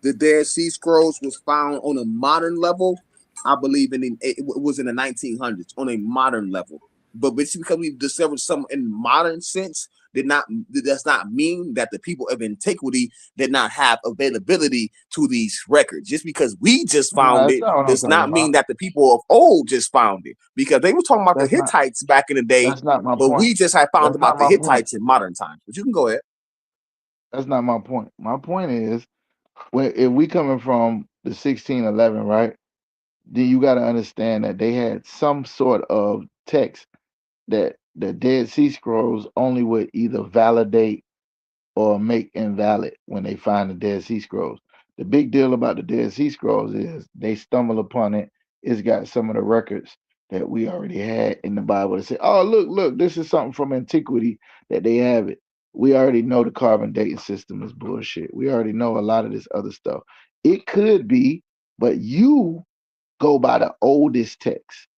Speaker 7: The Dead Sea Scrolls was found on a modern level. I believe it was in the 1900s on a modern level. But it's because we've discovered some in modern sense does not mean that the people of antiquity did not have availability to these records. Just because we just found
Speaker 5: That's
Speaker 7: it
Speaker 5: not what I'm
Speaker 7: does
Speaker 5: talking
Speaker 7: not mean
Speaker 5: about.
Speaker 7: that the people of old just found it. Because they were talking about the
Speaker 5: That's not
Speaker 7: Hittites back in the day,
Speaker 5: that's not my
Speaker 7: but
Speaker 5: point.
Speaker 7: we just had found
Speaker 5: That's not
Speaker 7: about the
Speaker 5: my point.
Speaker 7: Hittites in modern times. But you can go ahead.
Speaker 5: That's not my point. My point is, if we coming from the 1611, right? Then you got to understand that they had some sort of text that the Dead Sea Scrolls only would either validate or make invalid when they find the Dead Sea Scrolls. The big deal about the Dead Sea Scrolls is they stumble upon it. It's got some of the records that we already had in the Bible to say, oh, look, this is something from antiquity that they have it. We already know the carbon dating system is bullshit. We already know a lot of this other stuff. It could be, but you go by the oldest text.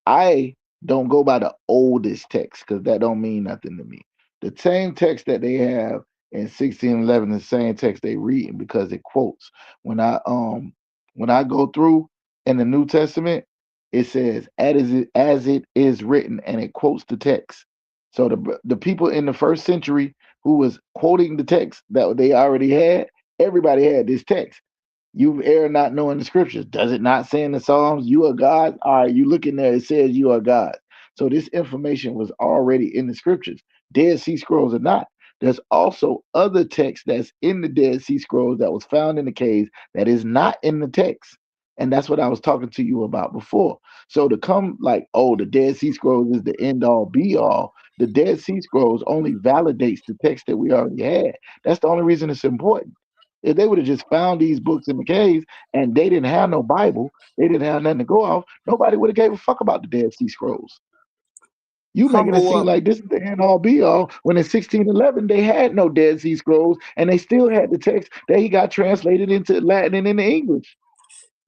Speaker 5: I don't go by the oldest text because that don't mean nothing to me. The same text that they have in 1611, the same text they reading because it quotes. When I go through in the New Testament, it says as it is written, and it quotes the text. So the people in the first century who was quoting the text that they already had, everybody had this text. You err not knowing the scriptures. Does it not say in the Psalms, you are God? All right, you look in there, it says you are God. So this information was already in the scriptures. Dead Sea Scrolls or not. There's also other text that's in the Dead Sea Scrolls that was found in the caves that is not in the text. And that's what I was talking to you about before. So to come like, oh, the Dead Sea Scrolls is the end all be all, the Dead Sea Scrolls only validates the text that we already had. That's the only reason it's important. If they would have just found these books in the caves and they didn't have no Bible, they didn't have nothing to go off, nobody would have gave a fuck about the Dead Sea Scrolls. You making it seem
Speaker 7: Humble
Speaker 5: like this is the end all be all when in 1611 they had no Dead Sea Scrolls and they still had the text that he got translated into Latin and into English.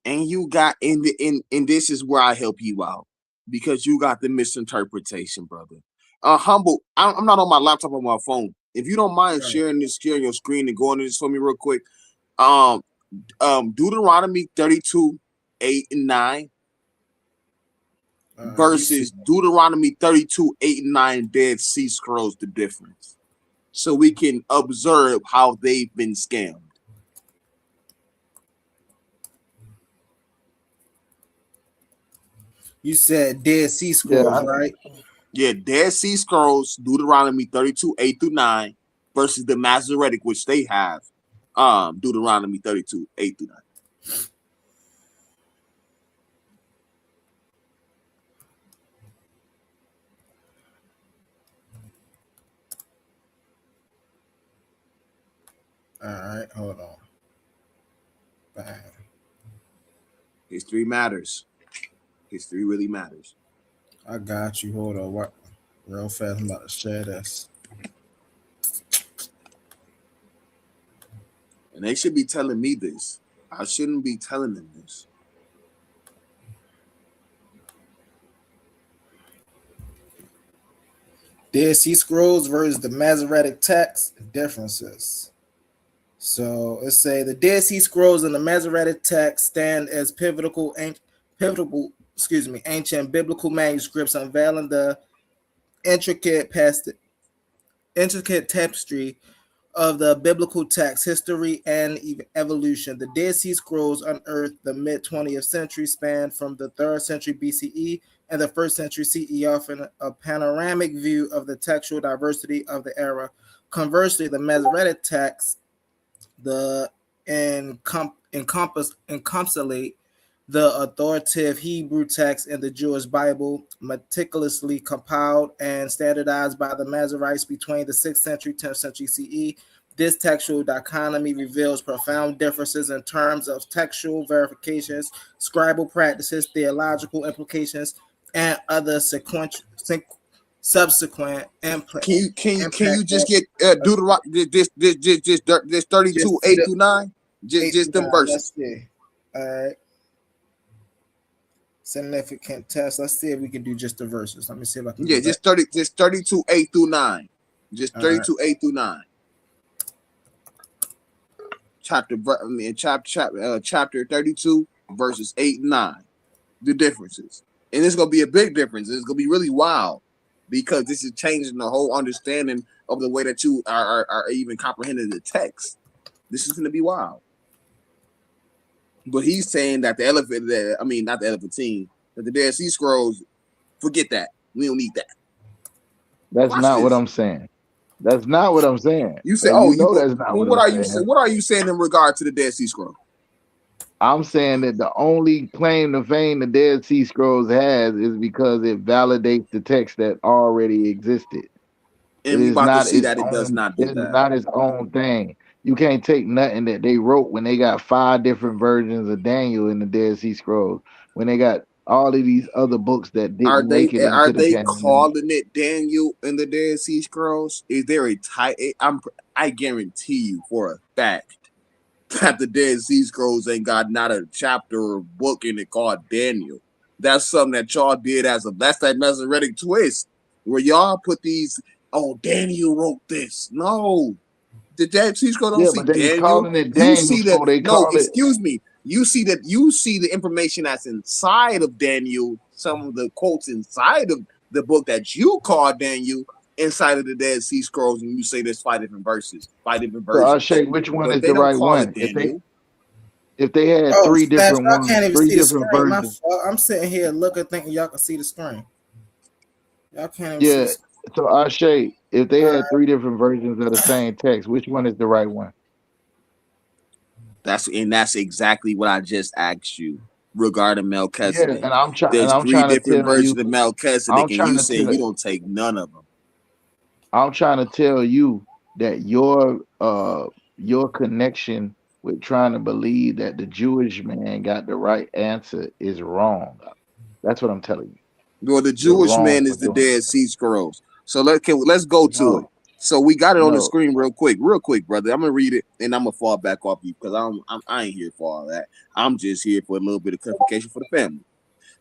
Speaker 7: and you got in this is where I help you out because you got the misinterpretation, brother. Humble, I'm not on my laptop on my phone. If you don't mind sharing your screen and going into this for me real quick. Deuteronomy 32, 8 and 9 versus Deuteronomy 32, 8 and 9 Dead Sea Scrolls, the difference. So we can observe how they've been scammed.
Speaker 6: You said Dead Sea Scrolls,
Speaker 5: Yeah,
Speaker 6: right?
Speaker 7: Yeah, Dead Sea Scrolls, Deuteronomy 32, 8 through 9 versus the Masoretic, which they have. Deuteronomy 32, 8 through 9.
Speaker 6: All right, hold on. Bang.
Speaker 7: History matters. History really matters.
Speaker 6: I got you. Hold on. What? Real fast. I'm about to share this.
Speaker 7: And they should be telling me this. I shouldn't be telling them this.
Speaker 6: Dead Sea Scrolls versus the Masoretic text differences. So let's say the Dead Sea Scrolls and the Masoretic text stand as pivotal, ancient biblical manuscripts unveiling the intricate tapestry of the biblical text, history, and evolution. The Dead Sea Scrolls unearthed the mid 20th century span from the 3rd century BCE and the 1st century CE, offering a panoramic view of the textual diversity of the era. Conversely, the Masoretic text, the encapsulate the authoritative Hebrew text in the Jewish Bible, meticulously compiled and standardized by the Masoretes between the 6th century, 10th century CE. This textual dichotomy reveals profound differences in terms of textual verifications, scribal practices, theological implications, and other subsequent
Speaker 7: Can you just get Deuteronomy this 32, 8 through 9? Just them verses.
Speaker 6: Let's see. All right. Significant test. Let's see if we can do just the verses. Let me see if I can.
Speaker 7: Yeah, just 32, 8 through 9. Just 32, 8 through 9. Chapter 32, verses 8 and 9. The differences. And it's gonna be a big difference. It's gonna be really wild because this is changing the whole understanding of the way that you are even comprehending the text. This is gonna be wild. But he's saying that not the elephantine, that the Dead Sea Scrolls, forget that. We don't need that.
Speaker 5: That's not what I'm saying. That's not what I'm saying.
Speaker 7: You say,
Speaker 5: that's not what I'm saying.
Speaker 7: What are you saying in regard to the Dead Sea Scroll?
Speaker 5: I'm saying that the only claim to fame the Dead Sea Scrolls has is because it validates the text that already existed.
Speaker 7: And we about to see that it does not do that.
Speaker 5: It's not its own thing. You can't take nothing that they wrote when they got 5 different versions of Daniel in the Dead Sea Scrolls, when they got all of these other books that didn't make it.
Speaker 7: Are they calling it Daniel in the Dead Sea Scrolls? Is there a type? I guarantee you for a fact that the Dead Sea Scrolls ain't got not a chapter or book in it called Daniel. That's something that y'all did that's that Masoretic twist where y'all put these. Oh, Daniel wrote this. No. The Dead Sea Scroll don't see Daniel.
Speaker 5: Calling it Daniel.
Speaker 7: Excuse me. You see the information that's inside of Daniel, some of the quotes inside of the book that you call Daniel, inside of the Dead Sea Scrolls, and you say there's 5 different verses, 5 different versions.
Speaker 5: So I'll show you which one is the right one. If they had 3 different ones, 3 different versions.
Speaker 6: I'm sitting here looking, thinking y'all can see the screen. Y'all can't even see.
Speaker 5: So Ashay, if they had 3 different versions of the same text, which one is the right one?
Speaker 7: That's exactly what I just asked you regarding Melchizedek.
Speaker 5: Yeah, and I'm trying.
Speaker 7: There's
Speaker 5: I'm
Speaker 7: 3
Speaker 5: trying
Speaker 7: different versions of Melchizedek, and you say you don't take none of them.
Speaker 5: I'm trying to tell you that your connection with trying to believe that the Jewish man got the right answer is wrong. That's what I'm telling you.
Speaker 7: Well, the Jewish man is the Dead Sea Scrolls. So let's go to it. So we got it on the screen real quick, brother. I'm gonna read it and I'm gonna fall back off you because I ain't here for all that. I'm just here for a little bit of clarification for the family.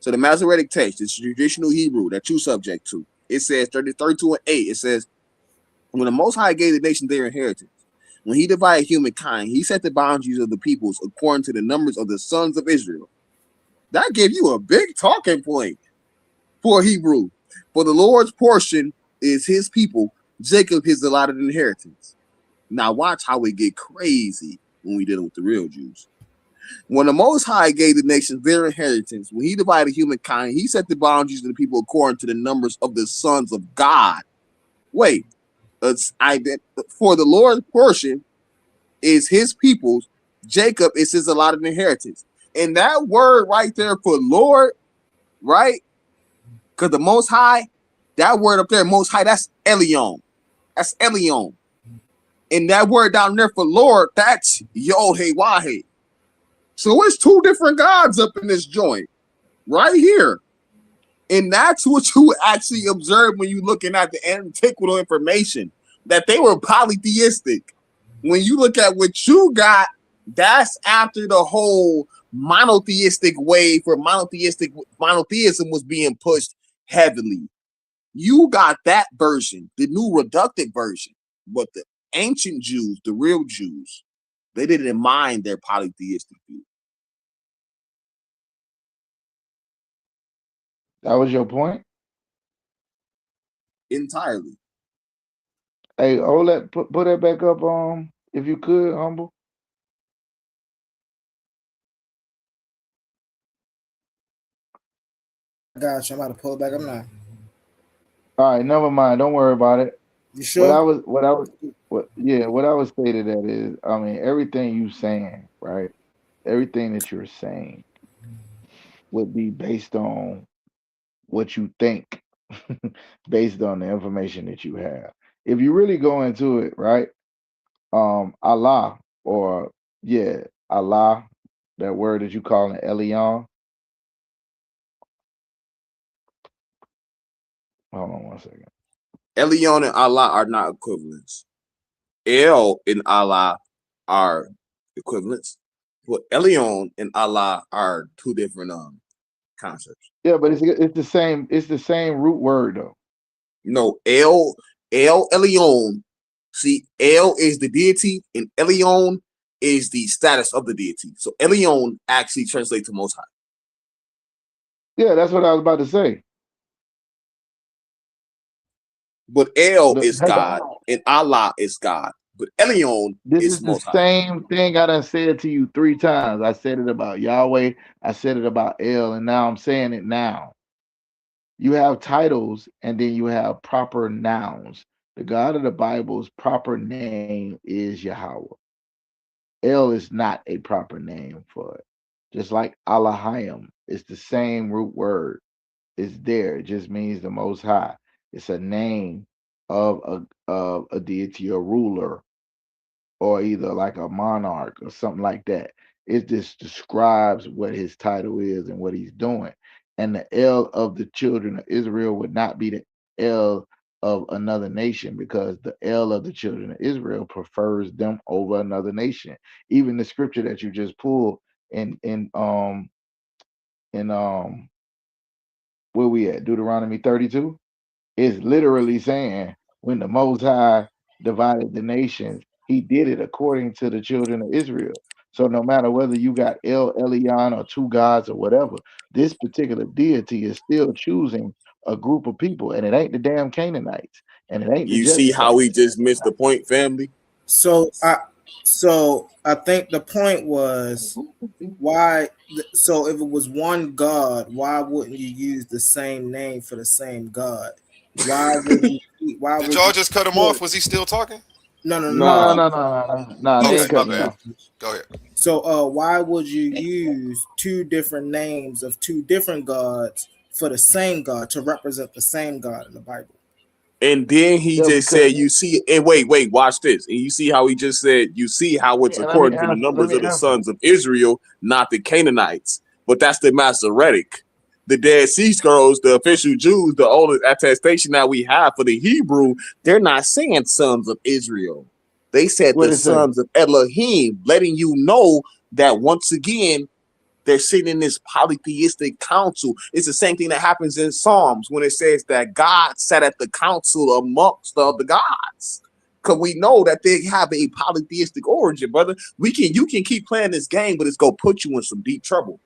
Speaker 7: So the Masoretic text, it's traditional Hebrew that you subject to. It says 32 and 8. It says, when the Most High gave the nation their inheritance, when he divided humankind, he set the boundaries of the peoples according to the numbers of the sons of Israel. That gave you a big talking point for Hebrew. For the Lord's portion is his people, Jacob his allotted inheritance. Now watch how we get crazy when we deal with the real Jews. When the Most High gave the nations their inheritance, when he divided humankind, he set the boundaries of the people according to the numbers of the sons of God. Wait, for the Lord's portion is his people's, Jacob is his allotted inheritance. And that word right there for Lord, right? Because the Most High, that word up there, Most High, that's Elion. That's Elion. And that word down there for Lord, that's Yod-Heh-Wah-Heh. So it's two different gods up in this joint right here. And that's what you actually observe when you're looking at the antiqual information, that they were polytheistic. When you look at what you got, that's after the whole monotheistic wave where monotheism was being pushed heavily. You got that version, the new reductive version. But the ancient Jews, the real Jews, they didn't mind their polytheistic view.
Speaker 5: That was your point.
Speaker 7: Entirely.
Speaker 5: Hey, hold that. Put that back up. If you could, humble.
Speaker 6: Gotcha. I'm about to pull it back up now.
Speaker 5: All right, never mind. Don't worry about it.
Speaker 6: You
Speaker 5: What I
Speaker 6: sure?
Speaker 5: was, what I would say to that is, I mean, everything you saying, right? Everything that you're saying would be based on what you think, based on the information that you have. If you really go into it, right? Allah, or yeah, Allah, that word that you call it Elion. Hold on one second.
Speaker 7: Elion and Allah are not equivalents. El and Allah are equivalents, but Elion and Allah are two different concepts.
Speaker 5: Yeah, but it's the same. It's the same root word though.
Speaker 7: No, El Elyon. See, El is the deity, and Elyon is the status of the deity. So Elyon actually translates to Most High.
Speaker 5: Yeah, that's what I was about to say.
Speaker 7: But El
Speaker 5: The,
Speaker 7: is God, and Allah is God. But Elyon
Speaker 5: this
Speaker 7: is
Speaker 5: is the
Speaker 7: Most High.
Speaker 5: same thing I done said to you 3 times. I said it about Yahweh. I said it about El, and now I'm saying it now. You have titles, and then you have proper nouns. The God of the Bible's proper name is Yahweh. El is not a proper name for it. Just like Elohim, it's the same root word. It's there. It just means the Most High. It's a name of a deity or ruler, or either like a monarch or something like that. It just describes what his title is and what he's doing. And the El of the children of Israel would not be the El of another nation, because the El of the children of Israel prefers them over another nation. Even the scripture that you just pulled in where we at, Deuteronomy 32, is literally saying when the Most High divided the nations, he did it according to the children of Israel. So no matter whether you got El Elyon or two gods or whatever, this particular deity is still choosing a group of people, and it ain't the damn Canaanites, and it ain't the
Speaker 7: You see how we
Speaker 5: Jebusites.
Speaker 7: just missed the point, family?
Speaker 6: So I think the point was why. So if it was one God, why wouldn't you use the same name for the same God? Why would you? Why
Speaker 4: Did
Speaker 6: would
Speaker 4: y'all
Speaker 6: you?
Speaker 4: just cut him off? Was he still talking?
Speaker 6: No, no, no,
Speaker 5: No,
Speaker 7: Nah.
Speaker 5: no, no, no, no, no. They
Speaker 4: Okay,
Speaker 5: ain't
Speaker 4: my
Speaker 5: cut me
Speaker 4: bad.
Speaker 5: off.
Speaker 4: Go ahead.
Speaker 6: So, why would you use two different names of two different gods for the same God to represent the same God in the Bible?
Speaker 7: And then he
Speaker 5: Yeah,
Speaker 7: just
Speaker 5: because
Speaker 7: said, you see, and wait, watch this. And you see how he just said, you see how it's
Speaker 5: let me
Speaker 7: according to the
Speaker 5: answer. Let
Speaker 7: numbers
Speaker 5: me
Speaker 7: of the
Speaker 5: answer.
Speaker 7: sons of Israel, not the Canaanites. But that's the Masoretic. The Dead Sea Scrolls, the official Jews, the oldest attestation that we have for the Hebrew, they're not saying sons of Israel. They said
Speaker 5: What
Speaker 7: the
Speaker 5: it say?
Speaker 7: sons of Elohim, letting you know that once again, they're sitting in this polytheistic council. It's the same thing that happens in Psalms when it says that God sat at the council amongst the gods. Because we know that they have a polytheistic origin, brother. You can keep playing this game, but it's gonna put you in some deep trouble.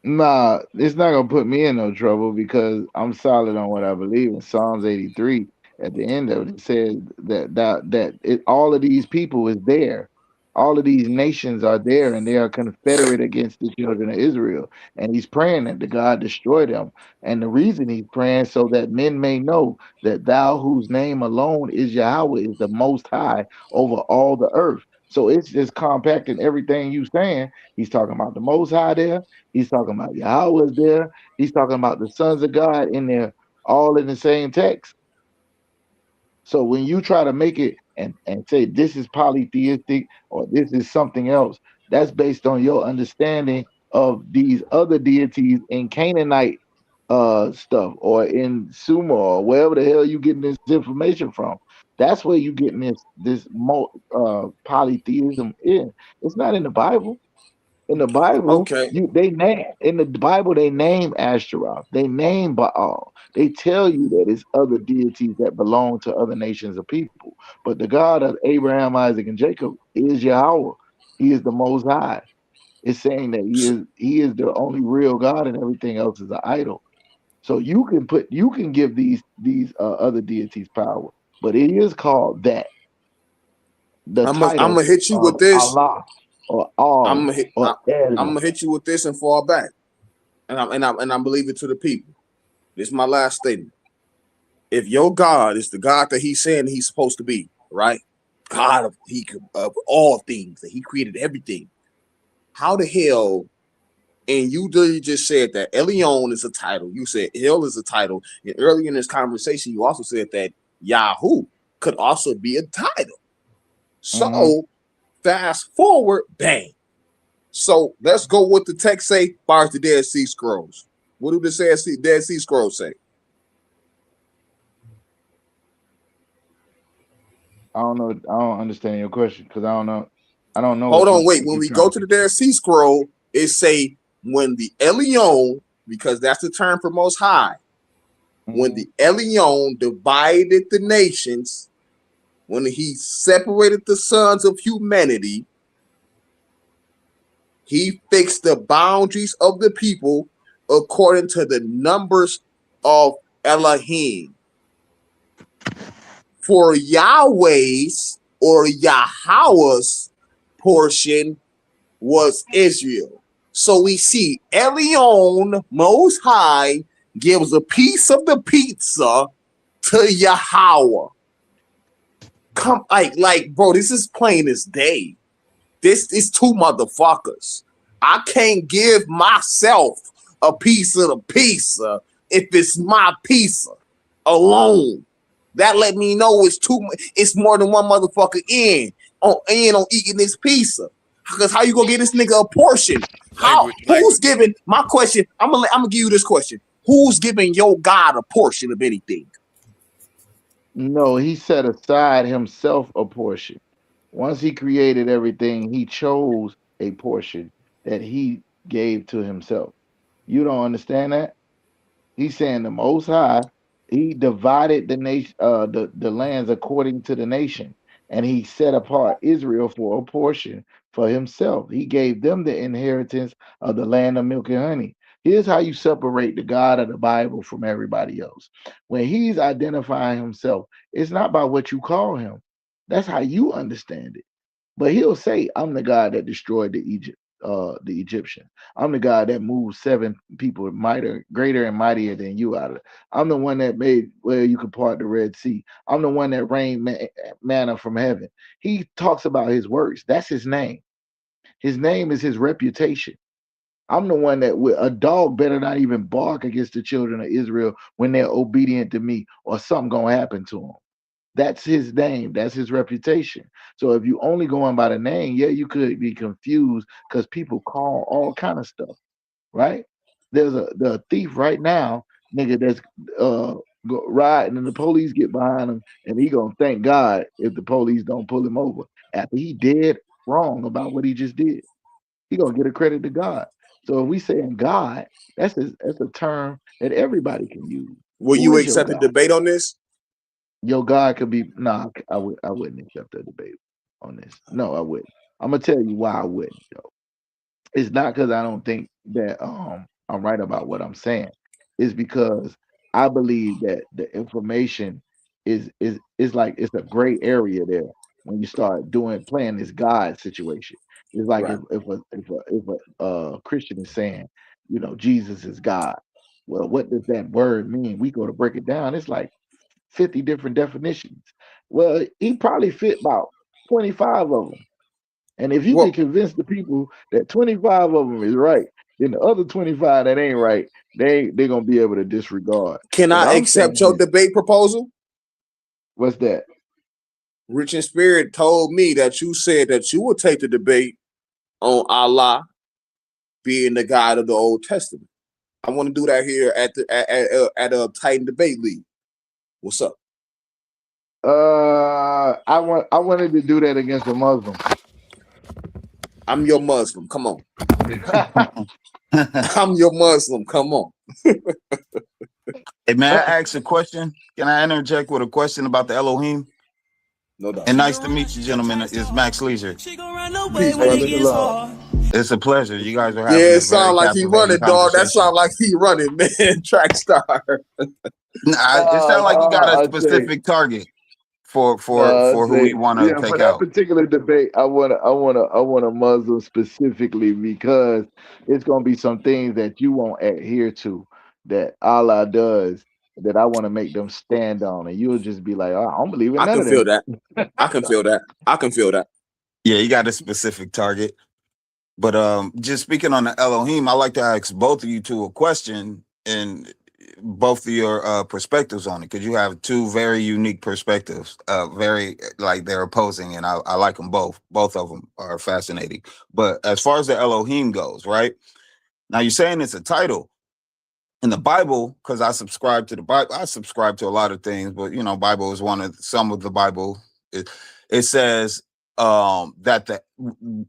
Speaker 5: Nah, it's not gonna put me in no trouble because I'm solid on what I believe in. Psalms 83, at the end of it says that all of these people is there. All of these nations are there, and they are confederate against the children of Israel. And he's praying that the God destroy them. And the reason he's praying so that men may know that thou whose name alone is Yahweh is the most high over all the earth. So it's just compacting everything you saying. He's talking about the Most High there. He's talking about Yahweh's there. He's talking about the sons of God in there, all in the same text. So when you try to make it and say this is polytheistic or this is something else, that's based on your understanding of these other deities in Canaanite stuff or in Sumer or wherever the hell you getting this information from. That's where you getting polytheism in. It's not in the Bible. In the Bible,
Speaker 7: Okay.
Speaker 5: they name Ashtaroth, they name Baal. They tell you that it's other deities that belong to other nations of people. But the God of Abraham, Isaac, and Jacob is Yahweh. He is the most high. It's saying that he is the only real God and everything else is an idol. So you can give these other deities power, but it is called that the
Speaker 7: I'm
Speaker 5: title
Speaker 7: gonna hit you with
Speaker 5: of
Speaker 7: this.
Speaker 5: Allah or
Speaker 7: I'm
Speaker 5: Al
Speaker 7: gonna hit.
Speaker 5: or
Speaker 7: I'm
Speaker 5: El.
Speaker 7: gonna hit you with this and fall back. And I'm believing to the people. This is my last statement. If your God is the God that he's saying he's supposed to be, right? God of all things, that he created everything. How the hell? And you literally just said that Elion is a title. You said El is a title. And earlier in this conversation, you also said that Yahoo could also be a title.
Speaker 5: Mm-hmm.
Speaker 7: So fast forward, bang. So let's go with the text say, far as the Dead Sea Scrolls. What do the Dead Sea Scrolls say?
Speaker 5: I don't know. I don't understand your question because I don't know. I don't know
Speaker 7: Hold on, wait.
Speaker 5: what
Speaker 7: When
Speaker 5: you're
Speaker 7: we
Speaker 5: trying
Speaker 7: go
Speaker 5: to
Speaker 7: to the
Speaker 5: get.
Speaker 7: Dead Sea Scroll, it say when the Elion, because that's the term for Most High, when
Speaker 5: Mm-hmm.
Speaker 7: the Elion divided the nations, when he separated the sons of humanity, he fixed the boundaries of the people according to the numbers of Elohim. For Yahweh's or Yahweh's portion was Israel. So we see Elion, Most High, gives a piece of the pizza to Yahweh. Come, bro, this is plain as day. This is two motherfuckers. I can't give myself a piece of the pizza if it's my pizza alone. That let me know it's more than one motherfucker on eating this pizza. Because how you gonna get this nigga a portion? Who's
Speaker 4: Language.
Speaker 7: giving my question? I'm gonna give you this question. Who's giving your God a portion of anything?
Speaker 5: No, he set aside himself a portion. Once he created everything, he chose a portion that he gave to himself. You don't understand that? He's saying the Most High, he divided the nation, the lands according to the nation, and he set apart Israel for a portion for himself. He gave them the inheritance of the land of milk and honey. Here's how you separate the God of the Bible from everybody else. When he's identifying himself, it's not by what you call him. That's how you understand it. But he'll say, "I'm the God that destroyed the Egyptians. I'm the God that moved seven people greater and mightier than you out of it. I'm the one that made where you could part the Red Sea. I'm the one that rained manna from heaven." He talks about his works. That's his name. His name is his reputation. I'm the one that a dog better not even bark against the children of Israel when they're obedient to me, or something gonna happen to them. That's his name. That's his reputation. So if you only going by the name, yeah, you could be confused because people call all kind of stuff, right? There's the thief right now, nigga, that's riding and the police get behind him, and he gonna thank God if the police don't pull him over after he did wrong about what he just did. He gonna get a credit to God. So if we saying God, that's a term that everybody can use.
Speaker 7: Will
Speaker 5: Who
Speaker 7: you
Speaker 5: is your
Speaker 7: accept the
Speaker 5: God?
Speaker 7: debate on this?
Speaker 5: Your God could be I wouldn't accept a debate on this. No, I wouldn't. I'm gonna tell you why I wouldn't though. It's not because I don't think that I'm right about what I'm saying. It's because I believe that the information is like it's a gray area there when you start playing this God situation. It's like
Speaker 7: Right.
Speaker 5: if a Christian is saying, Jesus is God. Well, what does that word mean? We go to break it down. It's like 50 different definitions. Well, he probably fit about 25 of them. And if you can
Speaker 7: Well,
Speaker 5: convince the people that 25 of them is right, then the other 25 that ain't right, they're gonna be able to disregard.
Speaker 7: can
Speaker 5: What
Speaker 7: I
Speaker 5: I'm
Speaker 7: accept
Speaker 5: saying
Speaker 7: your
Speaker 5: is,
Speaker 7: debate proposal?
Speaker 5: what's that?
Speaker 7: Rich in Spirit told me that you said that you would take the debate on Allah being the God of the Old Testament. I want to do that here at a Titan Debate League. What's up?
Speaker 5: I wanted to do that against a Muslim.
Speaker 7: I'm your Muslim. Come on. I'm your Muslim. Come on.
Speaker 9: Hey, may I ask a question? Can I interject with a question about the Elohim?
Speaker 7: No doubt.
Speaker 9: And nice to meet you, gentlemen. It's Max Leisure.
Speaker 7: Peace, brother.
Speaker 5: Peace and love.
Speaker 9: It's a pleasure. You guys are having
Speaker 7: Yeah, it
Speaker 9: a very
Speaker 7: sound like he
Speaker 9: captivating
Speaker 7: running, dog. That
Speaker 9: conversation.
Speaker 7: sound like he running, man. Track star.
Speaker 9: Nah, it sounds like you got a
Speaker 5: I say,
Speaker 9: specific target for
Speaker 5: I
Speaker 9: who
Speaker 5: say,
Speaker 9: you want to
Speaker 5: yeah, for
Speaker 9: take
Speaker 5: that
Speaker 9: out.
Speaker 5: particular debate, I want a Muslim specifically because it's gonna be some things that you won't adhere to that Allah does that I want to make them stand on, and you'll just be like, oh, I don't believe in
Speaker 7: I
Speaker 5: none
Speaker 7: can
Speaker 5: of
Speaker 7: feel
Speaker 5: that.
Speaker 7: that. I can feel that. I can feel that.
Speaker 9: Yeah, you got a specific target. But just speaking on the Elohim, I like to ask both of you two a question and both of your perspectives on it, because you have two very unique perspectives, very like they're opposing, and I like them both. Both of them are fascinating. But as far as the Elohim goes, right now, you're saying it's a title in the Bible, because I subscribe to the Bible. I subscribe to a lot of things, but Bible is one of some of the Bible. It says that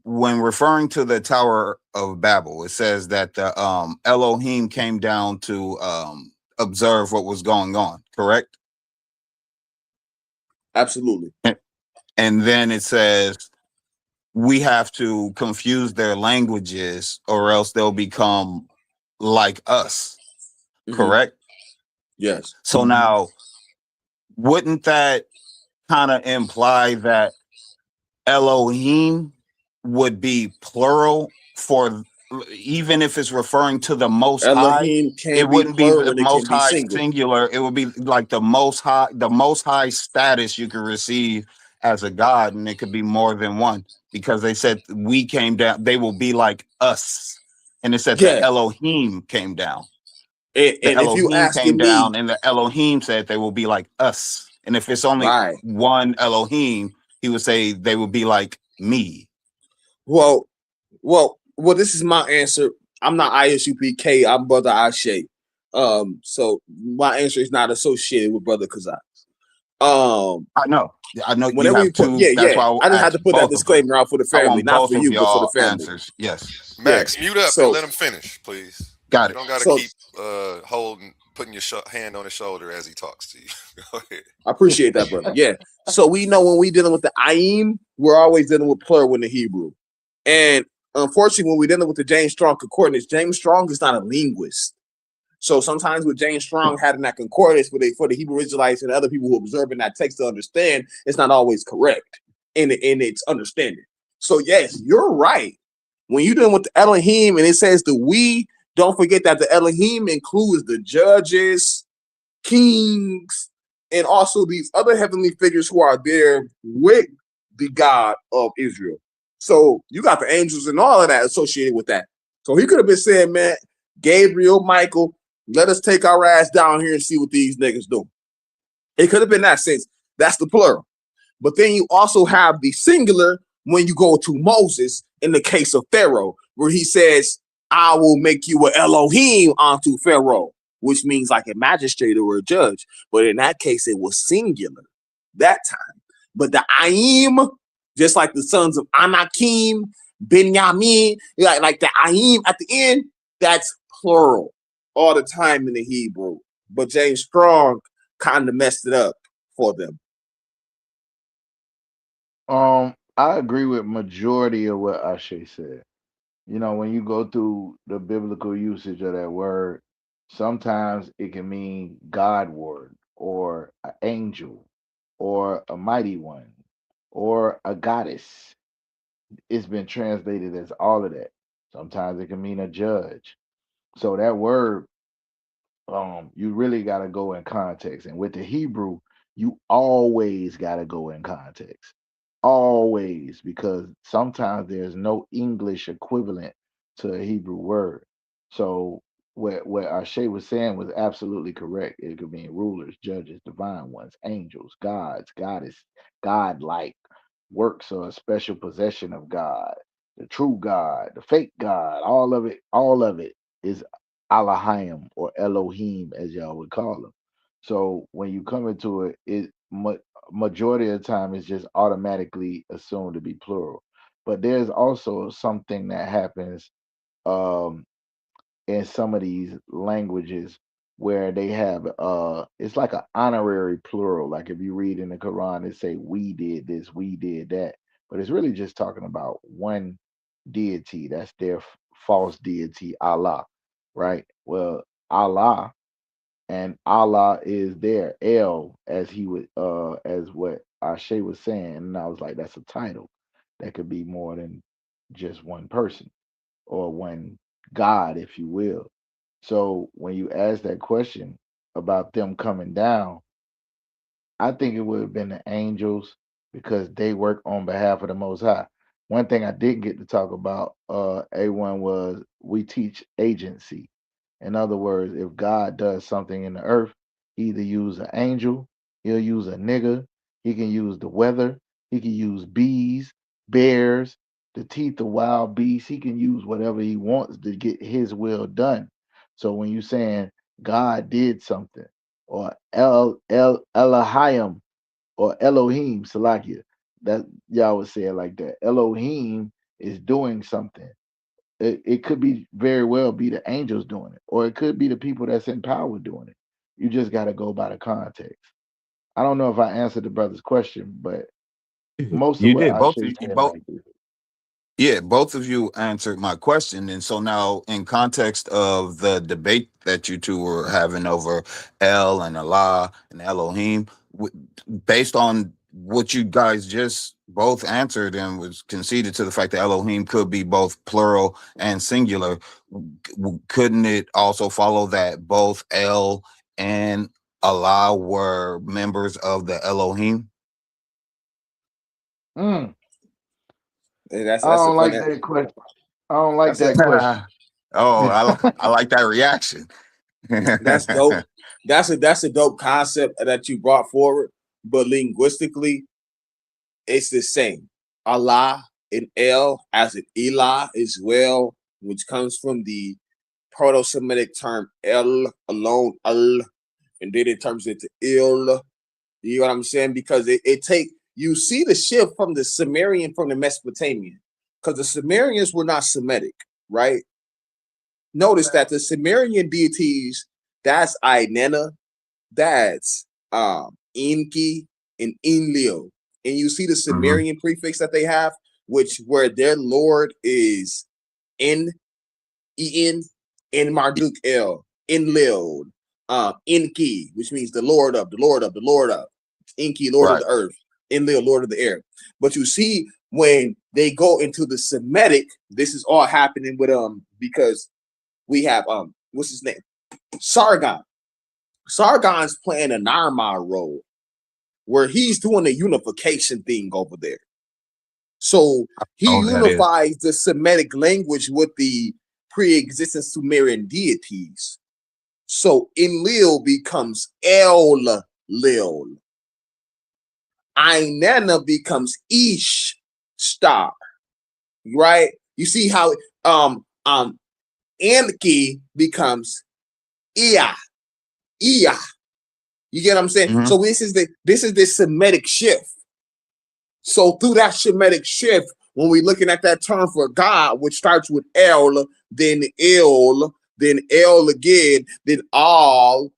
Speaker 9: when referring to the Tower of Babel, it says that the Elohim came down to observe what was going on. Correct?
Speaker 7: Absolutely.
Speaker 9: And then it says we have to confuse their languages, or else they'll become like us. Correct?
Speaker 7: Yes.
Speaker 9: So now, wouldn't that kind of imply that Elohim would be plural for, even if it's referring to the Most High?
Speaker 7: Elohim can
Speaker 9: It
Speaker 7: be
Speaker 9: wouldn't be
Speaker 7: plural
Speaker 9: the
Speaker 7: and it can
Speaker 9: Most
Speaker 7: be
Speaker 9: High
Speaker 7: single.
Speaker 9: singular. It would be like the Most High status you could receive as a God, and it could be more than one, because they said we came down. They will be like us, and it said the
Speaker 7: Yeah.
Speaker 9: Elohim came down.
Speaker 7: And
Speaker 9: The
Speaker 7: if you
Speaker 9: Elohim came
Speaker 7: asking me,
Speaker 9: down, and the Elohim said they will be like us. And if it's only
Speaker 7: right.
Speaker 9: one Elohim, he would say they will be like me.
Speaker 7: Well, this is my answer. I'm not ISUPK, I'm Brother Ashe. So my answer is not associated with Brother Kazak.
Speaker 9: I know you
Speaker 7: Whenever we
Speaker 9: have
Speaker 7: put,
Speaker 9: two. That's why
Speaker 7: I
Speaker 9: I
Speaker 7: just had to
Speaker 9: asked
Speaker 7: put that
Speaker 9: both of them.
Speaker 7: disclaimer out for the
Speaker 9: I
Speaker 7: family,
Speaker 9: want
Speaker 7: not for
Speaker 9: both of
Speaker 7: you, but for the
Speaker 9: y'all
Speaker 7: family.
Speaker 9: answers. Yes.
Speaker 4: Max, mute up and
Speaker 7: So
Speaker 4: let him finish, please.
Speaker 9: Got
Speaker 4: You
Speaker 9: it.
Speaker 4: don't got to
Speaker 7: so
Speaker 4: keep putting your hand on his shoulder as he talks to you. Go ahead.
Speaker 7: I appreciate that, brother. Yeah. So we know when we dealing with the Ayin, we're always dealing with plural in the Hebrew. And unfortunately, when we're dealing with the James Strong Concordance, James Strong is not a linguist. So sometimes with James Strong having that concordance for the Hebrew Israelites and other people who observing that text to understand, it's not always correct in its understanding. So yes, you're right. When you're dealing with the Elohim and it says the we, don't forget that the Elohim includes the judges, kings, and also these other heavenly figures who are there with the God of Israel. So you got the angels and all of that associated with that. So he could have been saying, man, Gabriel, Michael, let us take our ass down here and see what these niggas do. It could have been that sense. That's the plural. But then you also have the singular when you go to Moses in the case of Pharaoh, where he says, I will make you an Elohim unto Pharaoh, which means like a magistrate or a judge. But in that case, it was singular that time. But the Aim, just like the sons of Anakim, Binyamin, like the Aim at the end, that's plural all the time in the Hebrew. But James Strong kind of messed it up for them.
Speaker 5: I agree with majority of what Ashe said. When you go through the biblical usage of that word, sometimes it can mean Godward or an angel or a mighty one or a goddess. It's been translated as all of that. Sometimes it can mean a judge. So that word, you really got to go in context. And with the Hebrew, you always got to go in context. always, because sometimes there's no English equivalent to a Hebrew word. So what Ashe was saying was absolutely correct. It could mean rulers, judges, divine ones, angels, gods, goddess, godlike, works or a special possession of God, the true God, the fake God, all of it is Elohim or Elohim, as y'all would call them. So when you come into it, majority of the time it's just automatically assumed to be plural. But there's also something that happens um, in some of these languages where they have it's like an honorary plural. Like if you read in the Quran, it say we did this, we did that, but it's really just talking about one deity. That's their false deity, Allah, right? Well, Allah, and Allah is there, El, as he would as what Ashe was saying. And I was like, that's a title that could be more than just one person or one God, if you will. So when you ask that question about them coming down, I think it would have been the angels because they work on behalf of the Most High. One thing I didn't get to talk about, A1, was we teach agency. In other words, if God does something in the earth, he either use an angel, he'll use a nigga, he can use the weather, he can use bees, bears, the teeth of wild beasts. He can use whatever he wants to get his will done. So when you're saying God did something, or Elohim or Elohim, Salakia, that y'all would say it like that. Elohim is doing something. It could be very well be the angels doing it, or it could be the people that's in power doing it. You just got to go by the context. I don't know if I answered the brother's question, but most of
Speaker 9: You
Speaker 5: what
Speaker 9: did.
Speaker 5: I
Speaker 9: Both
Speaker 5: should
Speaker 9: of you,
Speaker 5: say
Speaker 9: both
Speaker 5: like this.
Speaker 9: Yeah, both of you answered my question. And so now, in context of the debate that you two were having over El and Allah and Elohim, based on what you guys just both answered and was conceded to the fact that Elohim could be both plural and singular, couldn't it also follow that both El and Allah were members of the Elohim?
Speaker 5: Mm, I
Speaker 7: That's a
Speaker 5: don't like
Speaker 7: funny.
Speaker 5: that question. I don't like
Speaker 7: That's a
Speaker 5: that question.
Speaker 9: Oh, I like that reaction.
Speaker 7: that's dope. That's a dope concept that you brought forward. But linguistically, it's the same. Allah and El as in Elah as well, which comes from the Proto-Semitic term El alone, Al, and then it turns into Il. You know what I'm saying? Because it take you see the shift from the Sumerian from the Mesopotamian, because the Sumerians were not Semitic, right? Notice that the Sumerian deities, that's Inanna, that's Enki and Enlil. And you see the
Speaker 9: Mhm.
Speaker 7: Sumerian prefix that they have, which where their lord is En, En Marduk El, Enlil, Enki, which means the Lord of, the Lord of, the Lord of. Enki, Lord of
Speaker 9: Right.
Speaker 7: the earth, Enlil, Lord of the air. But you see, when they go into the Semitic, this is all happening with because we have what's his name? Sargon. Sargon's playing a Narma role where he's doing the unification thing over there. So he
Speaker 9: Oh, that is.
Speaker 7: unifies the Semitic language with the pre-existing Sumerian deities. So Enlil becomes El Lil. Inanna becomes Ish Star. Right? You see how Enki becomes Ea. Ea. You get what I'm saying?
Speaker 9: Mhm.
Speaker 7: So this is the Semitic shift. So through that Shemitic shift, when we're looking at that term for God, which starts with El, then then El again, then All,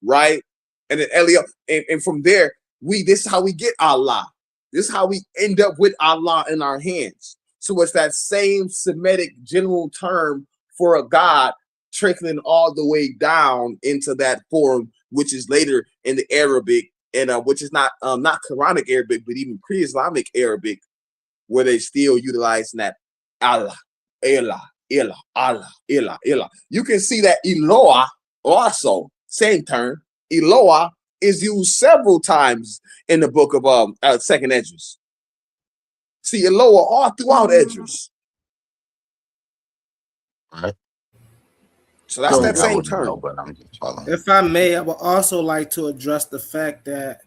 Speaker 7: right? And then Eliel. And from there, this is how we get Allah. This is how we end up with Allah in our hands. So it's that same Semitic general term for a God trickling all the way down into that form, which is later in the Arabic, and which is not Quranic Arabic, but even pre-Islamic Arabic, where they still utilizing that Allah, Elah, Elah, Allah, Elah, Elah. You can see that Eloah also, same term, Eloah is used several times in the book of Second Esdras. See, it lower all throughout Edges.
Speaker 9: Right.
Speaker 7: So that's
Speaker 5: So
Speaker 7: that
Speaker 9: Something I
Speaker 7: same
Speaker 9: wouldn't know,
Speaker 7: term.
Speaker 9: but I'm just following.
Speaker 6: If I may, I would also like to address the fact that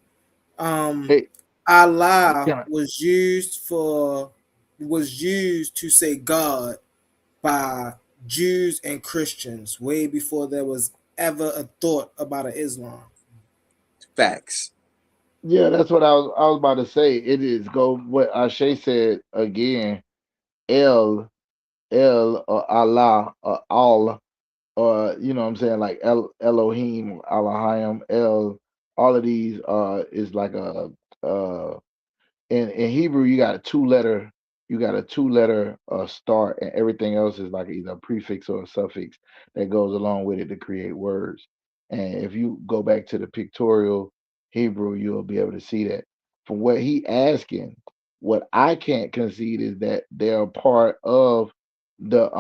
Speaker 5: hey,
Speaker 6: Allah
Speaker 5: can I,
Speaker 6: was used to say God by Jews and Christians way before there was ever a thought about an Islam.
Speaker 7: Facts.
Speaker 5: yeah, that's what I was about to say. It is go what Ashe said again. El or Allah or Al or you know what I'm saying, like Elohim, Elohim, El, all of these is like a uh in Hebrew you got a two letter start, and everything else is like either a prefix or a suffix that goes along with it to create words. And if you go back to the pictorial Hebrew, you'll be able to see that. From what he asking, what I can't concede is that they're part of the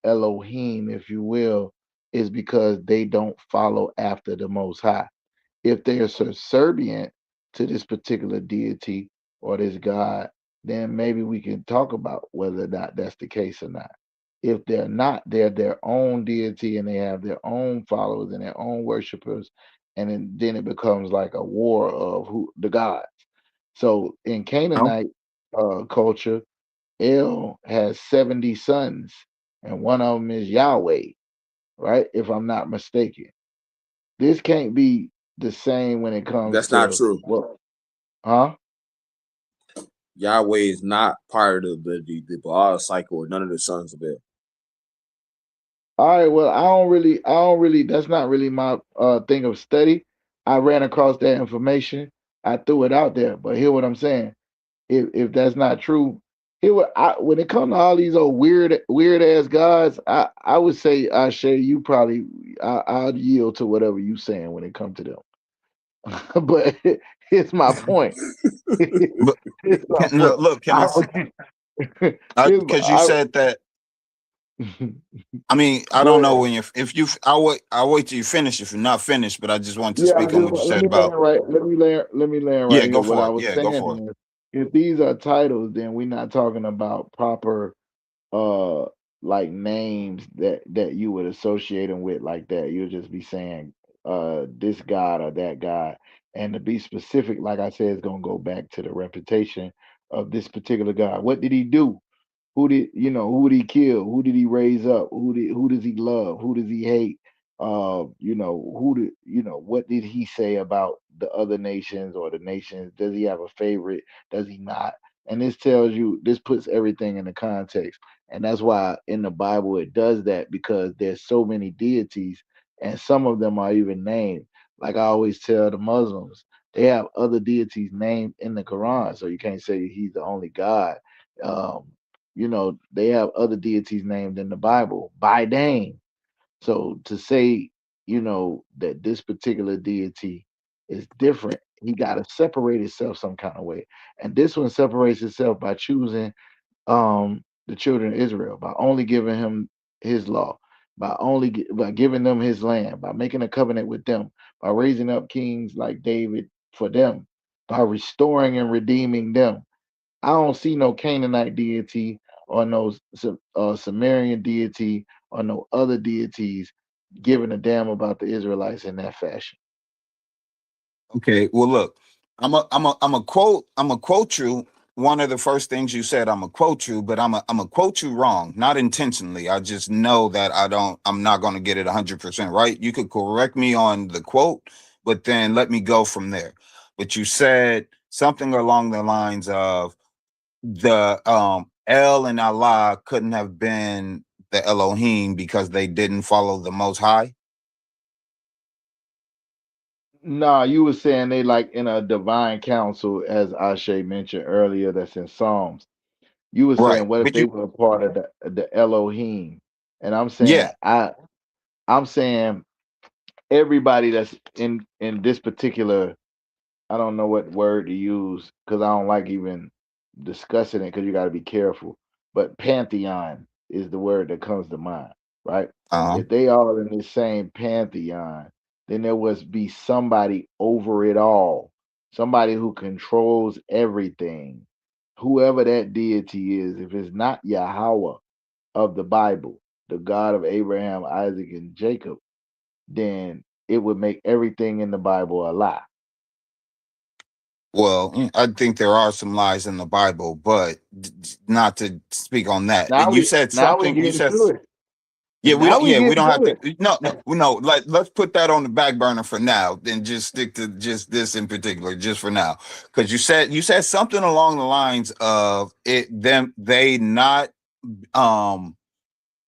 Speaker 5: Elohim, if you will, is because they don't follow after the Most High. If they're subservient to this particular deity or this God, then maybe we can talk about whether or not that's the case or not. If they're not, they're their own deity and they have their own followers and their own worshipers, and then it becomes like a war of who the gods. So in
Speaker 9: Oh,
Speaker 5: Canaanite culture, El has 70 sons, and one of them is Yahweh, right? If I'm not mistaken. This can't be the same when it comes
Speaker 7: That's not
Speaker 5: to
Speaker 7: true.
Speaker 5: what, huh?
Speaker 7: Yahweh is not part of the Baal cycle or none of the sons of it.
Speaker 5: All right, well, I don't really that's not really my thing of study. I ran across that information. I threw it out there, but hear what I'm saying. If that's not true, when it comes to all these old weird ass gods, I would say Shay, you probably I'll yield to whatever you saying when it comes to them. But here's my point.
Speaker 9: but
Speaker 5: Here's my
Speaker 9: no,
Speaker 5: point.
Speaker 9: look, can I?
Speaker 5: Here's
Speaker 9: Because you said that. I mean, I
Speaker 5: go
Speaker 9: don't know
Speaker 5: ahead.
Speaker 9: when you if you I'll wait till you finish if you're not finished, but I just want to
Speaker 5: Yeah, I
Speaker 9: speak on
Speaker 5: just
Speaker 9: what you
Speaker 5: let
Speaker 9: said
Speaker 5: me land
Speaker 9: about.
Speaker 5: right. Let me land right
Speaker 9: Yeah,
Speaker 5: here.
Speaker 9: go
Speaker 5: What
Speaker 9: for
Speaker 5: I
Speaker 9: it.
Speaker 5: was
Speaker 9: Yeah, go for it.
Speaker 5: saying is, if these are titles, then we're not talking about proper uh like names that you would associate them with like that. You'll just be saying this god or that god. And to be specific, like I said, it's gonna go back to the reputation of this particular god. What did he do? Who did he kill? Who did he raise up? Who does he love? Who does he hate? What did he say about the other nations or the nations? Does he have a favorite? Does he not? And this puts everything in the context. And that's why in the Bible it does that, because there's so many deities and some of them are even named. Like I always tell the Muslims, they have other deities named in the Quran. So you can't say he's the only God. Um, they have other deities named in the Bible by name. So to say, that this particular deity is different, he got to separate itself some kind of way. And this one separates itself by choosing the children of Israel, by only giving him his law, by giving them his land, by making a covenant with them, by raising up kings like David for them, by restoring and redeeming them. I don't see no Canaanite deity or no Sumerian deity or no other deities giving a damn about the Israelites in that fashion.
Speaker 9: Okay. Well, look, I'm a quote you. One of the first things you said, I'm a quote you, but I'm a quote you wrong, not intentionally. I just know that I'm not going to get it 100% right. You could correct me on the quote, but then let me go from there. But you said something along the lines of the El and Allah couldn't have been the Elohim because they didn't follow the Most High.
Speaker 5: Nah, you were saying they like in a divine council, as Ashe mentioned earlier, that's in Psalms. You were
Speaker 9: Right.
Speaker 5: saying, what if
Speaker 9: But
Speaker 5: they
Speaker 9: you,
Speaker 5: were a part of the Elohim? And I'm saying,
Speaker 9: yeah.
Speaker 5: I'm saying everybody that's in this particular, I don't know what word to use because I don't like even discussing it because you got to be careful. But pantheon is the word that comes to mind, right?
Speaker 9: Uh-huh.
Speaker 5: If they all in the same pantheon, then there must be somebody over it all, somebody who controls everything. whoever that deity is, if it's not Yahweh of the Bible, the God of Abraham, Isaac, and Jacob, then it would make everything in the Bible a lie.
Speaker 9: Well, I think there are some lies in the Bible, but not to speak on that. And you said
Speaker 5: Now we
Speaker 9: something. You
Speaker 5: getting
Speaker 9: said,
Speaker 5: to it.
Speaker 9: yeah, we
Speaker 5: Now
Speaker 9: don't.
Speaker 5: we
Speaker 9: Yeah, we
Speaker 5: getting
Speaker 9: don't have
Speaker 5: to
Speaker 9: to.
Speaker 5: it.
Speaker 9: No. Let's put that on the back burner for now. Then just stick to just this in particular, just for now, because you said something along the lines of they not um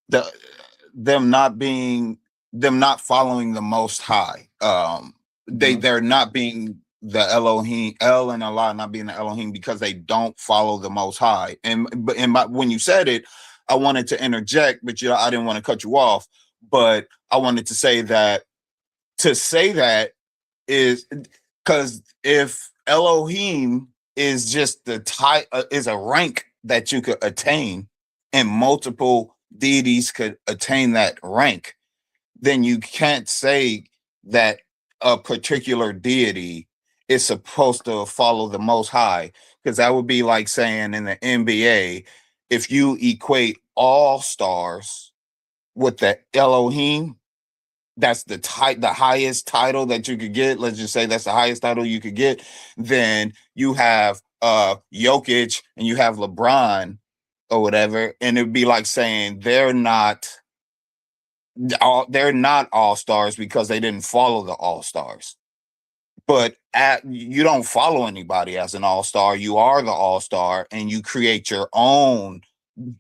Speaker 9: the them not being them not following the Most High.
Speaker 5: Mhm.
Speaker 9: They're not being the Elohim, El and Allah not being the Elohim because they don't follow the Most High. When you said it, I wanted to interject, but I didn't want to cut you off. But I wanted to say that is because if Elohim is just the type is a rank that you could attain, and multiple deities could attain that rank, then you can't say that a particular deity is supposed to follow the Most High, because that would be like saying in the NBA, if you equate all stars with the Elohim, that's the highest title that you could get. Let's just say that's the highest title you could get. Then you have Jokic and you have LeBron or whatever, and it'd be like saying they're not all stars because they didn't follow the all stars. But you don't follow anybody as an all star. You are the all star, and you create your own.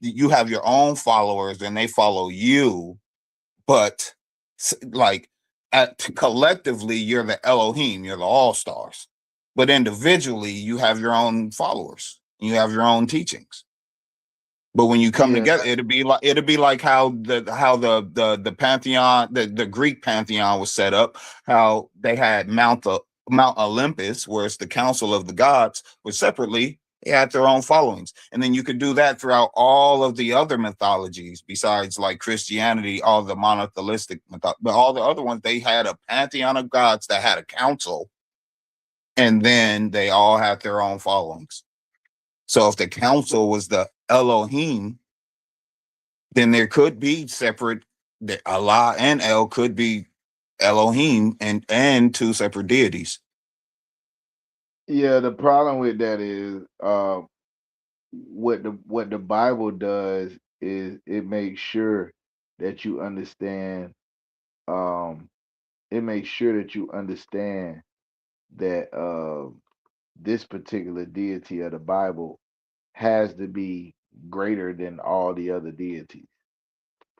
Speaker 9: You have your own followers, and they follow you. But like collectively, you're the Elohim. You're the all stars. But individually, you have your own followers. You have your own teachings. But when you come
Speaker 5: Yeah,
Speaker 9: together, it'd be like how the pantheon, the Greek pantheon was set up. How they had Mount Olympus, where it's the council of the gods, but separately they had their own followings. And then you could do that throughout all of the other mythologies, besides like Christianity, all the monotheistic but all the other ones, they had a pantheon of gods that had a council, and then they all had their own followings. So if the council was the Elohim, then there could be separate. The Allah and El could be Elohim and two separate deities.
Speaker 5: yeah. The problem with that is, what the Bible does is it makes sure that you understand. Um, it makes sure that you understand that this particular deity of the Bible has to be greater than all the other deities.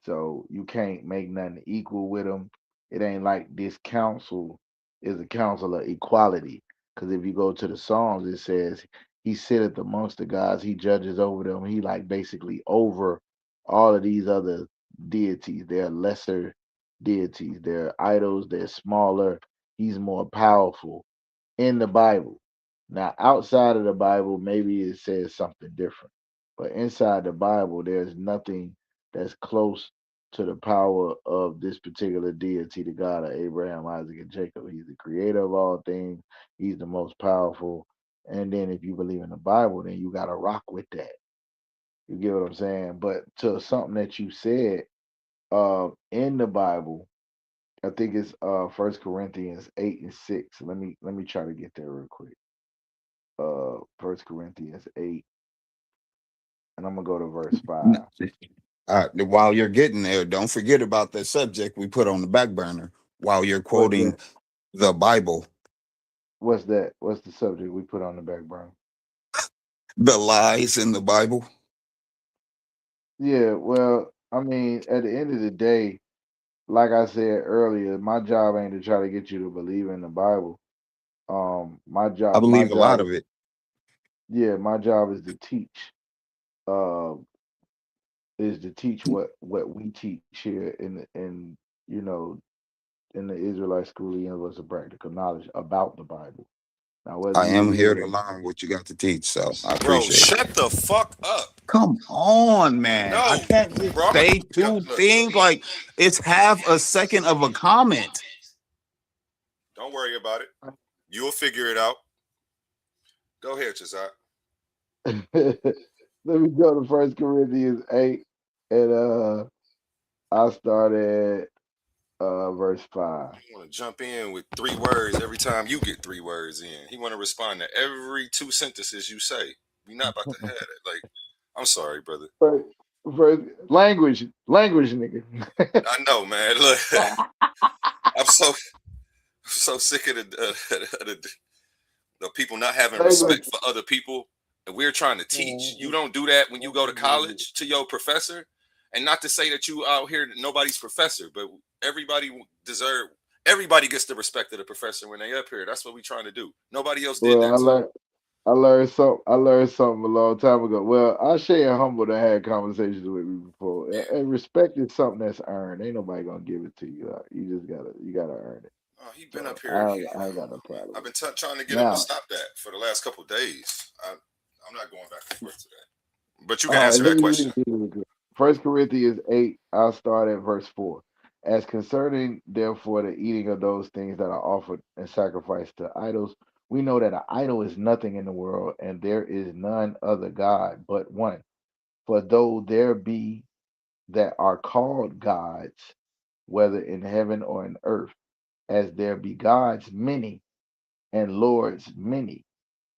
Speaker 5: So you can't make nothing equal with them. It ain't like this council is a council of equality. Because if you go to the Psalms, it says he sitteth amongst the gods, he judges over them. He like basically over all of these other deities. They're lesser deities. They're idols. They're smaller. He's more powerful in the Bible. Now, outside of the Bible, maybe it says something different. But inside the Bible, there's nothing that's close to the power of this particular deity, the God of Abraham, Isaac, and Jacob. He's the creator of all things. He's the most powerful. And then if you believe in the Bible, then you gotta rock with that. You get what I'm saying? But to something that you said, in the Bible, I think it's First Corinthians 8 and 6. Let me try to get there real quick. First Corinthians 8, and I'm gonna go to verse 5.
Speaker 9: While you're getting there, don't forget about the subject we put on the back burner while you're
Speaker 5: What's
Speaker 9: quoting
Speaker 5: that?
Speaker 9: the Bible.
Speaker 5: What's that? What's the subject we put on the back burner?
Speaker 9: The lies in the Bible.
Speaker 5: Yeah, well, I mean, at the end of the day, like I said earlier, my job ain't to try to get you to believe in the Bible. My
Speaker 9: I
Speaker 5: job, my
Speaker 9: believe a lot
Speaker 5: job
Speaker 9: of
Speaker 5: is,
Speaker 9: it.
Speaker 5: yeah, my job is to teach. Uh, is to teach what we teach here in you know in the Israelite School of Universal Practical Knowledge about the Bible. Now, whether
Speaker 9: I
Speaker 5: you
Speaker 9: am
Speaker 5: believe
Speaker 9: here
Speaker 5: in
Speaker 9: to
Speaker 5: the
Speaker 9: learn what you got to teach, so I
Speaker 4: Bro,
Speaker 9: appreciate it.
Speaker 4: shut the fuck up.
Speaker 9: Come on, man. I
Speaker 4: No,
Speaker 9: can't just
Speaker 4: bro.
Speaker 9: say
Speaker 4: Yo,
Speaker 9: two
Speaker 4: look.
Speaker 9: things like it's half a second of a comment.
Speaker 4: Don't worry about it. You'll figure it out. Go ahead, Chazak.
Speaker 5: Let me go to First Corinthians 8, and I started verse 5.
Speaker 4: He want to jump in with 3 words every time you get 3 words in. He want to respond to every 2 sentences you say. We not about to have it. Like, I'm sorry, brother.
Speaker 5: First, first language, nigga.
Speaker 4: I know, man. Look, I'm so sick of the people not having
Speaker 5: language.
Speaker 4: respect for other people, and we're trying to teach. You don't do that when you go to college to your professor, and not to say that you out here nobody's professor, but everybody deserve. Everybody gets the respect of the professor when they up here. That's what we trying to do. Nobody else did
Speaker 5: Well,
Speaker 4: that to you.
Speaker 5: I learned something a long time ago. Well, Ashay and Humble that had conversations with me before. And respect is something that's earned. Ain't nobody gonna give it to you. You gotta earn it.
Speaker 4: Oh, he been up
Speaker 5: So
Speaker 4: here.
Speaker 5: I ain't got no problem
Speaker 4: I've
Speaker 5: with
Speaker 4: been
Speaker 5: it.
Speaker 4: trying to get him to
Speaker 5: Now,
Speaker 4: stop that for the last couple of days. I'm not going back and forth to that. But you can answer
Speaker 5: let
Speaker 4: that
Speaker 5: me read
Speaker 4: question.
Speaker 5: it to you real quick. First Corinthians 8, I'll start at verse 4. As concerning therefore the eating of those things that are offered and sacrificed to idols, we know that an idol is nothing in the world, and there is none other God but one. For though there be that are called gods, whether in heaven or in earth, as there be gods many and lords many,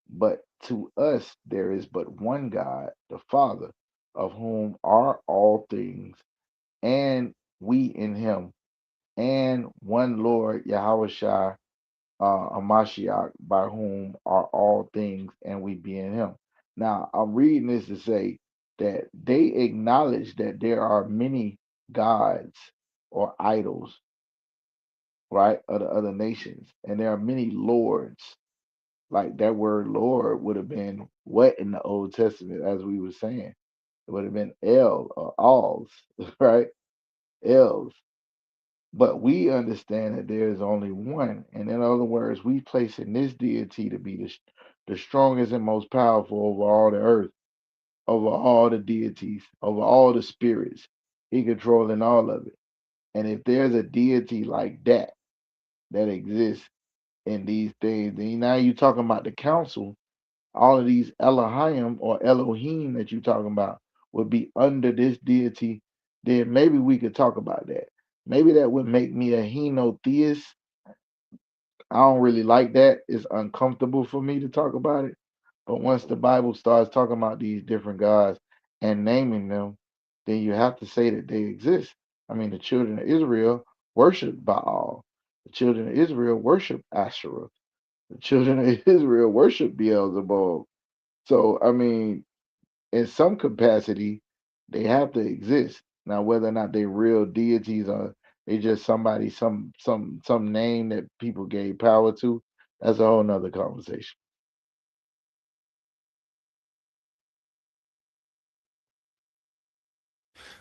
Speaker 5: but to us there is but one God, the Father, of whom are all things, and we in him, and one Lord, Yahushua Amashiach, by whom are all things, and we be in him. Now, I'm reading this to say that they acknowledge that there are many gods or idols, right, of the other nations, and there are many lords. Like that word Lord would have been what in the Old Testament, as we were saying? It would have been El or Alls, right? Els. But we understand that there is only one. And in other words, we place in this deity to be the strongest and most powerful over all the earth, over all the deities, over all the spirits. He controlling all of it. And if there's a deity like that that exists in these things, then now you're talking about the council, all of these Elohim or Elohim that you're talking about would be under this deity, then maybe we could talk about that. Maybe that would make me a henotheist. I don't really like that. It's uncomfortable for me to talk about it. But once the Bible starts talking about these different gods and naming them, then you have to say that they exist. I mean, the children of Israel worship Baal. The children of Israel worship Asherah. The children of Israel worship Beelzebub. So, I mean, in some capacity, they have to exist. Now, whether or not they real deities or they just somebody, some name that people gave power to, that's a whole nother conversation.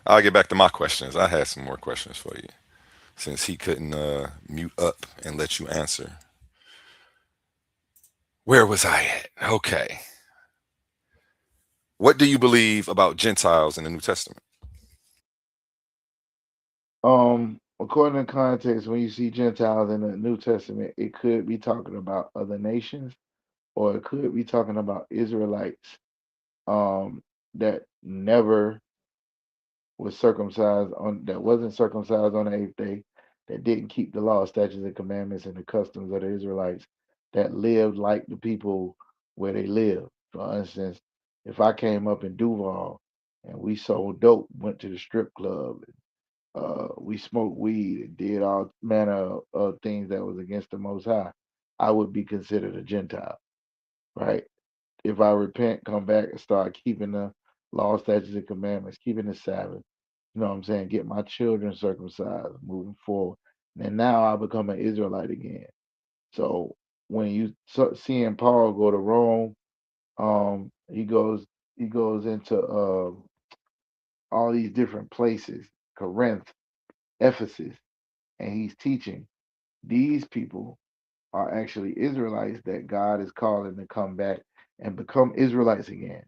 Speaker 4: I'll get back to my questions. I had some more questions for you since he couldn't mute up and let you answer. Where was I at? Okay. What do you believe about Gentiles in the New Testament?
Speaker 5: According to context, when you see Gentiles in the New Testament, it could be talking about other nations, or it could be talking about Israelites that never was circumcised on that wasn't circumcised on the eighth day, that didn't keep the law, statutes, and commandments and the customs of the Israelites, that lived like the people where they live. For instance, if I came up in Duval and we sold dope, went to the strip club, we smoked weed and did all manner of things that was against the Most High, I would be considered a Gentile, right? If I repent, come back and start keeping the law, statutes, and commandments, keeping the Sabbath, you know what I'm saying? Get my children circumcised moving forward. And now I become an Israelite again. So when you seeing Paul go to Rome, he goes into all these different places, Corinth, Ephesus, and he's teaching. These people are actually Israelites that God is calling to come back and become Israelites again.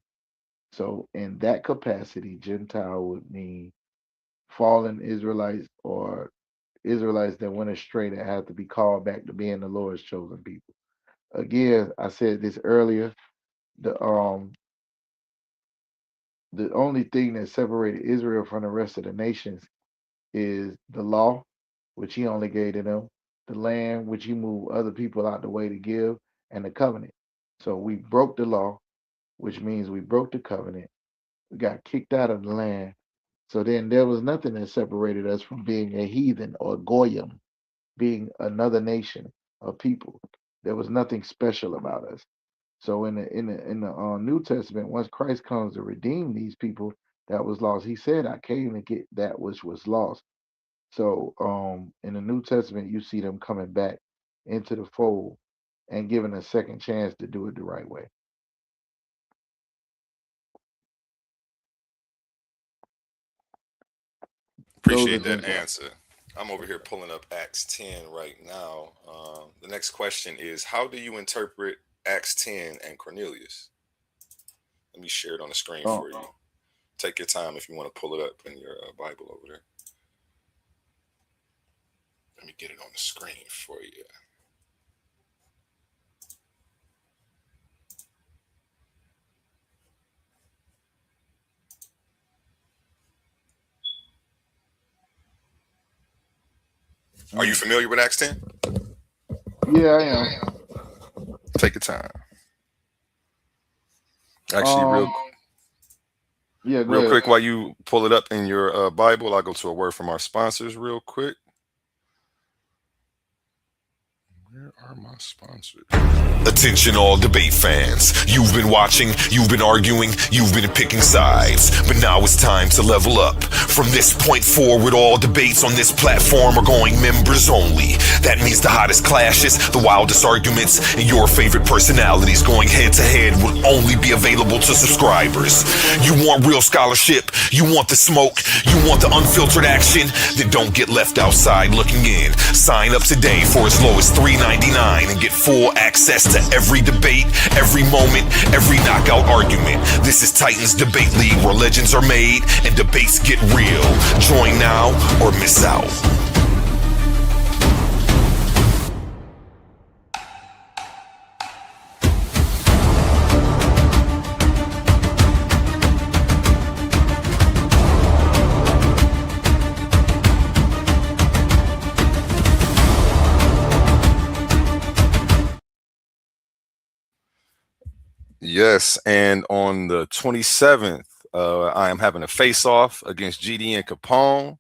Speaker 5: So in that capacity, Gentile would mean fallen Israelites or Israelites that went astray that have to be called back to being the Lord's chosen people. Again, I said this earlier. The The only thing that separated Israel from the rest of the nations is the law, which he only gave to them, the land, which he moved other people out the way to give, and the covenant. So we broke the law, which means we broke the covenant. We got kicked out of the land. So then there was nothing that separated us from being a heathen or goyim, being another nation of people. There was nothing special about us. So in the New Testament, once Christ comes to redeem these people that was lost, he said, "I came to get that which was lost." So in the New Testament, you see them coming back into the fold and given a second chance to do it the right way. Those are
Speaker 4: Appreciate that
Speaker 5: things.
Speaker 4: answer. I'm over here pulling up Acts 10 right now. The next question is, how do you interpret Acts 10 and Cornelius? Let me share it on the screen
Speaker 5: Oh,
Speaker 4: for you. Take your time if you want to pull it up in your Bible over there. Let me get it on the screen for you. Are you familiar with Acts 10?
Speaker 5: yeah, I am.
Speaker 4: Take your time. Actually,
Speaker 5: Um, yeah, go
Speaker 4: real
Speaker 5: ahead.
Speaker 4: quick, while you pull it up in your Bible, I'll go to a word from our sponsors real quick. Where are my sponsors? Attention all debate fans. You've been watching, you've been arguing, you've been picking sides. But now it's time to level up. From this point forward, all debates on this platform are going members only. That means the hottest clashes, the wildest arguments, and your favorite personalities going head to head will only be available to subscribers. You want real scholarship, you want the smoke, you want the unfiltered action, then don't get left outside looking in. Sign up today for as low as $3.99 and get full access to every debate, every moment, every knockout argument. This is Titans Debate League, where legends are made and debates get real. Join now or miss out. Yes, and on the 27th, I am having a face-off against GD and Capone.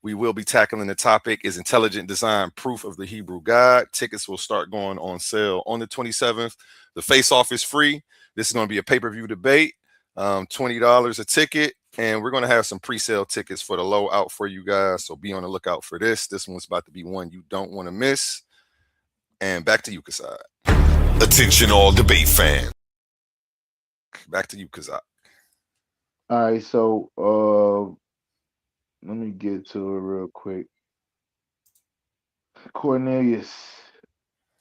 Speaker 4: We will be tackling the topic, is intelligent design proof of the Hebrew God? Tickets will start going on sale on the 27th. The face-off is free. This is going to be a pay-per-view debate, $20 a ticket, and we're going to have some pre-sale tickets for the low out for you guys, so be on the lookout for this. This one's about to be one you don't want to miss. And back to you, Kasai. Attention all debate fans. Back to you, Kazak.
Speaker 5: All right, so let me get to it real quick. Cornelius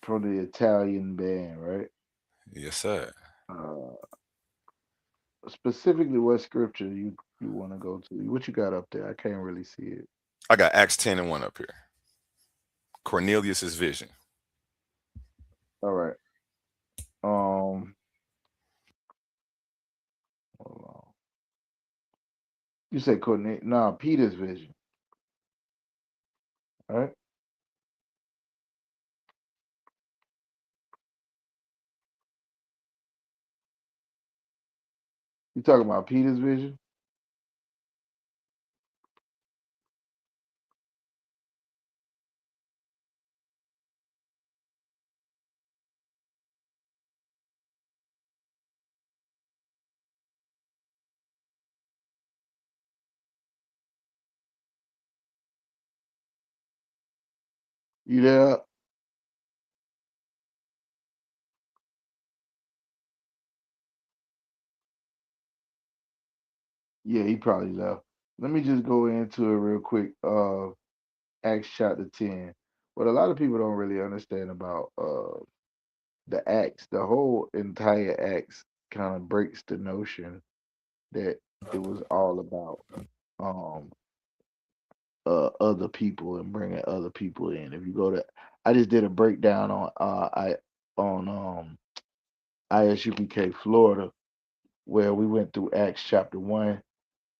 Speaker 5: from the Italian band, right?
Speaker 4: Yes, sir.
Speaker 5: Uh, specifically, what scripture you want to go to? What you got up there? I can't really see it.
Speaker 4: I got Acts 10 and 1 up here. Cornelius's vision.
Speaker 5: All right. Um, hold on. You say Cornelius? Nah, Peter's vision. All right. You talking about Peter's vision? You there? Yeah, he probably left. Let me just go into it real quick. Acts chapter 10. What a lot of people don't really understand about the Acts, the whole entire Acts kind of breaks the notion that it was all about um other people and bringing other people in. If you go to, I just did a breakdown on ISUPK Florida, where we went through Acts chapter 1.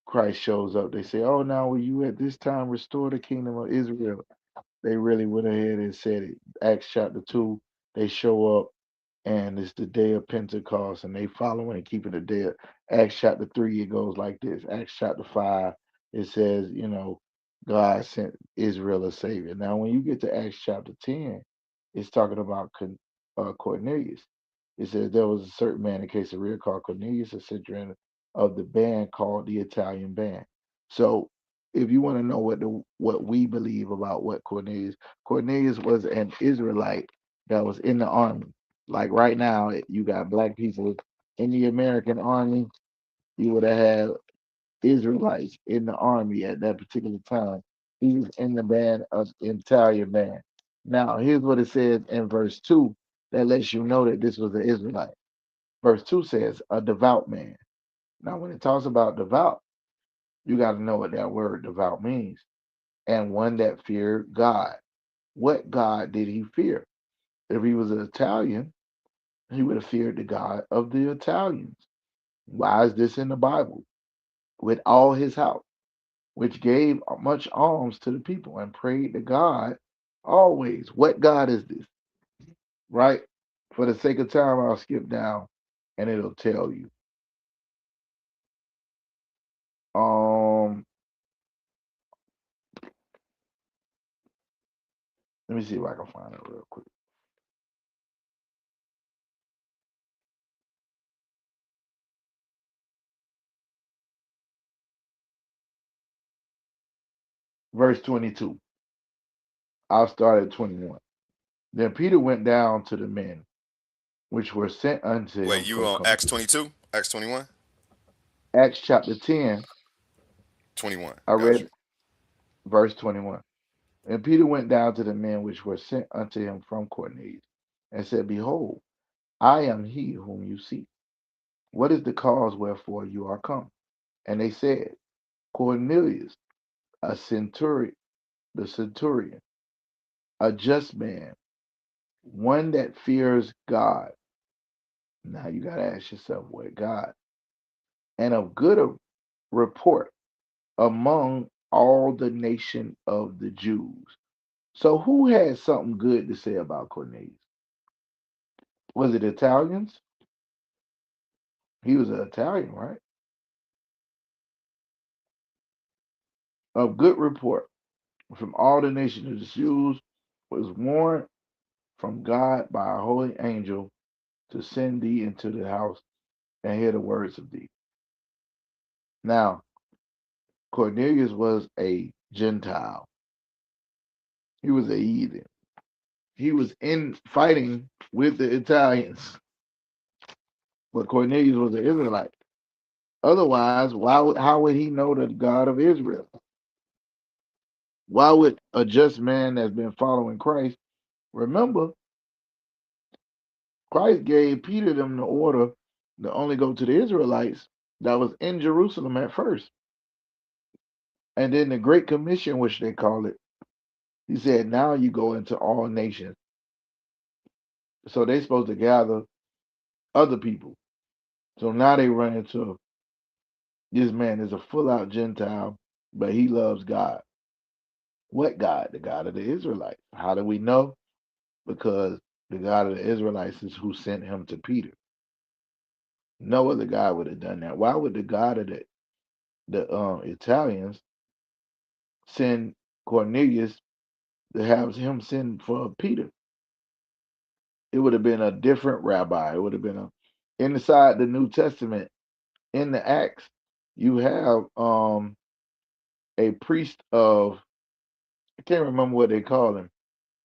Speaker 5: Christ shows up. They say, "Oh, now will you at this time restore the kingdom of Israel?" They really went ahead and said it. Acts chapter 2, they show up and it's the day of Pentecost, and they following and keeping the day. Acts chapter 3, it goes like this. Acts chapter 5, it says, God sent Israel a savior. Now, when you get to Acts chapter 10, it's talking about Cornelius. It says there was a certain man in Caesarea called Cornelius, a centurion of the band called the Italian band. So, if you want to know what we believe about what Cornelius was an Israelite that was in the army. Like right now, you got black people in the American army. You would have had Israelites in the army at that particular time. He was in the band of Italian band. Now, here's what it says in verse 2 that lets you know that this was an Israelite. Verse 2 says, a devout man. Now, when it talks about devout, you got to know what that word devout means. And one that feared God. What God did he fear? If he was an Italian, he would have feared the God of the Italians. Why is this in the Bible? With all his house, which gave much alms to the people and prayed to God always. What God is this? Right? For the sake of time, I'll skip down and it'll tell you. Um, Let me see if I can find it real quick. Verse 22. I'll start at 21. Then Peter went down to the men which were sent unto
Speaker 4: Wait,
Speaker 5: him
Speaker 4: you
Speaker 5: from
Speaker 4: on Acts 22? Acts 21?
Speaker 5: Acts chapter 10.
Speaker 4: 21.
Speaker 5: I
Speaker 4: Got
Speaker 5: read
Speaker 4: you.
Speaker 5: verse 21. And Peter went down to the men which were sent unto him from Cornelius, and said, Behold, I am he whom you seek. What is the cause wherefore you are come? And they said, Cornelius, a centurion, the centurion, a just man, one that fears God. Now you got to ask yourself, what God? And of good report among all the nation of the Jews. So who had something good to say about Cornelius? Was it Italians? He was an Italian, right? Of good report from all the nations of the Jews, was warned from God by a holy angel to send thee into the house and hear the words of thee. Now, Cornelius was a Gentile. He was a heathen. He was in fighting with the Italians, but Cornelius was an Israelite. Otherwise, how would he know the God of Israel? Why would a just man that's been following Christ remember? Christ gave Peter them the order to only go to the Israelites that was in Jerusalem at first. And then the Great Commission, which they call it, he said, now you go into all nations. So they supposed to gather other people. So now they run into this man is a full out Gentile, but he loves God. What God? The God of the Israelites. How do we know? Because the God of the Israelites is who sent him to Peter. No other God would have done that. Why would the God of the Italians send Cornelius to have him send for Peter? It would have been a different rabbi. It would have been inside the New Testament in the Acts. You have a priest of, I can't remember what they call him,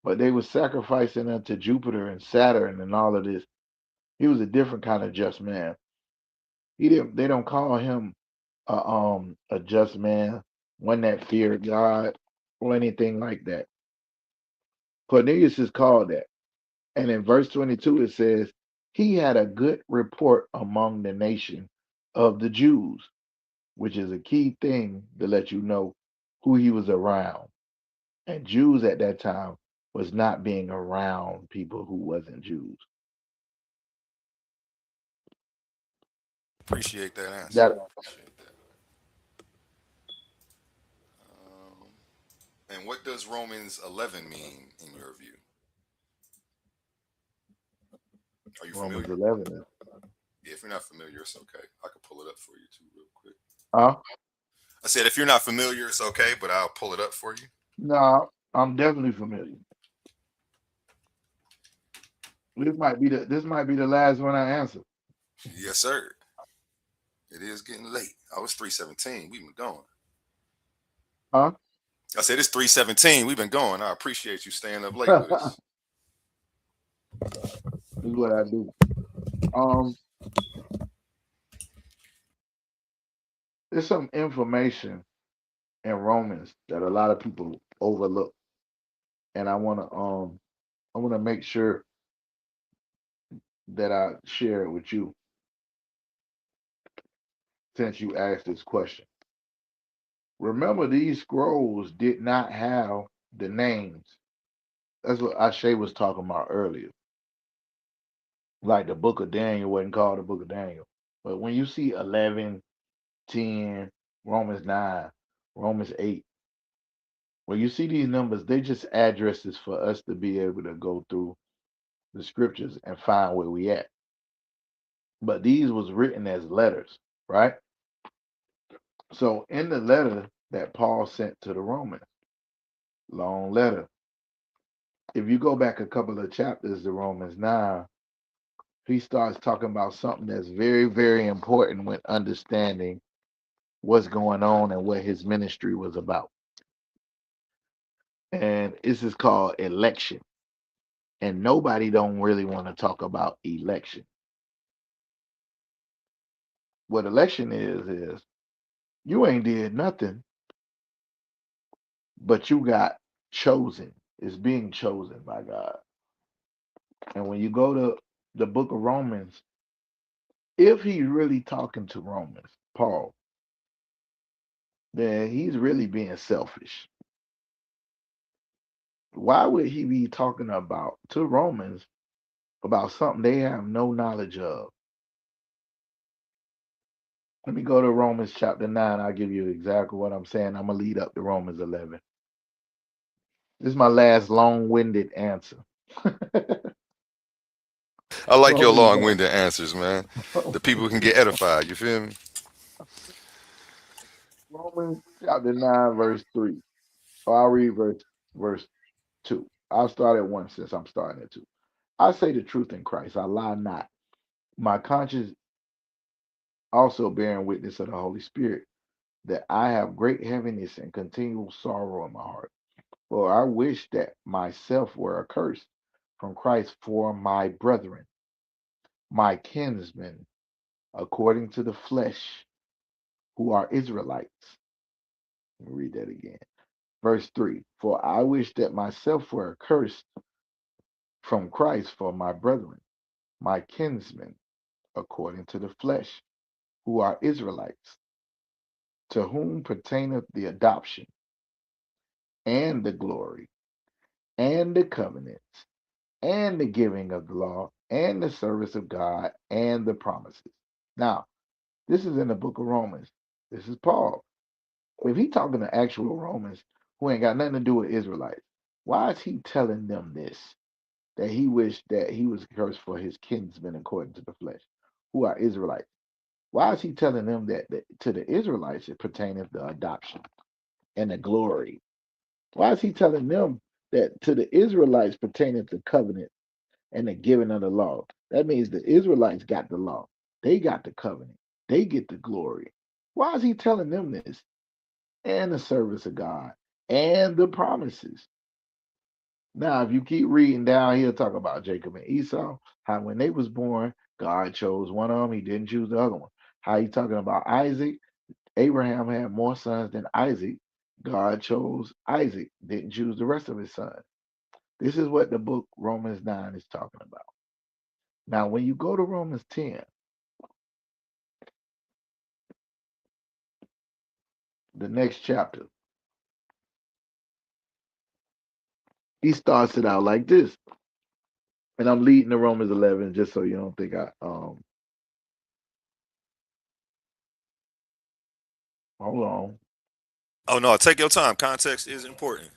Speaker 5: but they were sacrificing unto Jupiter and Saturn and all of this. He was a different kind of just man. He didn't. They don't call him a just man, one that feared God or anything like that. Cornelius is called that. And in verse 22 it says, he had a good report among the nation of the Jews, which is a key thing to let you know who he was around. And Jews at that time was not being around people who wasn't Jews.
Speaker 4: Appreciate that answer.
Speaker 5: That
Speaker 4: Appreciate that. Um, and what does Romans 11 mean in your view? Are you
Speaker 5: Romans
Speaker 4: familiar?
Speaker 5: 11 is.
Speaker 4: Yeah, if you're not familiar, it's okay. I can pull it up for you too, real quick.
Speaker 5: Huh?
Speaker 4: I said if you're not familiar, it's okay, but I'll pull it up for you.
Speaker 5: No, I'm definitely familiar. This might be the last one I answer.
Speaker 4: Yes, sir. It is getting late. Oh, it's 3:17. We've been going.
Speaker 5: Huh?
Speaker 4: I said it's 3:17. We've been going. I appreciate you staying up late with us.
Speaker 5: This is what I do. Um, there's some information in Romans that a lot of people overlook, and I wanna make sure that I share it with you since you asked this question. Remember, these scrolls did not have the names. That's what Ashe was talking about earlier. Like the book of Daniel wasn't called the book of Daniel. But when you see 11, 10, Romans 9, Romans 8, when you see these numbers, they just addresses for us to be able to go through the scriptures and find where we at. But these was written as letters, right? So in the letter that Paul sent to the Romans, long letter, if you go back a couple of chapters to Romans 9, he starts talking about something that's very, very important when understanding what's going on and what his ministry was about. And this is called election. And nobody don't really want to talk about election. What election is you ain't did nothing, but you got chosen. It's being chosen by God. And when you go to the book of Romans, if he's really talking to Romans, Paul, then he's really being selfish. Why would he be talking about to Romans about something they have no knowledge of? Let me go to Romans chapter 9. I'll give you exactly what I'm saying. I'm going to lead up to Romans 11. This is my last long winded answer.
Speaker 4: I like your
Speaker 5: Romans,
Speaker 4: long-winded answers, man. The people can get edified. You feel me?
Speaker 5: Romans chapter 9, verse 3. Or I'll read verse 2. I'll start at 1 since I'm starting at 2. I say the truth in Christ. I lie not. My conscience also bearing witness of the Holy Spirit that I have great heaviness and continual sorrow in my heart. For I wish that myself were accursed from Christ for my brethren, my kinsmen, according to the flesh, who are Israelites. Let me read that again. Verse 3. For I wish that myself were accursed from Christ for my brethren, my kinsmen, according to the flesh, who are Israelites, to whom pertaineth the adoption, and the glory, and the covenants, and the giving of the law, and the service of God, and the promises. Now, this is in the book of Romans. This is Paul. If he talking to actual Romans who ain't got nothing to do with Israelites, why is he telling them this? That he wished that he was cursed for his kinsmen according to the flesh, who are Israelites. Why is he telling them that to the Israelites it pertaineth the adoption and the glory? Why is he telling them that to the Israelites pertaineth the covenant and the giving of the law? That means the Israelites got the law. They got the covenant. They get the glory. Why is he telling them this? And the service of God and the promises. Now, if you keep reading down, he'll talk about Jacob and Esau, how when they was born, God chose one of them, he didn't choose the other one. How he talking about Isaac, Abraham had more sons than Isaac. God chose Isaac, didn't choose the rest of his sons. This is what the book Romans 9 is talking about. Now, when you go to Romans 10, the next chapter, he starts it out like this. And I'm leading to Romans 11 just so you don't think Hold on.
Speaker 4: Oh no, take your time. Context is important.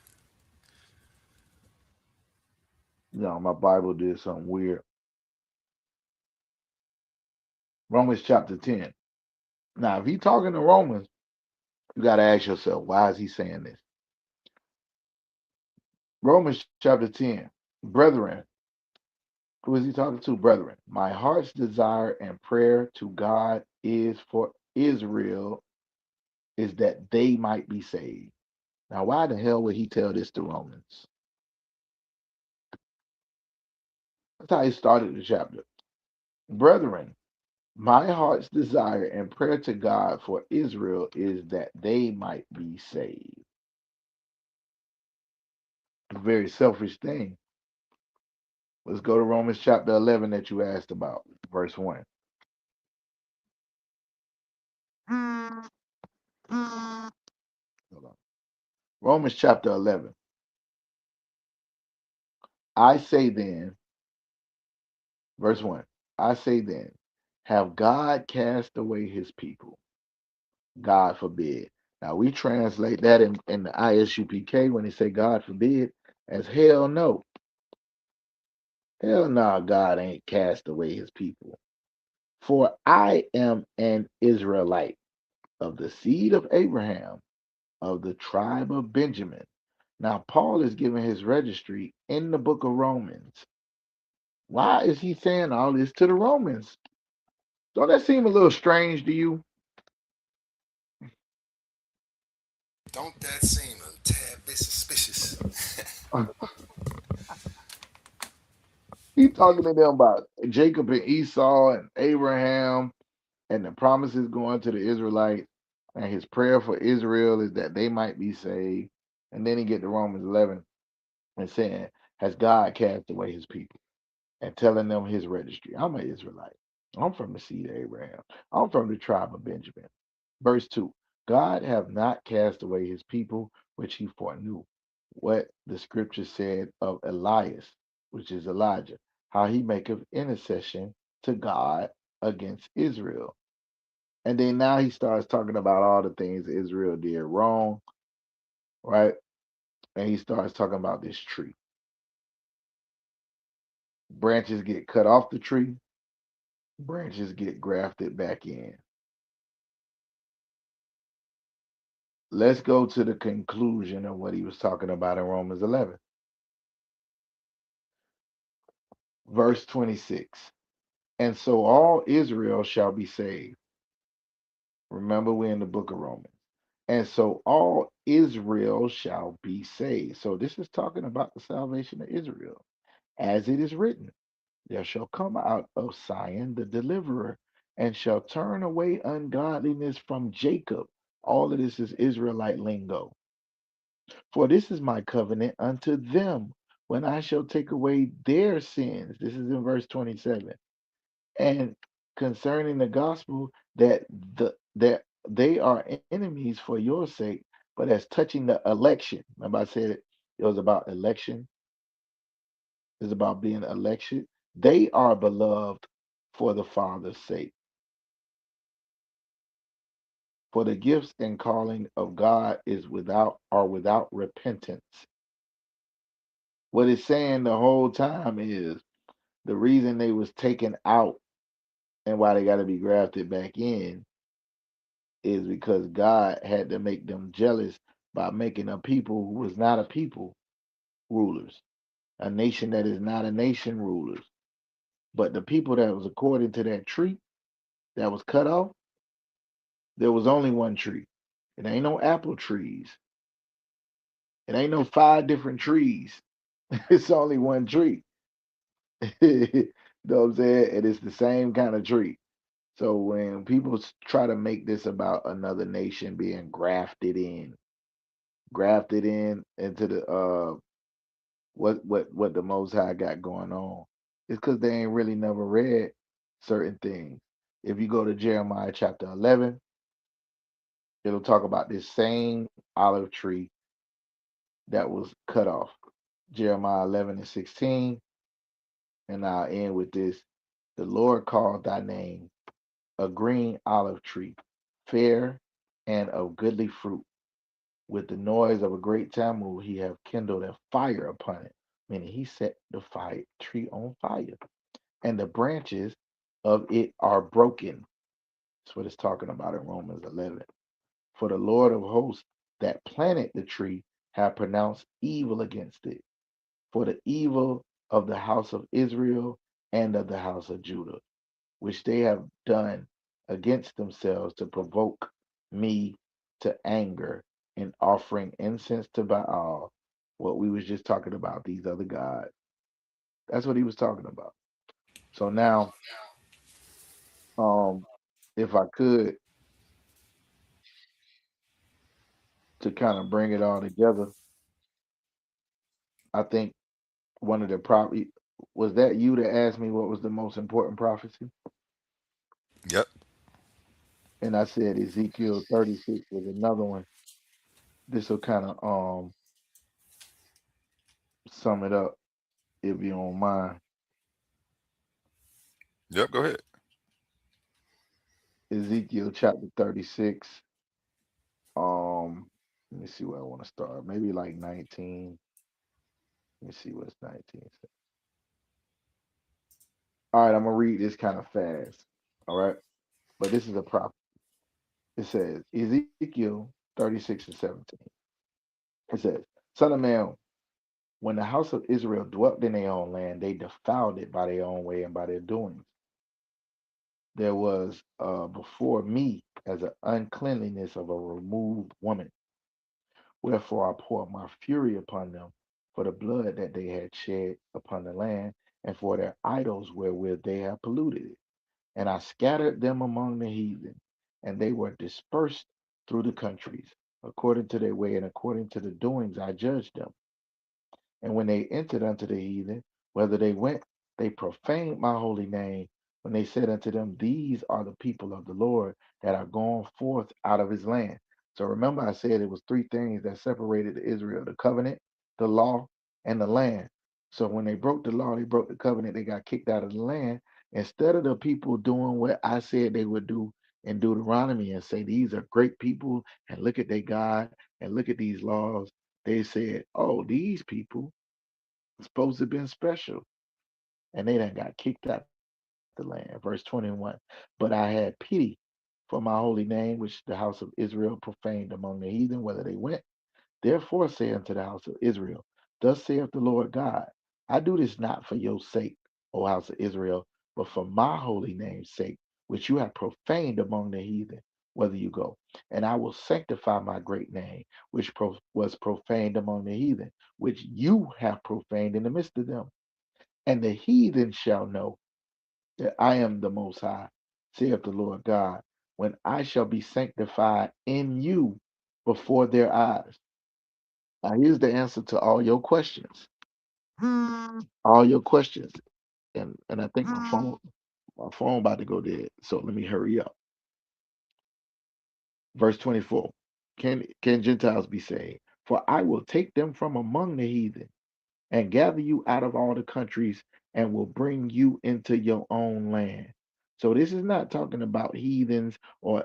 Speaker 5: No, my Bible did something weird. Romans chapter 10. Now, if he talking to Romans, you got to ask yourself, why is he saying this? Romans chapter 10. Brethren, who is he talking to? Brethren, my heart's desire and prayer to God is for Israel is that they might be saved. Now, why the hell would he tell this to Romans? That's how he started the chapter. Brethren, my heart's desire and prayer to God for Israel is that they might be saved. A very selfish thing. Let's go to Romans chapter 11 that you asked about, verse 1. Hold on. Romans chapter 11. I say then, verse 1. I say then, have God cast away his people? God forbid. Now we translate that in the ISUPK when they say God forbid as hell no. Hell no, God ain't cast away his people. For I am an Israelite of the seed of Abraham, of the tribe of Benjamin. Now, Paul is giving his registry in the book of Romans. Why is he saying all this to the Romans? Don't that seem a little strange to you?
Speaker 3: Don't that seem a tad bit suspicious?
Speaker 5: He's talking to them about Jacob and Esau and Abraham and the promises going to the Israelites. And his prayer for Israel is that they might be saved. And then he get to Romans 11 and saying, has God cast away his people? And telling them his registry. I'm an Israelite. I'm from the seed of Abraham. I'm from the tribe of Benjamin. Verse 2. God have not cast away his people, which he foreknew. What the scripture said of Elias, which is Elijah, how he maketh intercession to God against Israel. And then now he starts talking about all the things Israel did wrong, right? And he starts talking about this tree. Branches get cut off the tree, branches get grafted back in. Let's go to the conclusion of what he was talking about in Romans 11. Verse 26. And so all Israel shall be saved. Remember, we're in the book of Romans. And so all Israel shall be saved. So this is talking about the salvation of Israel. As it is written, there shall come out of Zion the deliverer, and shall turn away ungodliness from Jacob. All of this is Israelite lingo. For this is my covenant unto them when I shall take away their sins. This is in verse 27. And concerning the gospel, that they are enemies for your sake, but as touching the election. Remember I said it was about election, it's about being election. They are beloved for the Father's sake. For the gifts and calling of God is without repentance. What it's saying the whole time is the reason they was taken out and why they got to be grafted back in is because God had to make them jealous by making a people who was not a people rulers, a nation that is not a nation rulers. But the people that was according to that tree that was cut off, there was only one tree. It ain't no apple trees. It ain't no five different trees. It's only one tree. You know what I'm saying? And it's the same kind of tree. So when people try to make this about another nation being grafted in into the what the Most High got going on, it's because they ain't really never read certain things. If you go to Jeremiah chapter 11, it'll talk about this same olive tree that was cut off. Jeremiah 11 and 16, and I'll end with this. The Lord called thy name a green olive tree, fair and of goodly fruit. With the noise of a great Tammuz, he have kindled a fire upon it, meaning he set the fire tree on fire, and the branches of it are broken. That's what it's talking about in Romans 11. For the Lord of hosts that planted the tree have pronounced evil against it, for the evil of the house of Israel and of the house of Judah, which they have done against themselves to provoke me to anger in offering incense to Baal. What we was just talking about, these other gods. That's what he was talking about. So now, um, if I could, to kind of bring it all together, I think one of the probably was that you that asked me what was the most important prophecy,
Speaker 4: Yep.
Speaker 5: and I said Ezekiel 36 was another one. This will kind of sum it up if you don't mind.
Speaker 4: Yep. Go ahead.
Speaker 5: Ezekiel chapter 36. Let me see where I want to start. Maybe like 19. Let me see what's 19. All right, I'm gonna read this kind of fast. All right, but this is a prophet. It says Ezekiel 36 and 17. It says, "Son of man, when the house of Israel dwelt in their own land, they defiled it by their own way and by their doings. There was before me as an uncleanliness of a removed woman. Wherefore I poured my fury upon them for the blood that they had shed upon the land, and for their idols wherewith they have polluted it. And I scattered them among the heathen, and they were dispersed through the countries. According to their way and according to the doings I judged them. And when they entered unto the heathen, whether they went, they profaned my holy name. When they said unto them, These are the people of the Lord that are gone forth out of his land. So remember, I said it was three things that separated Israel: the covenant, the law, and the land. So when they broke the law, they broke the covenant, they got kicked out of the land. Instead of the people doing what I said they would do in Deuteronomy and say, These are great people, and look at their God, and look at these laws, they said, "Oh, these people supposed to have been special," and they done got kicked out the land. Verse 21. But I had pity for my holy name, which the house of Israel profaned among the heathen, whether they went. Therefore say unto the house of Israel, Thus saith the Lord God, I do this not for your sake, O house of Israel, but for my holy name's sake, which you have profaned among the heathen, whether you go. And I will sanctify my great name, which was profaned among the heathen, which you have profaned in the midst of them. And the heathen shall know that I am the Most High, saith the Lord God, when I shall be sanctified in you before their eyes. Now, here's the answer to all your questions. All your questions. And I think my phone about to go dead. So let me hurry up. Verse 24. Can Gentiles be saved? For I will take them from among the heathen and gather you out of all the countries and will bring you into your own land. So this is not talking about heathens or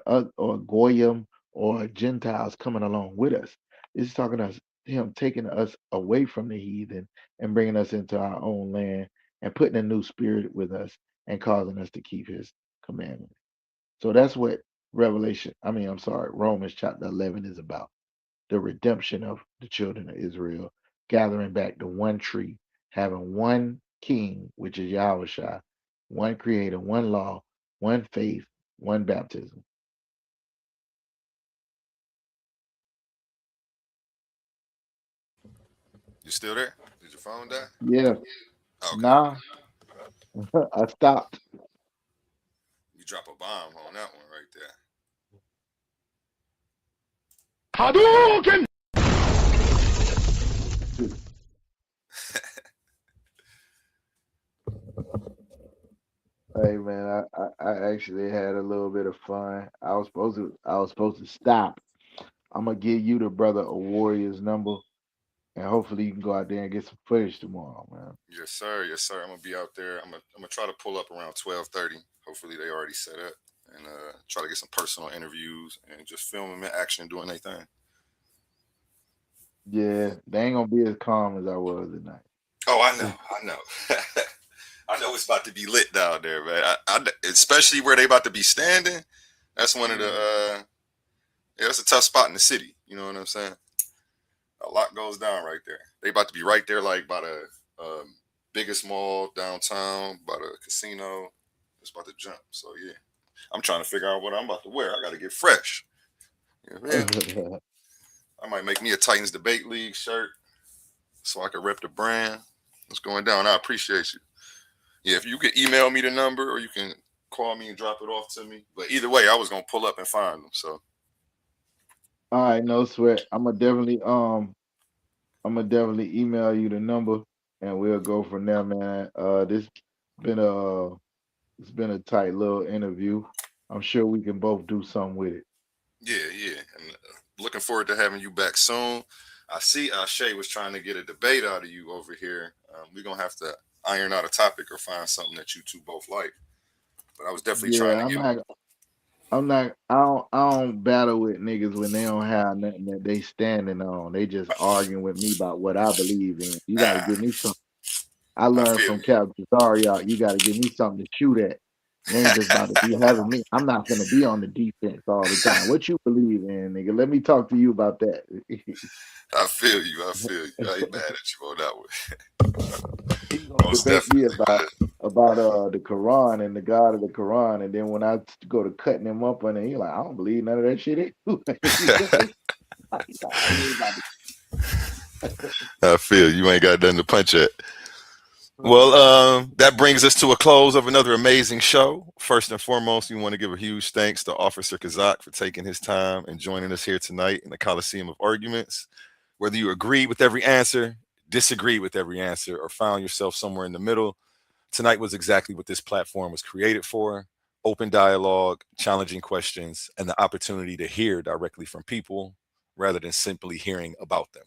Speaker 5: goyim or Gentiles coming along with us. This is talking us him taking us away from the heathen and bringing us into our own land and putting a new spirit with us and causing us to keep his commandments. So that's what I'm sorry, Romans chapter 11 is about: the redemption of the children of Israel, gathering back to one tree, having one king, which is Yahushua, one creator, one law, one faith, one baptism.
Speaker 4: You still there? Did your phone die?
Speaker 5: Yeah,
Speaker 4: Okay.
Speaker 5: nah, I stopped.
Speaker 4: You drop a bomb on that one right there.
Speaker 5: Hey man, I actually had a little bit of fun. I was supposed to stop. I'm gonna give you the brother a Warriors number, and hopefully you can go out there and get some footage tomorrow, man.
Speaker 4: Yes, sir. Yes, sir. I'm gonna be out there. I'm gonna try to pull up around 12:30. Hopefully they already set up. and try to get some personal interviews and just film them in action doing their thing.
Speaker 5: Yeah, they ain't gonna be as calm as I was tonight.
Speaker 4: Oh, I know. I know it's about to be lit down there, man. Especially where they about to be standing. That's one of the that's a tough spot in the city. You know what I'm saying? A lot goes down right there. They about to be right there, like by the biggest mall downtown, by the casino. It's about to jump. So yeah, I'm trying to figure out what I'm about to wear. I got to get fresh. You know what I mean? I might make me a Titans Debate League shirt so I can rep the brand. What's going down? I appreciate you. Yeah, if you can email me the number or you can call me and drop it off to me. But either way, I was gonna pull up and find them. So
Speaker 5: All right, no sweat. I'm gonna definitely email you the number and we'll go from there, man. Been a it's been a tight little interview. I'm sure we can both do something with it.
Speaker 4: yeah. And looking forward to having you back soon. I see Shay was trying to get a debate out of you over here. We're gonna have to iron out a topic or find something that you two both like. But I was definitely trying to get.
Speaker 5: I don't battle with niggas when they don't have nothing that they standing on. They just arguing with me about what I believe in. You gotta give me something. I learned from Captain Zaria, you gotta give me something to shoot at. You ain't just about to be having me. I'm not gonna be on the defense all the time. What you believe in, nigga? Let me talk to you about that.
Speaker 4: I feel you. I ain't mad at you on that one.
Speaker 5: He's gonna debate me about the Quran and the God of the Quran, and then when I go to cutting him up on it, he's like, I don't believe none of that shit.
Speaker 4: I feel you ain't got nothing to punch at. Well, that brings us to a close of another amazing show. First and foremost, we want to give a huge thanks to Officer Kazak for taking his time and joining us here tonight in the Coliseum of Arguments. Whether you agree with every answer, disagree with every answer, or found yourself somewhere in the middle, tonight was exactly what this platform was created for. Open dialogue, challenging questions, and the opportunity to hear directly from people rather than simply hearing about them.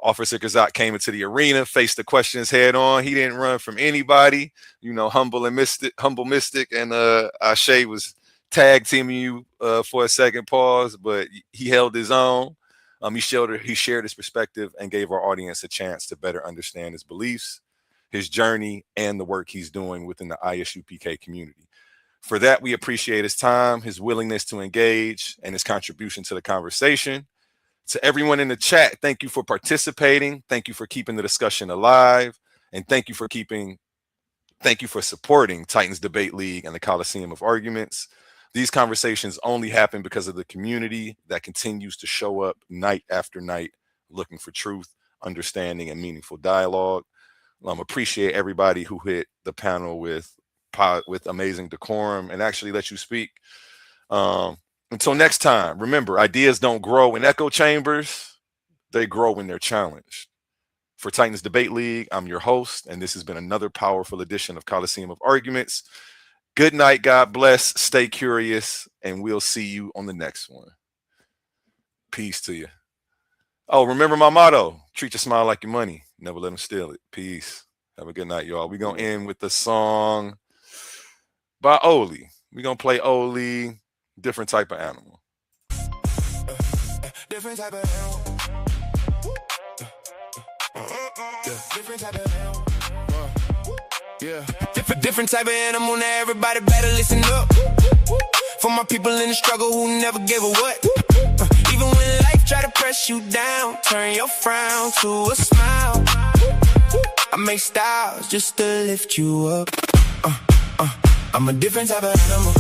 Speaker 4: Officer Kazak came into the arena, faced the questions head on. He didn't run from anybody. Humble mystic, and Ashe was tag teaming you for a second pause, but he held his own. He shared his perspective and gave our audience a chance to better understand his beliefs, his journey, and the work he's doing within the ISUPK community. For that, we appreciate his time, his willingness to engage, and his contribution to the conversation. To everyone in the chat, thank you for participating. Thank you for keeping the discussion alive. And thank you for supporting Titans Debate League and the Coliseum of Arguments. These conversations only happen because of the community that continues to show up night after night, looking for truth, understanding, and meaningful dialogue. Appreciate everybody who hit the panel with amazing decorum and actually let you speak. Until next time, remember, ideas don't grow in echo chambers. They grow when they're challenged. For Titans Debate League, I'm your host, and this has been another powerful edition of Coliseum of Arguments. Good night, God bless, stay curious, and we'll see you on the next one. Peace to you. Oh, remember my motto, treat your smile like your money. Never let them steal it. Peace. Have a good night, y'all. We're going to end with the song by Oli. We're going to play Oli, Different Type of Animal.
Speaker 10: Different type of animal. Different type of animal. Yeah. Different type of animal. Now everybody better listen up. For my people in the struggle who never gave a what. Even when life try to press you down, turn your frown to a smile. I make styles just to lift you up. I'm a different type of animal.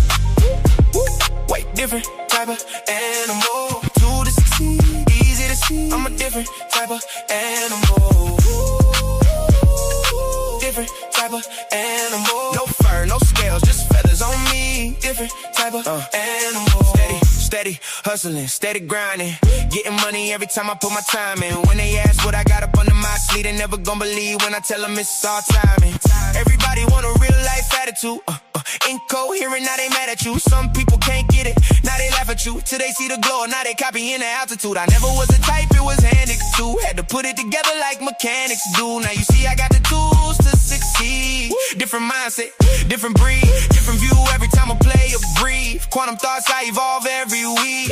Speaker 10: Way different type of animal. To succeed, easy to see. I'm a different type of animal. Different type of animal. No fur, no scales, just feathers on me. Different type of animal. Steady hustling, steady grinding. Getting money every time I put my time in. When they ask what I got up under my sleeve, they never gonna believe when I tell them it's all timing. Everybody want a real life attitude. Incoherent, now they mad at you. Some people can't get it, now they laugh at you. Till they see the glow, now they copying the altitude. I never was a type, it was handed to. Had to put it together like mechanics do. Now you see I got the tools to succeed. see. Different mindset, different breed, different view every time I play or breathe. Quantum thoughts, I evolve every week.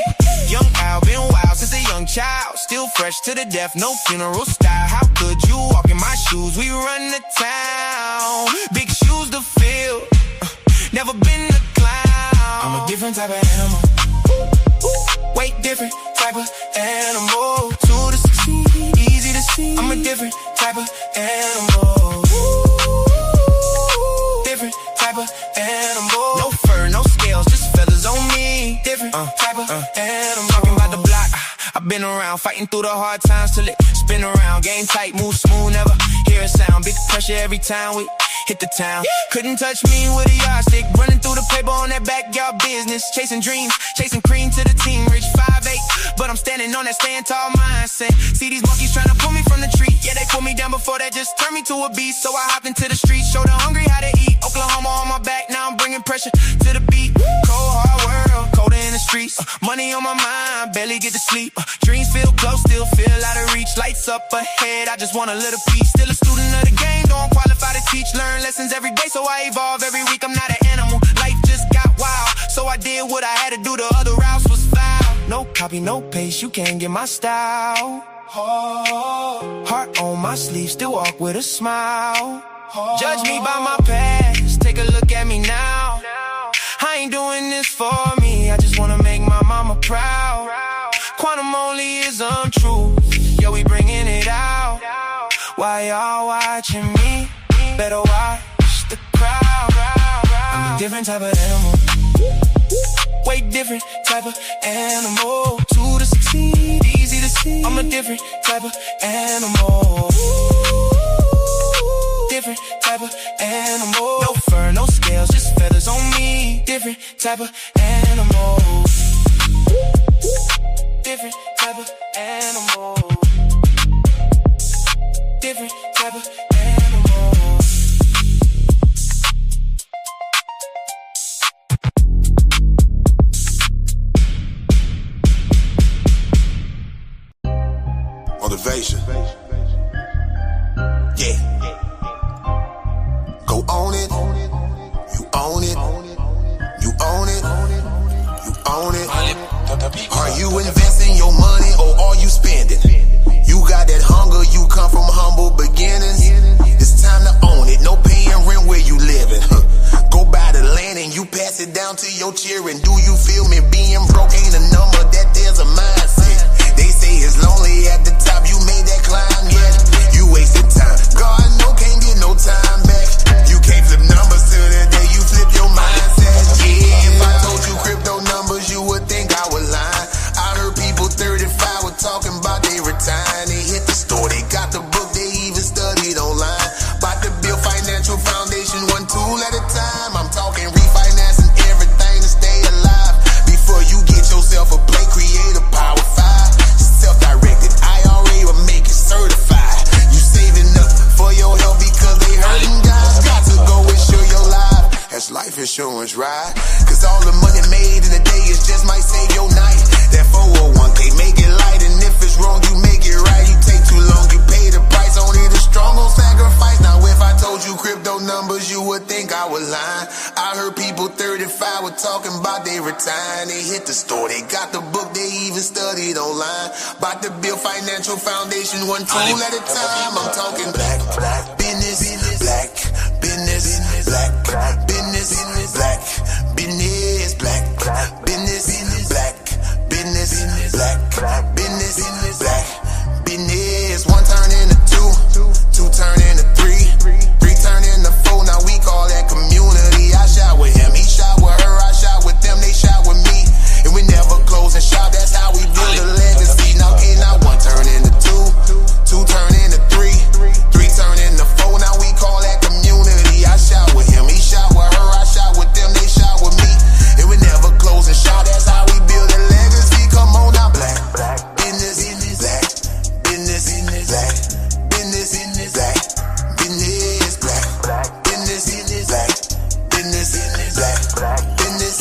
Speaker 10: Young Al, been wild since a young child. Still fresh to the death, no funeral style. How could you walk in my shoes? We run the town. Big shoes to fill. Never been a clown. I'm a different type of animal. Way different type of animal. 2 to 16, easy to see. I'm a different type of animal. Different type of animal. No fur, no scales, just feathers on me. Different type of animal. Talking about the block, I've been around, fighting through the hard times till it spin around. Game tight, move smooth, never hear a sound. Big pressure every time we hit the town. Couldn't touch me with a yardstick. Running through the paper on that backyard business. Chasing dreams, chasing cream to the team. Rich 5'8", but I'm standing on that stand tall mindset. See these monkeys trying to pull me from the tree. Yeah, they pulled me down before that, just turned me to a beast. So I hopped into the streets, showed the hungry how to eat. Oklahoma on my back, now I'm bringing pressure to the beat. Cold hard world, colder in the streets. Money on my mind, barely get to sleep. Dreams feel close, still feel out of reach. Lights up ahead, I just want a little piece. Still a student of the game, don't qualify to teach. Learn lessons every day, so I evolve every week. I'm not an animal, life just got wild. So I did what I had to do, the other routes was foul. No copy, no paste, you can't get my style. Heart on my sleeve, still walk with a smile. Judge me by my past, take a look at me now. I ain't doing this for me, I just wanna make my mama proud. Quantum only is untrue, yo, we bringing it out. Why y'all watching me? Better watch the crowd. I'm a different type of animal. Way different type of animal. 2 to 16, easy to see. I'm a different type of animal. Different type of animal. No fur, no scales, just feathers on me. Different type of animal. Different type of animal. Different type of animal.
Speaker 1: Motivation. Yeah. Go own it. You own it. You own it. You own it. Are you investing your money or are you spending? You got that hunger, you come from humble beginnings. It's time to own it. No paying rent where you living. Go buy the land and you pass it down to your children. Do you feel me? Being broke ain't a number, that there's a mindset. They say it's lonely at the top, you made that climb yet. You wasted time, God no can't get no time back. You can't flip numbers till the day you flip your mindset. Yeah, if I told you crypto numbers, you would think I was lying. I heard people 35 were talking about they retiring. They hit the store, they got the book, they even studied online. About to build financial foundation, one tool at a time. I'm talking refinancing everything to stay alive. Before you get yourself a plate, create a Power 5. Self-directed, IRA will make it certified. You saving up for your health because they hurting guys. Got to go insure your life. That's life insurance, right? Cause all the money made in a day is just might save your night. That 401k, make it light, and if it's wrong, you make it right. You take too long, you pay the price. Only the strong gon' sacrifice. Now if I told you crypto numbers, you would think I was lying. I heard people 35 were talking about they retiring. They hit the store, they got the book, they even studied online. About to build financial foundation, one tool at a time. I'm talking black business, black business, black business, black business, black business, black business, black business, black business. One turn into two turn into three turn into four. Now we call that community. I shot with him, he shot with her, I shot with them, they shot with me, and we never close and shop. That's how we build a legacy. Now okay, now one turn into two turn into three turn into four. Now we call that community. I shot with him, he shot with her, I shot with them, they shot with me, and we never close and shop. That's how we build a legacy. Come on now, black business, black business, black business, black business, black business, black business, black business,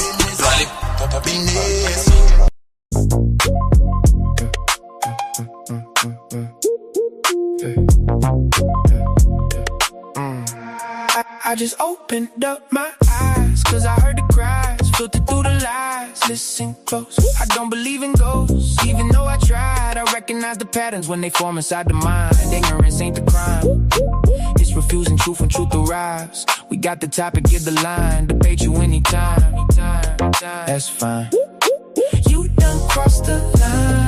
Speaker 1: business.
Speaker 10: just opened up my eyes, cause I heard the cries, filtered through the lies. Listen close, I don't believe in ghosts, even though I tried. I recognize the patterns when they form inside the mind. Ignorance ain't the crime, it's refusing truth when truth arrives. We got the topic, give the line, debate you anytime. That's fine. You done crossed the line.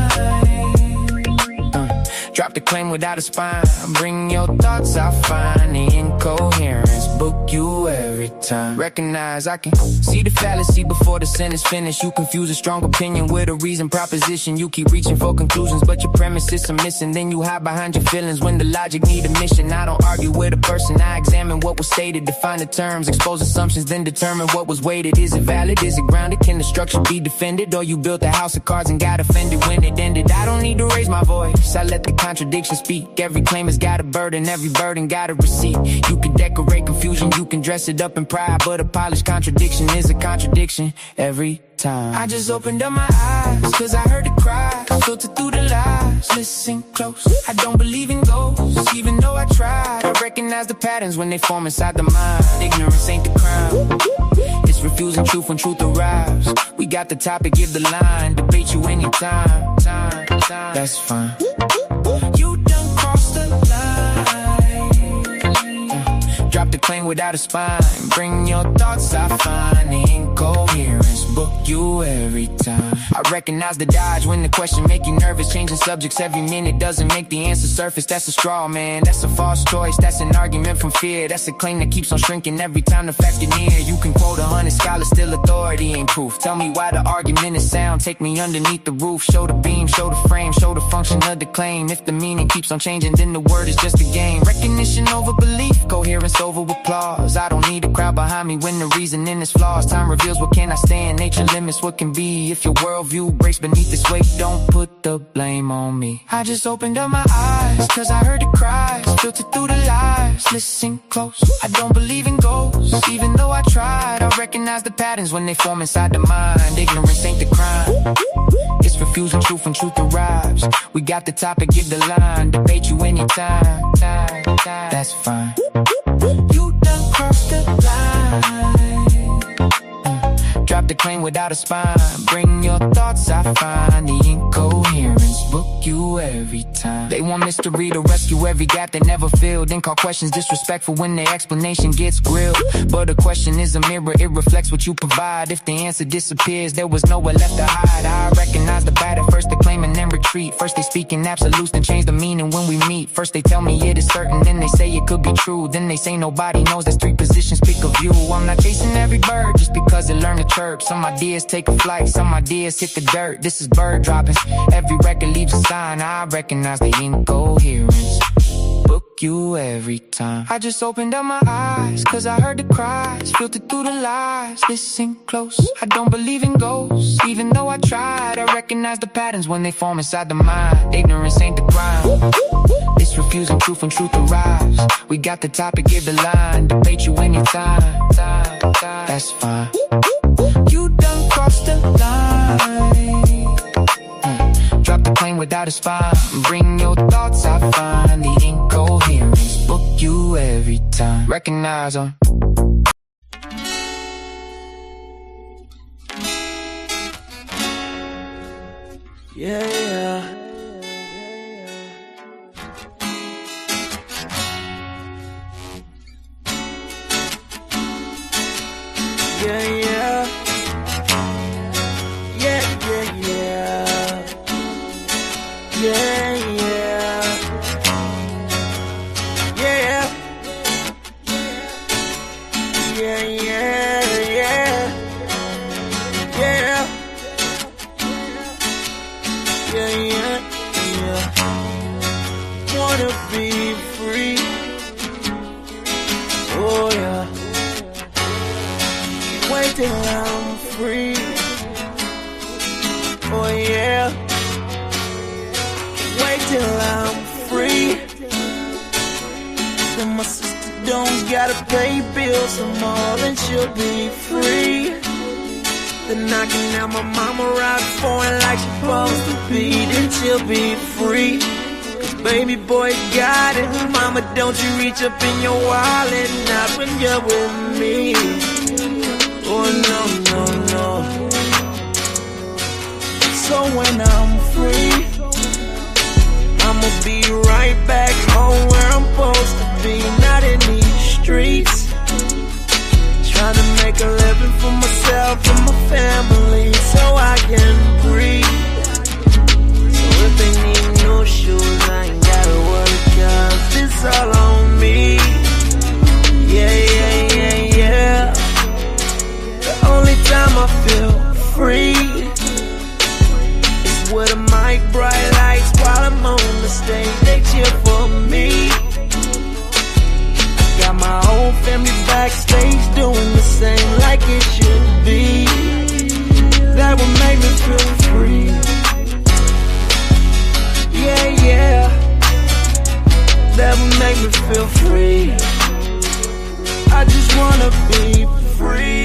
Speaker 10: Drop the claim without a spine. Bring your thoughts, I'll find the incoherence. Book you every time. Recognize I can see the fallacy before the sentence finished. You confuse a strong opinion with a reason proposition. You keep reaching for conclusions, but your premises are missing. Then you hide behind your feelings when the logic need a mission. I don't argue with a person, I examine what was stated. Define the terms, expose assumptions, then determine what was weighted. Is it valid? Is it grounded? Can the structure be defended? Or you built a house of cards and got offended when it ended? I don't need to raise my voice, I let the contradiction speak. Every claim has got a burden, every burden got a receipt. You can decorate confusion, you can dress it up in pride, but a polished contradiction is a contradiction every time. I just opened up my eyes, cause I heard the cries, filtered through the lies. Listen close, I don't believe in ghosts, even though I tried. I recognize the patterns when they form inside the mind. Ignorance ain't the crime, it's refusing truth when truth arrives. We got the topic, give the line, debate you anytime. That's fine. You done crossed the line. Drop the claim without a spine. Bring your thoughts, I find the incoherence. Book you every time. I recognize the dodge when the question make you nervous. Changing subjects every minute doesn't make the answer surface. That's a straw man, that's a false choice. That's an argument from fear. That's a claim that keeps on shrinking every time the fact is near. You can quote 100 scholars, still authority ain't proof. Tell me why the argument is sound. Take me underneath the roof. Show the beam, show the frame, show the function of the claim. If the meaning keeps on changing, then the word is just a game. Recognition over belief, coherence over applause. I don't need a crowd behind me when the reasoning is flaws. Time reveals what can I stand, nature limits what can be. If your worldview breaks beneath this weight, don't put the blame on me. I just opened up my eyes, cause I heard the cries, filtered through the lies. Listen close, I don't believe in ghosts, even though I tried. I recognize the patterns when they form inside the mind. Ignorance ain't the crime, it's refusing truth when truth arrives. We got the topic, give the line, debate you anytime. That's fine. You done crossed the line. Drop the claim without a spine. Bring your thoughts, I find the incoherence. Book you every time. They want mystery to rescue every gap they never filled. Then call questions disrespectful when their explanation gets grilled. But a question is a mirror, it reflects what you provide. If the answer disappears, there was nowhere left to hide. I recognize the bad at first, they claim and then retreat. First they speak in absolutes, then change the meaning when we meet. First they tell me it is certain, then they say it could be true. Then they say nobody knows, there's 3 positions, pick a view. I'm not chasing every bird just because it learned to chirp. Some ideas take a flight, some ideas hit the dirt. This is bird droppings, every record leaves a sign. I recognize the incoherence. Book you every time. I just opened up my eyes, cause I heard the cries, filtered through the lies. Listen close, I don't believe in ghosts, even though I tried. I recognize the patterns when they form inside the mind. Ignorance ain't the crime, it's refusing truth when truth arrives. We got the topic, give the line, debate you anytime. That's fine. You done crossed the line. Drop the plane without a spine. Bring your thoughts, I find the incoherence. Book you every time. Recognize them.
Speaker 2: Yeah, yeah. Yeah, yeah. Yeah, yeah, yeah. Yeah, yeah. Yeah. Yeah, yeah, yeah. Yeah. Yeah, yeah, yeah. Wanna be free. Oh, yeah. Wait till I'm free. Oh yeah. Wait till I'm free. Then my sister don't gotta pay bills some more, then she'll be free. Then I can have my mama ride for it like she's supposed to be. Then she'll be free. 'Cause Baby boy got it. Mama, don't you reach up in your wallet, not when you're with me. Oh no, no, no. So when I'm free, I'ma be right back home where I'm supposed to be, not in these streets. Trying to make a living for myself and my family so I can breathe. So if they need new shoes, I ain't gotta worry, cause it's all on me. Yeah, yeah, yeah, yeah. The only time I feel free is with a mic, bright lights while I'm on the stage. They cheer for me. I got my whole family backstage doing the same like it should be. That would make me feel free. Yeah, yeah. That would make me feel free. I just wanna be free.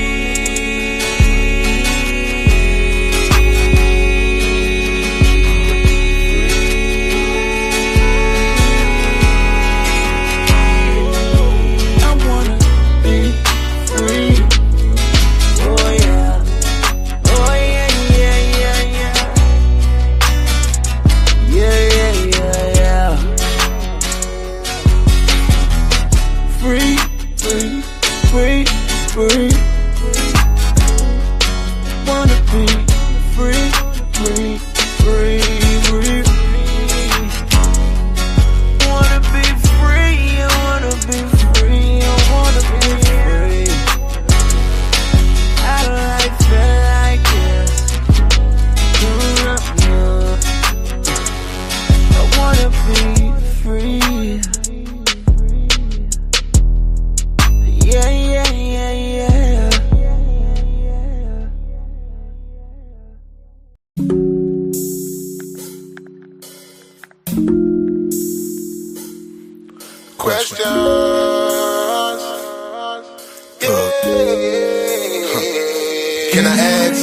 Speaker 1: Can I ask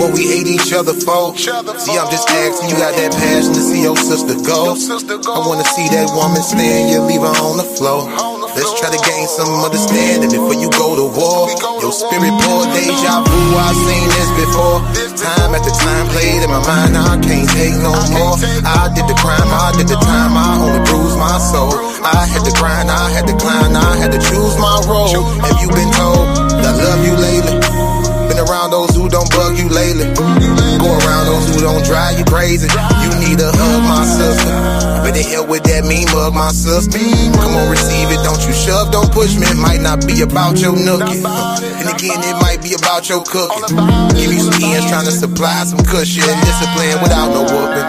Speaker 1: what we hate each other for? See, I'm just asking, you got that passion to see your sister go. I wanna see that woman stand, you leave her on the floor. Let's try to gain some understanding before you go to war. Your spirit pour deja vu, I've seen this before. Time after time played in my mind, now I can't take no more. I did the crime, I did the time, I only bruised my soul. I had to grind, I had to climb, I had to choose my role. Have you been told that I love you lately? Been around those who don't bug you lately. Go around those who don't drive you crazy. You need a hug, my sister. Better help with that mean mug, my sister. Come on, receive it, don't you shove, don't push me. It might not be about your nookie. And again, it might be about your cooking. Give you some ends, trying to supply some cushion. Discipline without no whooping.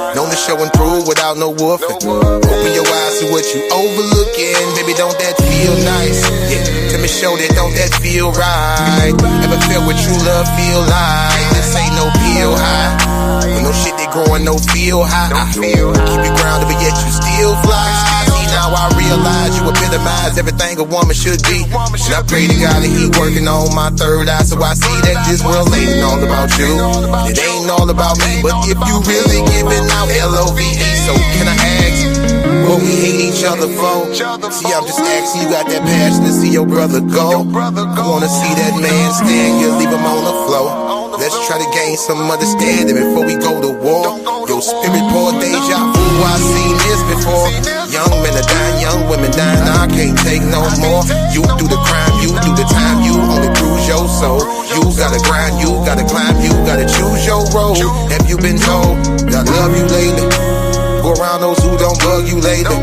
Speaker 1: Known to show and prove without no woofing. Open your eyes to what you overlooking. Baby, don't that feel nice? Yeah, tell me, show that, don't that feel right? Ever felt what true love feel like? This ain't no pill high. With no shit that growing, no feel high. Keep you grounded, but yet you still fly. See, now I realize you epitomize everything a woman should be. And I pray to God that he working on my third eye, so I see that this world ain't all about you. It ain't all about me, but if you really giving out LOVE, so can I ask what we hate each other for? See, I'm just asking, you got that passion to see your brother go. I wanna see that man stand, you leave him on the floor. Let's try to gain some understanding before we go to war. Your spirit pour deja vu, I've seen this before. Young men are dying, young women dying, I can't take no more. You do the crime, you do the time, you only bruise your soul. You gotta grind, you gotta climb, you gotta choose your road. Have you been told that I love you lately? Go around those who don't bug you lately.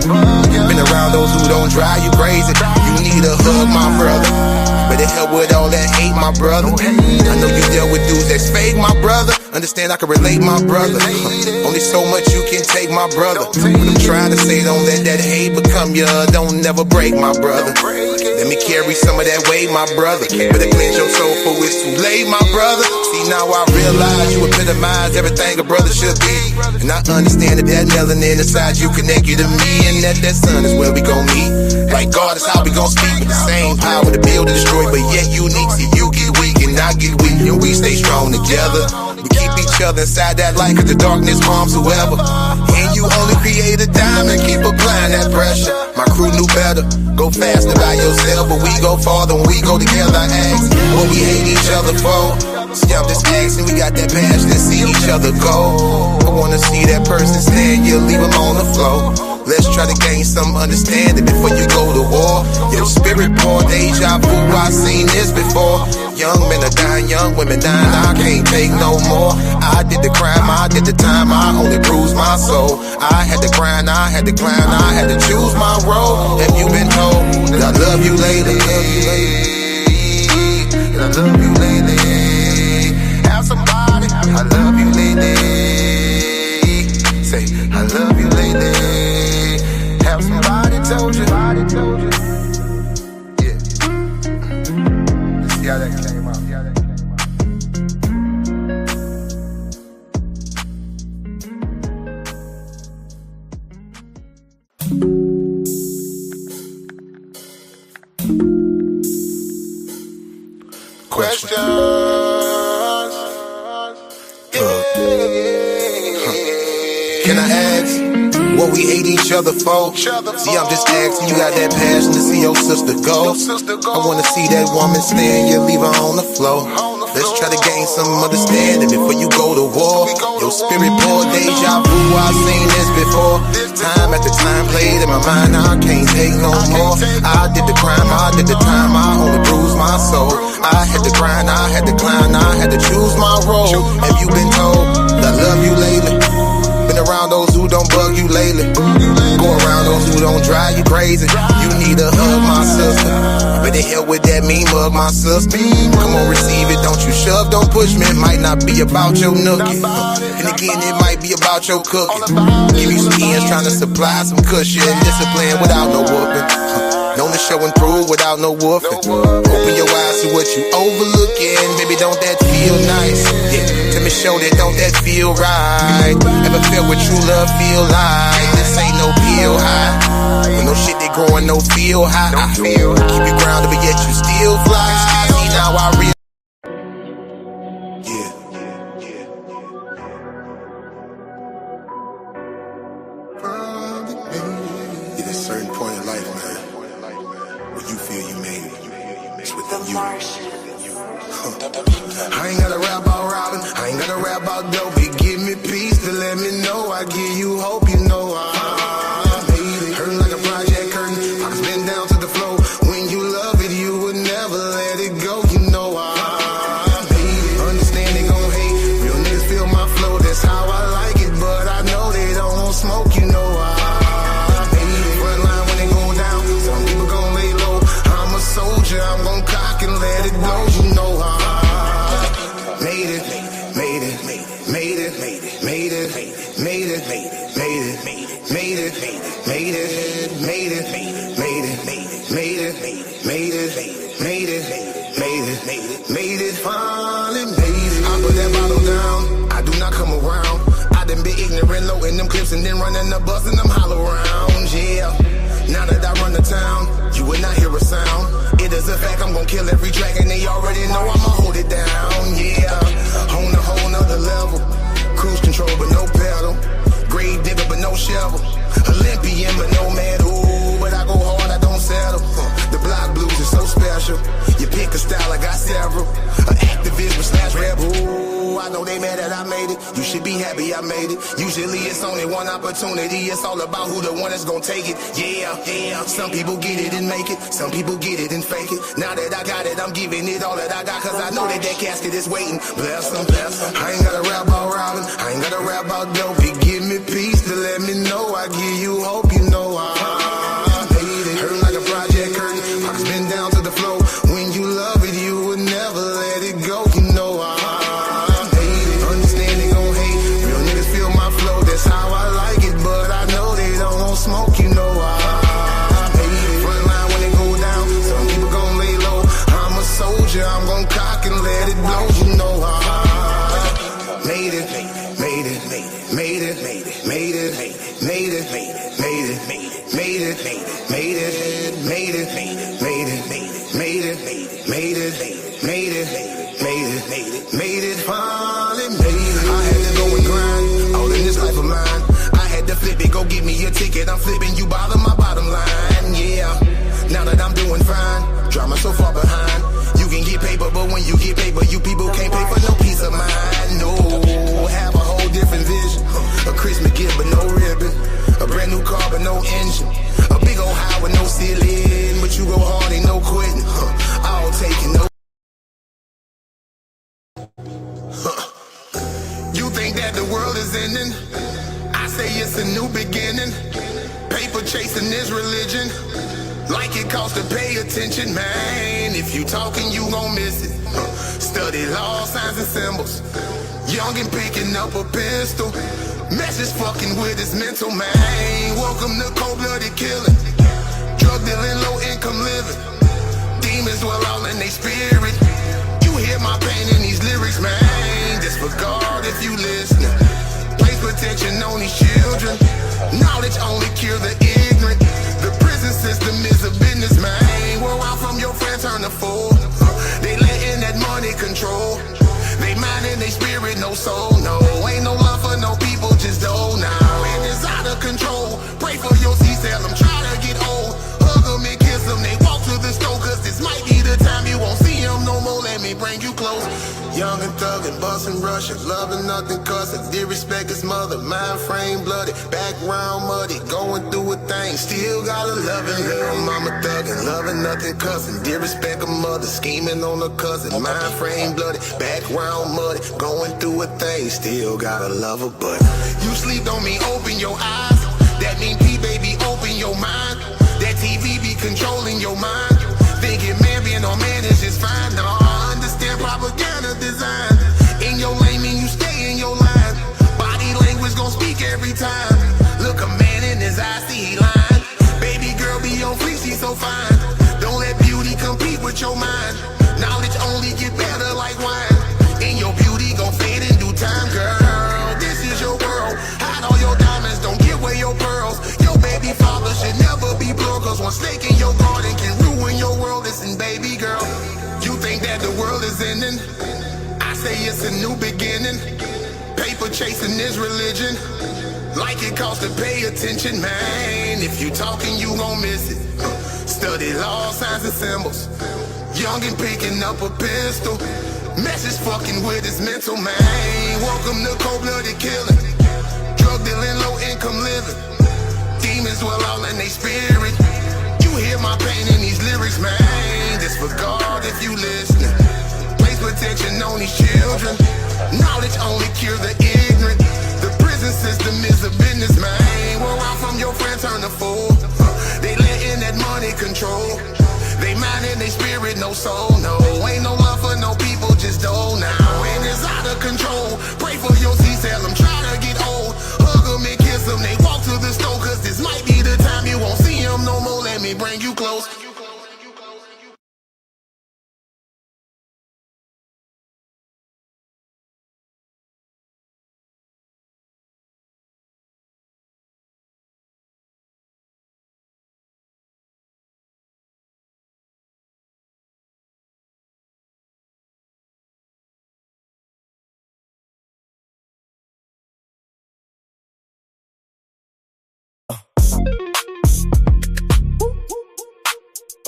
Speaker 1: Been around those who don't drive you crazy. You need a hug, my brother. Better help with all that hate, my brother. I know you dealt with dudes that's fake, my brother. Understand I can relate, my brother. Only so much you can take, my brother. What I'm trying to say, don't let that hate become you. Don't never break, my brother. Let me carry some of that weight, my brother. Better cleanse your soul for it's too late, my brother. See, now I realize you epitomize everything a brother should be. And I understand that that melanin inside you connect you to me. And that sun is where we gon' meet. Like God is how we gon' speak. With the same power to build and destroy, but yet unique. See, you get weak and I get weak, and we stay strong together. We keep each other inside that light, cause the darkness harms whoever. And you only create a diamond, keep applying that pressure. My crew knew better, go faster by yourself, but we go farther when we go together. I ask what we hate each other for. See, I'm just asking, we got that passion to see each other go. I wanna see that person stand, you leave them on the floor. Let's try to gain some understanding before you go to war. Your spirit poor, deja vu, I seen this before. Young men are dying, young women dying, I can't take no more. I did the crime, I did the time, I only bruised my soul. I had to grind, I had to climb, I had to choose my role. Have you been told that I love you lately? That I love you lately. Have somebody, I love you lately. Say, I love you lately. Have somebody told you. Yeah. Let's see how that came out. Questions. Can I ask what we hate each other for? See, I'm just asking, you got that passion to see your sister go. I wanna see that woman stand, you leave her on the floor. Let's try to gain some understanding before you go to war. Your spirit poor, deja vu, I've seen this before. Time after time played in my mind, I can't take no more. I did the crime, I did the time, I only bruised my soul. I had to grind, I had to climb, I had to choose my role. Have you been told that I love you lately? Been around those who don't bug you lately. Go around those who don't drive you crazy. You need a hug, my sister. Better hell with that mean mug, my sister. Come on, receive it, don't you shove, don't push me. It might not be about your nookie. And again, it might be about your cooking. Give you some ends, trying to supply some cushion. Discipline without no whooping. Known to show and prove without no woofing. Open your eyes to what you overlooking. Baby, don't that feel nice? Yeah, let me show that, don't that feel right? Ever feel what true love feel like? This ain't no pill high. When no shit they growing, no feel high. Keep you grounded, but yet you still fly. See, now I realize. At a certain point in life, man, where you feel you made it, it's within you. I ain't gotta rap about robbing, I ain't gotta rap about dope. It give me peace to let me know I give you hope, you know I made it. Hurting like a project curtain, pockets been down to the floor. When you love it, you would never let it go, you know I made it. Understand they gon' hate, real niggas feel my flow, that's how I like it. But I know they don't want smoke, you know I soldier, I'm gon' cock and let it go, you know I made it, made it, made it, made it, made it, made it, made it, made it, made it, made it, made it, made it, made it, made it, made it, finally made it. I put that bottle down, I do not come around. I done been ignorant, low in them clips and then running the bus and them hollow rounds, yeah. Now that I run the town, you would not hear a sound. It is a fact, I'm gon' kill every track, and they already know I'ma hold it down, yeah. On a whole nother level, cruise control but no pedal, grave digger but no shovel, Olympian but no medal. But I go hard, I don't settle. The block blues is so special. You pick a style, I got several. An activist with slash rebel. I know they mad that I made it. You should be happy I made it. Usually it's only one opportunity. It's all about who the one that's gonna take it. Yeah, yeah. Some people get it and make it. Some people get it and fake it. Now that I got it, I'm giving it all that I got. Cause I know that that casket is waiting. Bless them, bless them. I ain't gotta rap about robbing. I ain't gotta rap about dope. It give me peace to let me know I give you hope. You know I made it. Hurting like a project curtain. Pockets been down to the floor. When you love it, you would never let it go. You know I made it. Understand they gon' hate. Real niggas feel my flow. That's how I like it. But I know they don't want smoke. You know I made it. Front line when it go down. Some people gon' lay low. I'm a soldier. I'm gon' cock and let it blow. You know I made it. Made it. Made it. Made it. Made it. Made it. Made it. Made it. Made it. Made it. Made it. Made it. Made it. Made it. Made it. Made it. Made it. Finally made it. I had to go and grind. All in this life of mine. I had to flip it, go get me a ticket. I'm flipping you bottom, my bottom line, yeah. Now that I'm doing fine, drama so far behind. You can get paper, but when you get paper, you people can't pay for no peace of mind. No, have a whole different vision. A Christmas gift, but no ribbon. A brand new car, but no engine. A big old high with no ceiling. But you go hard, ain't no quitting. All taking no. You think that the world is ending? I say it's a new beginning. Paper chasing is religion. Like it costs to pay attention, man. If you talking, you gon' miss it. Study law, signs and symbols. Young and picking up a pistol. Message fucking with his mental, man. Welcome to cold-blooded killing. Drug dealing, low income living. Demons dwell all in they spirit. You hear my pain in these lyrics, man. Disregard if you listening. Place protection on these children. Knowledge only cure the ignorant. The prison system is a business, man. Where I'm from, your friends turn to fool. They letting that money control. They mind and they spirit, no soul, no. Ain't no love for no people, just don't now. And it's out of control. Pray for your C-cell, I'm trying to get old. Hug them and kiss them, they walk to the store, cause this might be the time you won't see them no more. Let me bring you close. Young and thuggin', bustin', rushin', loving nothing, cussin'. Disrespect his mother, mind frame bloody, background muddy, going through a thing. Still got a loving little mama thuggin', loving nothing, cussin'. Disrespect a mother, scheming on a cousin, mind frame bloody, background muddy, going through a thing. Still gotta love her, but you sleep on me, open your eyes. That mean P-baby, open your mind. That TV be controlling your mind. Thinking man being on man is just fine. No, I understand propaganda design. In your lane mean you stay in your line. Body language gon' speak every time. Look a man in his eyes, see he lying. Baby girl be on fleek, she so fine. Don't let beauty compete with your mind. Knowledge only get better like wine. And your beauty gon' fade in due time, girl. This is your world. Hide all your diamonds, don't give away your pearls. Your baby father should never be broke, cause one snake in your garden can ruin your world. Listen, baby girl, you think that the world is ending? I say it's a new beginning. Paper chasing is religion. Like it costs to pay attention, man. If you talking, you gon' miss it. Study law, signs and symbols. Young and picking up a pistol. Message fucking with his mental, man. Welcome to cold-blooded killing. Drug dealing, low income living. Demons dwell all in they spirit. You hear my pain in these lyrics, man. Disregard if you listening. Place protection on these children. Knowledge only cure the ignorant. The prison system is a business, man. Where I'm from, your friends turn to fool. They letting that money control. They mind and they spirit, no soul, no. Ain't no love for no people, just don't now. And it's out of control. Pray for your C-cell, I'm trying to get old. Hug them and kiss them, they walk to the store, cause this might be the time you won't see them no more. Let me bring you close.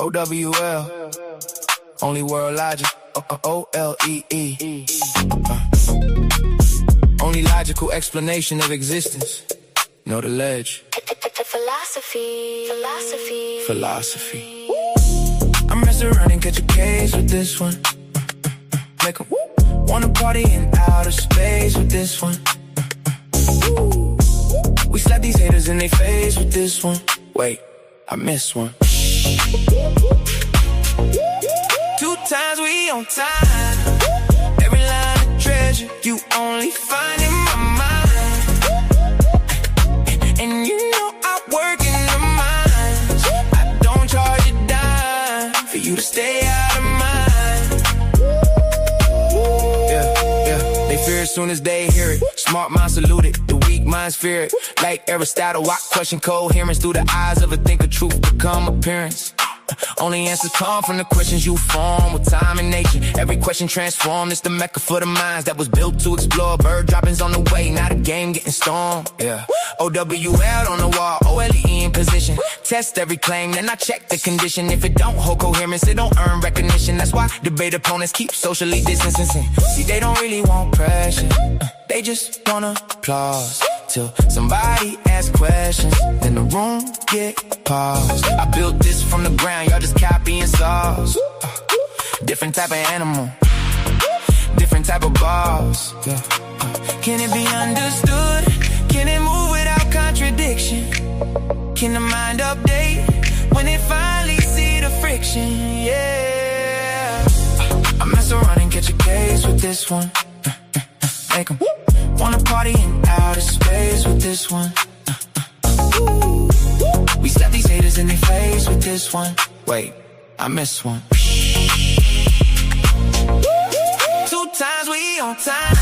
Speaker 10: OWL, only world logic, OLEE. Only logical explanation of existence. Know the ledge. Philosophy. I'm messing around and catch a case with this one. Make 'em wanna party in outer space with this one. We slap these haters in their face with this one. Wait, I missed one. 2 times we on time. Every line of treasure you only find in my mind. And you know I work in the mines. I don't charge a dime for you to stay out of mind. Yeah. They fear as soon as they hear it. Smart minds salute it, the weak minds fear it. Like Aristotle, I question coherence through the eyes of a thinker. Truth become appearance. Only answers come from the questions you form with time and nature. Every question transformed. It's the mecca for the minds that was built to explore. Bird droppings on the way, not a game getting stormed. Yeah. OWL on the wall, OLE in position. Test every claim, then I check the condition. If it don't hold coherence, it don't earn recognition. That's why debate opponents keep socially distancing. See, they don't really want pressure. They just want applause. Till somebody asks questions, then the room get paused. I built this from the ground, y'all just copying saws. Different type of animal, different type of boss. Yeah. Can it be understood? Can it move without contradiction? Can the mind update when it finally see the friction? Yeah. I mess around and catch a case with this one. Make 'em wanna party in outer space with this one. We slap these haters in their face with this one. Wait, I missed one. 2 times we on time.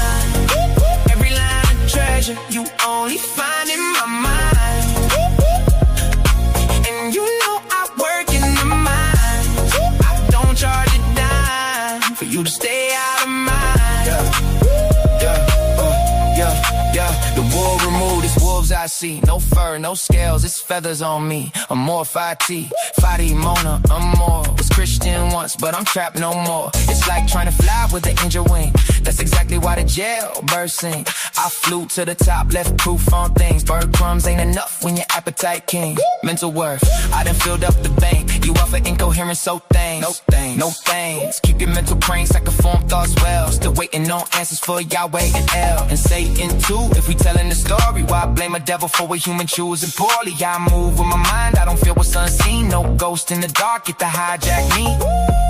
Speaker 10: Every line of treasure you only find in my mind. And you know I work in the mind. I don't charge a dime for you to stay out of mind. The wool removed, it's wolves I see. No fur, no scales, it's feathers on me. I'm more 5T, Fadi Mona, I'm more. Was Christian once, but I'm trapped no more. It's like trying to fly with an injured wing. That's exactly why the jailbird sing. I flew to the top, left proof on things. Bird crumbs ain't enough when your appetite king. Mental worth, I done filled up the bank. You offer incoherence, so thanks. No thanks, no thanks. Keep your mental brains like a form thoughts well. Still waiting on answers for Yahweh and El. And Satan too, if we telling the story. Why blame a devil for a human choosing poorly? I move with my mind, I don't feel what's unseen. No ghost in the dark, get to hijack me.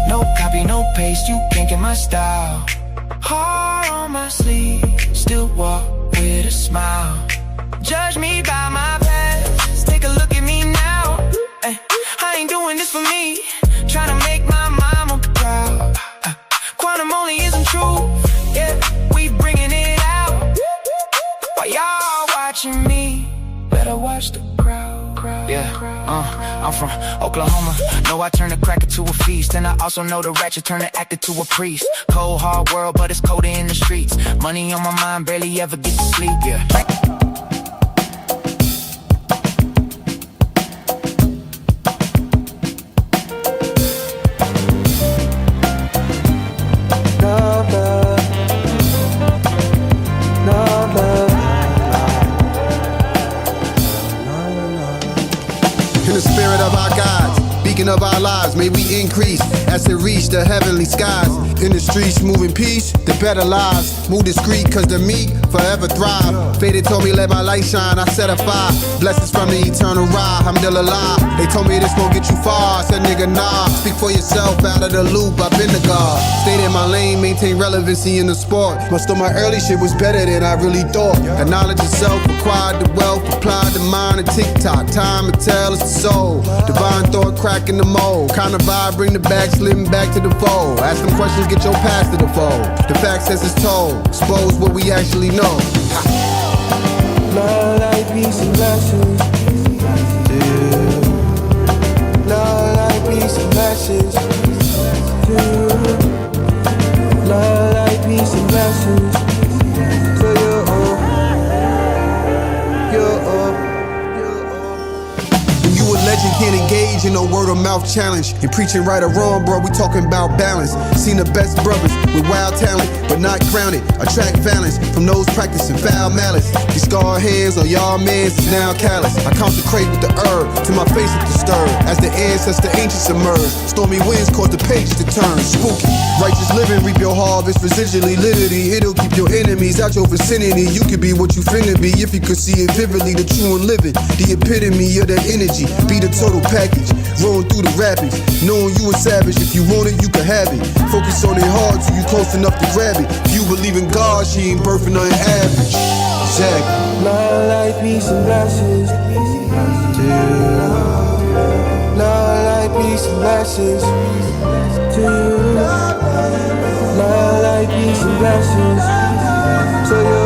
Speaker 10: No copy, no paste, you can't get my style. Heart on my sleeve, still walk with a smile. Judge me by my past, take a look at me now. Ay, I ain't doing this for me, trying to make my mama proud. Quantum only isn't true, yeah, we bringing it out. While y'all watching me, better watch the crowd. Yeah, I'm from Oklahoma. Know I turn the cracker to a feast, and I also know the ratchet turn the actor to a priest. Cold hard world, but it's colder in the streets. Money on my mind, barely ever get to sleep. Yeah.
Speaker 11: Of our lives, may we increase as it reach the heavenly skies. In the streets, moving peace, the better lives. Move discreet, cause the meek forever thrive. Faded told me let my light shine, I set a fire. Blessings from the eternal ride, I'm still alive. They told me this gon' get you far, I said nigga nah. Speak for yourself, out of the loop, I've been the God. Stayed in my lane, maintain relevancy in the sport. Most of my early shit was better than I really thought. Acknowledge yourself, acquired the wealth, applied the mind and TikTok. Time to tell it's the soul. Divine thought cracking the mold. Kind of vibe, bring the back, slipping back to the fold. Ask them questions, get your past to the fold. The facts as it's told, expose what we actually know.
Speaker 12: Love, light, peace, and blessings. Love, light, peace, and blessings. Love, light, peace, and blessings. So you're up.
Speaker 11: You a legend, can't engage in no word of mouth challenge. And preaching right or wrong, bro, we talking about balance. Seen the best brothers with wild talent, but not grounded. Attract balance from those practicing foul malice. These scarred hands on y'all mans is now callous. I consecrate with the herb till my face is disturbed. As the ancestor ancients emerge, stormy winds cause the page to turn spooky. Righteous living, reap your harvest residually, literally. It'll keep your enemies out your vicinity. You could be what you finna be if you could see it vividly. The true and living, the epitome of that energy. Be the total package, rolling through the rapids. Knowing you a savage, if you want it, you can have it. Focus on it hard till you close enough to grab it. If you believe in God, she ain't birthing nothing average. Exactly.
Speaker 12: Love, light, peace, and blessings. Love, light, peace, and blessings. Love, light, peace, and blessings. So you're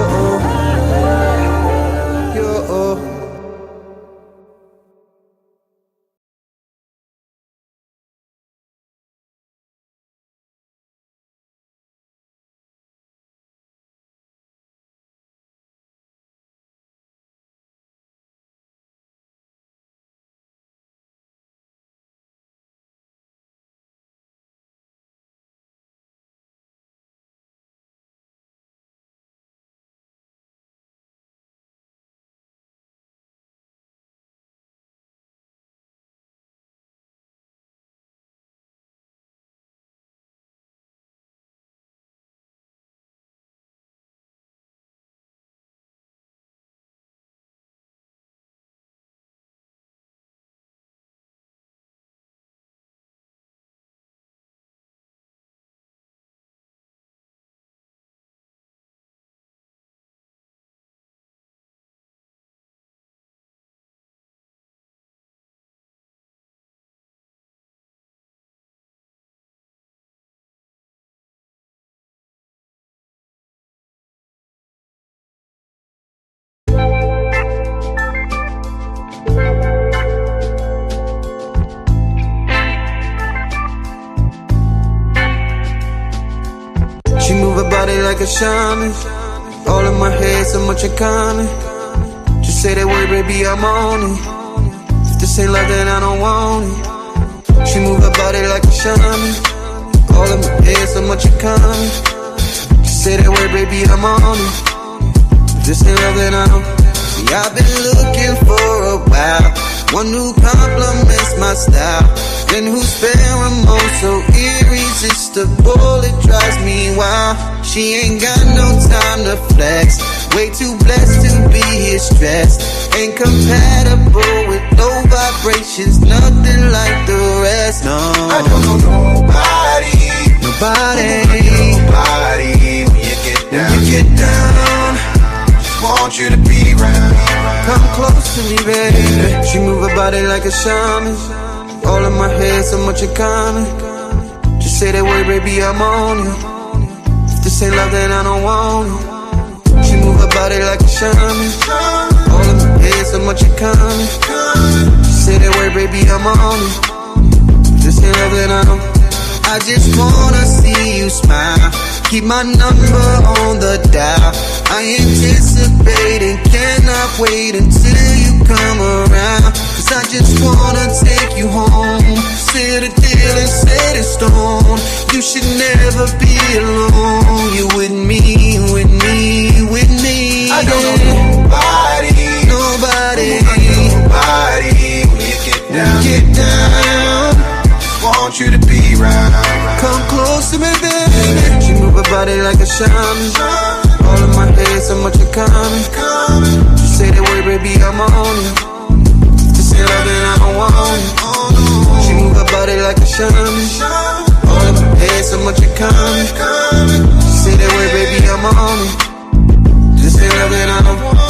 Speaker 12: body like a shaman. All in my head, so much in common. Just say that word, baby, I'm on it. If this ain't love, then I don't want it. She move her body like a shaman. All in my head, so much in common. Just say that word, baby, I'm on it. If this ain't love, then I don't. See, I've been looking for a while. One who compliments my style, and whose pheromones so irresistible, it drives me wild. She ain't got no time to flex, way too blessed to be here stressed. Ain't compatible with low vibrations, nothing like the rest. No, I don't know nobody. Nobody when you get down. When you get down, just want you to be around. Come close to me, baby. She move her body like a shaman. All in my head, so much in common. Just say that word, baby, I'm on it. If this ain't love, then I don't want it. She move her body like a shaman. All in my head, so much in common. Just say that word, baby, I'm on it. If this ain't love, then I don't. I just wanna see you smile. Keep my number on the dial. I anticipate and cannot wait until you come around. Cause I just wanna take you home. Seal the deal and set it stone. You should never be alone. You with me, with me, with me. I don't know nobody. Nobody. Nobody. When you get down. When you get down. Want you to be right. Come close to me, baby. She move her body like a shaman. All in my head, so much in common. Just say that word, baby, I'm on it. Just say love, then I don't want it. She move her body like a shaman. All in my head, so much in common. Just say that word, baby, I'm on it. Just say love, then I don't want it.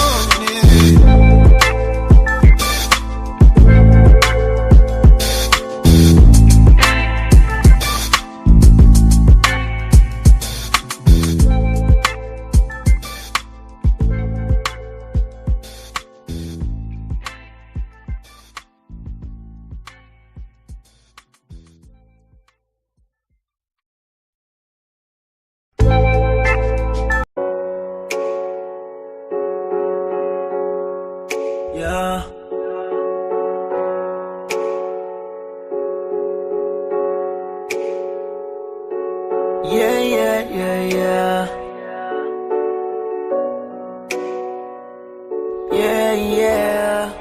Speaker 2: Yeah. Yeah, yeah, yeah, yeah. Yeah, yeah.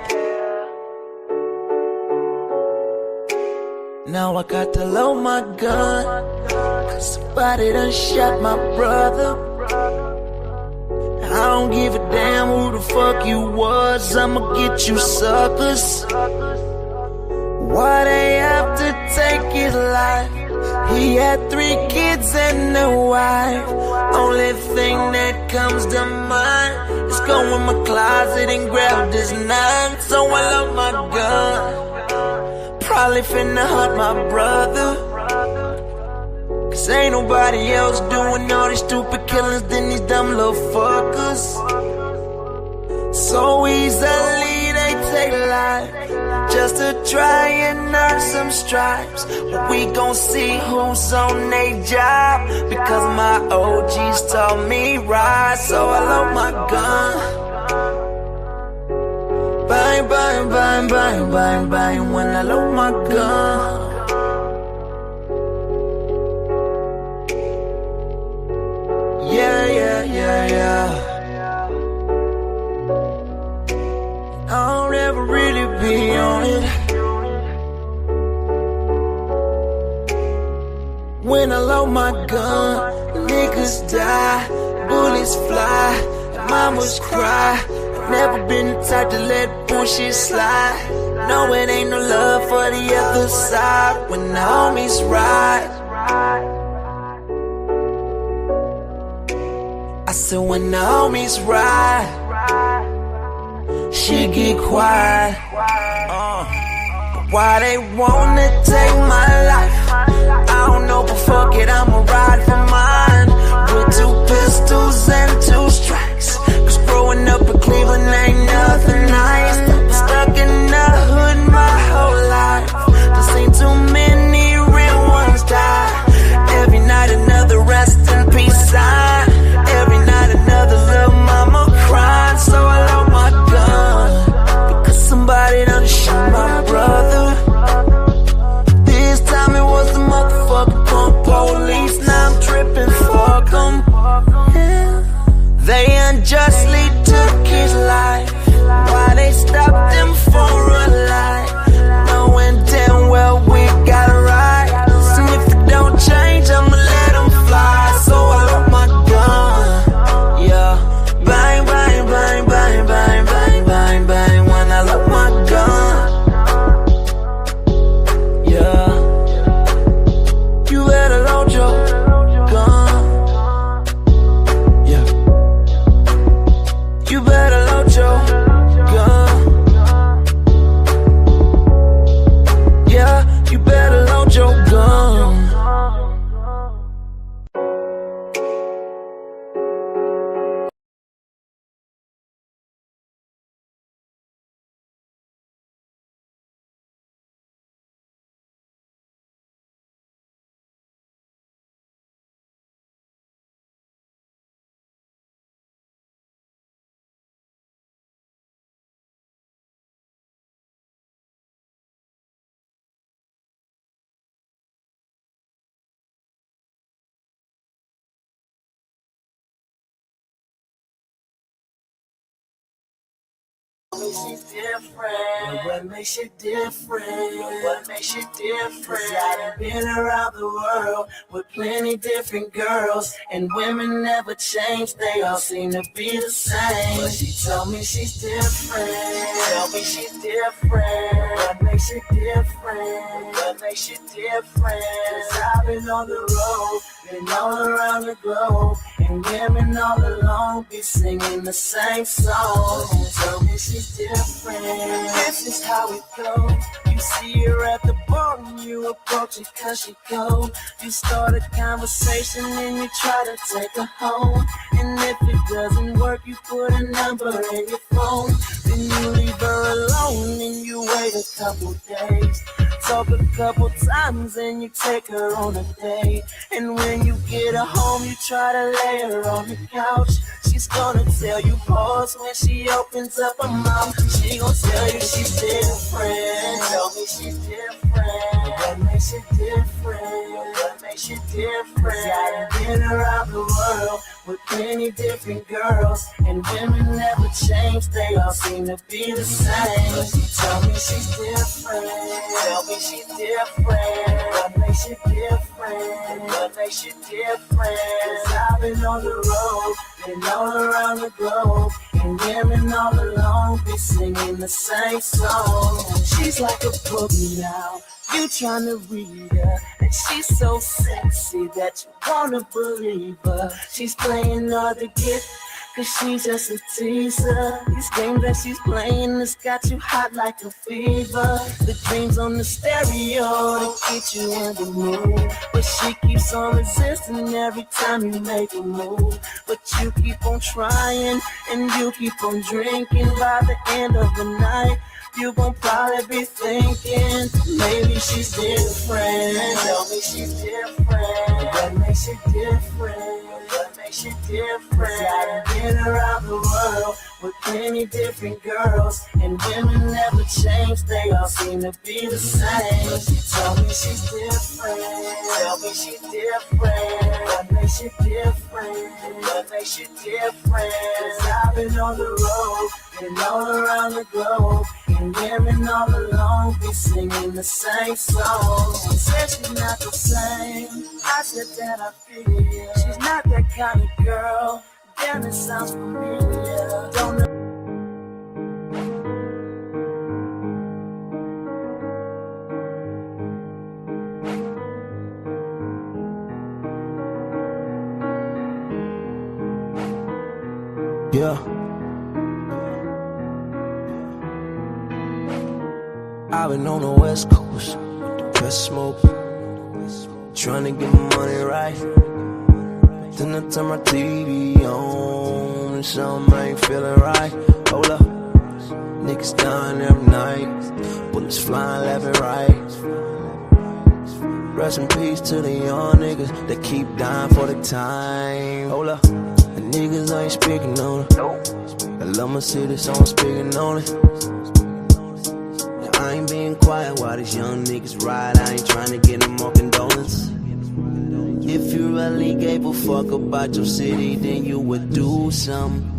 Speaker 2: Now I got to load my gun, cause somebody done shot my brother. I don't give a damn who the fuck you was, I'ma get you suckers. Why they have to take his life? He had 3 kids and a wife. Only thing that comes to mind is go in my closet and grab this knife. So I load my gun, probably finna hunt my brother. Cause ain't nobody else doing all these stupid killings than these dumb little fuckers. So easily they take life just to try and earn some stripes. But we gon' see who's on they job, because my OGs taught me right. So I load my gun. Bang, bang, bang, bang, bang, bang, when I load my gun. Yeah, yeah, yeah, yeah. I don't ever really be on it. When I load my gun, niggas die, bullets fly, and mamas cry. I've never been the type to let bullshit slide. No, it ain't no love for the other side when the homies ride. I said when the homies ride, she get quiet. But why they wanna take my life? I don't know, but fuck it, I'ma ride for mine. With 2 pistols and 2 strikes. Cause growing up in Cleveland ain't nothing nice. Stuck in the hood my whole life. Done seen too many real ones die. Every night another rest in peace sign. unjustly took his life. Why they stopped him for a lie? Knowing damn well we got it right. So if it don't change, I'ma let him fly. So I load my gun, yeah. Bang, bang, bang, bang, bang, bang, bang, bang. When I load my gun, yeah. You better load your gun, yeah. You better load your gun, yeah. You better load your gun. What makes you different? What makes you different? What makes you different? 'Cause I done been around the world with plenty different girls, and women never change, they all seem to be the same. But she told me she's different. Tell me she's different. What makes you different? What makes you different? 'Cause I've been on the road, been all around the globe, and women all along be singing the same song. Tell me she's different. This is how it goes. You see her at the bar and you approach her 'cause she cold. You start a conversation and you try to take her home. And if it doesn't work, you put a number in your phone. Then you leave her alone and you wait a couple days. Talk a couple times and you take her on a date. And when you get her home, you try to lay her on the couch. She's gonna tell you pause when she opens up her mouth. She gonna tell you she's different. Tell me she's different. What makes you different? What makes you different? 'Cause I done been around the world with plenty different girls, and women never change, they all seem to be the same. But she told me she's different. Tell me she's different. What makes you different? What makes you different? 'Cause I've been on the road, been all around the globe, and women all along be singing the same song. She's like a book now, you tryna read her, and she's so sexy that you wanna believe her. She's playing hard to get, 'cause she's just a teaser. These games that she's playing has got you hot like a fever. The dreams on the stereo to get you in the mood, but she keeps on resisting every time you make a move. But you keep on trying and you keep on drinking. By the end of the night, you gon' probably be thinking, maybe she's different. Tell me she's different. What makes you different? What makes you different? 'Cause I done been around the world with plenty different girls, and women never change, they all seem to be the same. But she told me she's different. Tell me she's different. What makes you different? What makes you different? 'Cause I've been on the road, been all around the globe, and women all along be singing the same song. She said she's not the same. I said that I feel she's not that kind of girl. Damn, it sounds familiar. Don't know. Yeah. I've been on the West Coast with the best smoke, trying to get my money right. Then I turn my TV on and something ain't feeling right. Hold up, niggas dying every night, bullets flying left and right. Rest in peace to the young niggas that keep dying for the time. Hold up, the niggas ain't speaking on it. I love my city, so I'm speaking on it. I ain't being quiet while these young niggas ride. I ain't trying to get no more condolence. If you really gave a fuck about your city, then you would do something.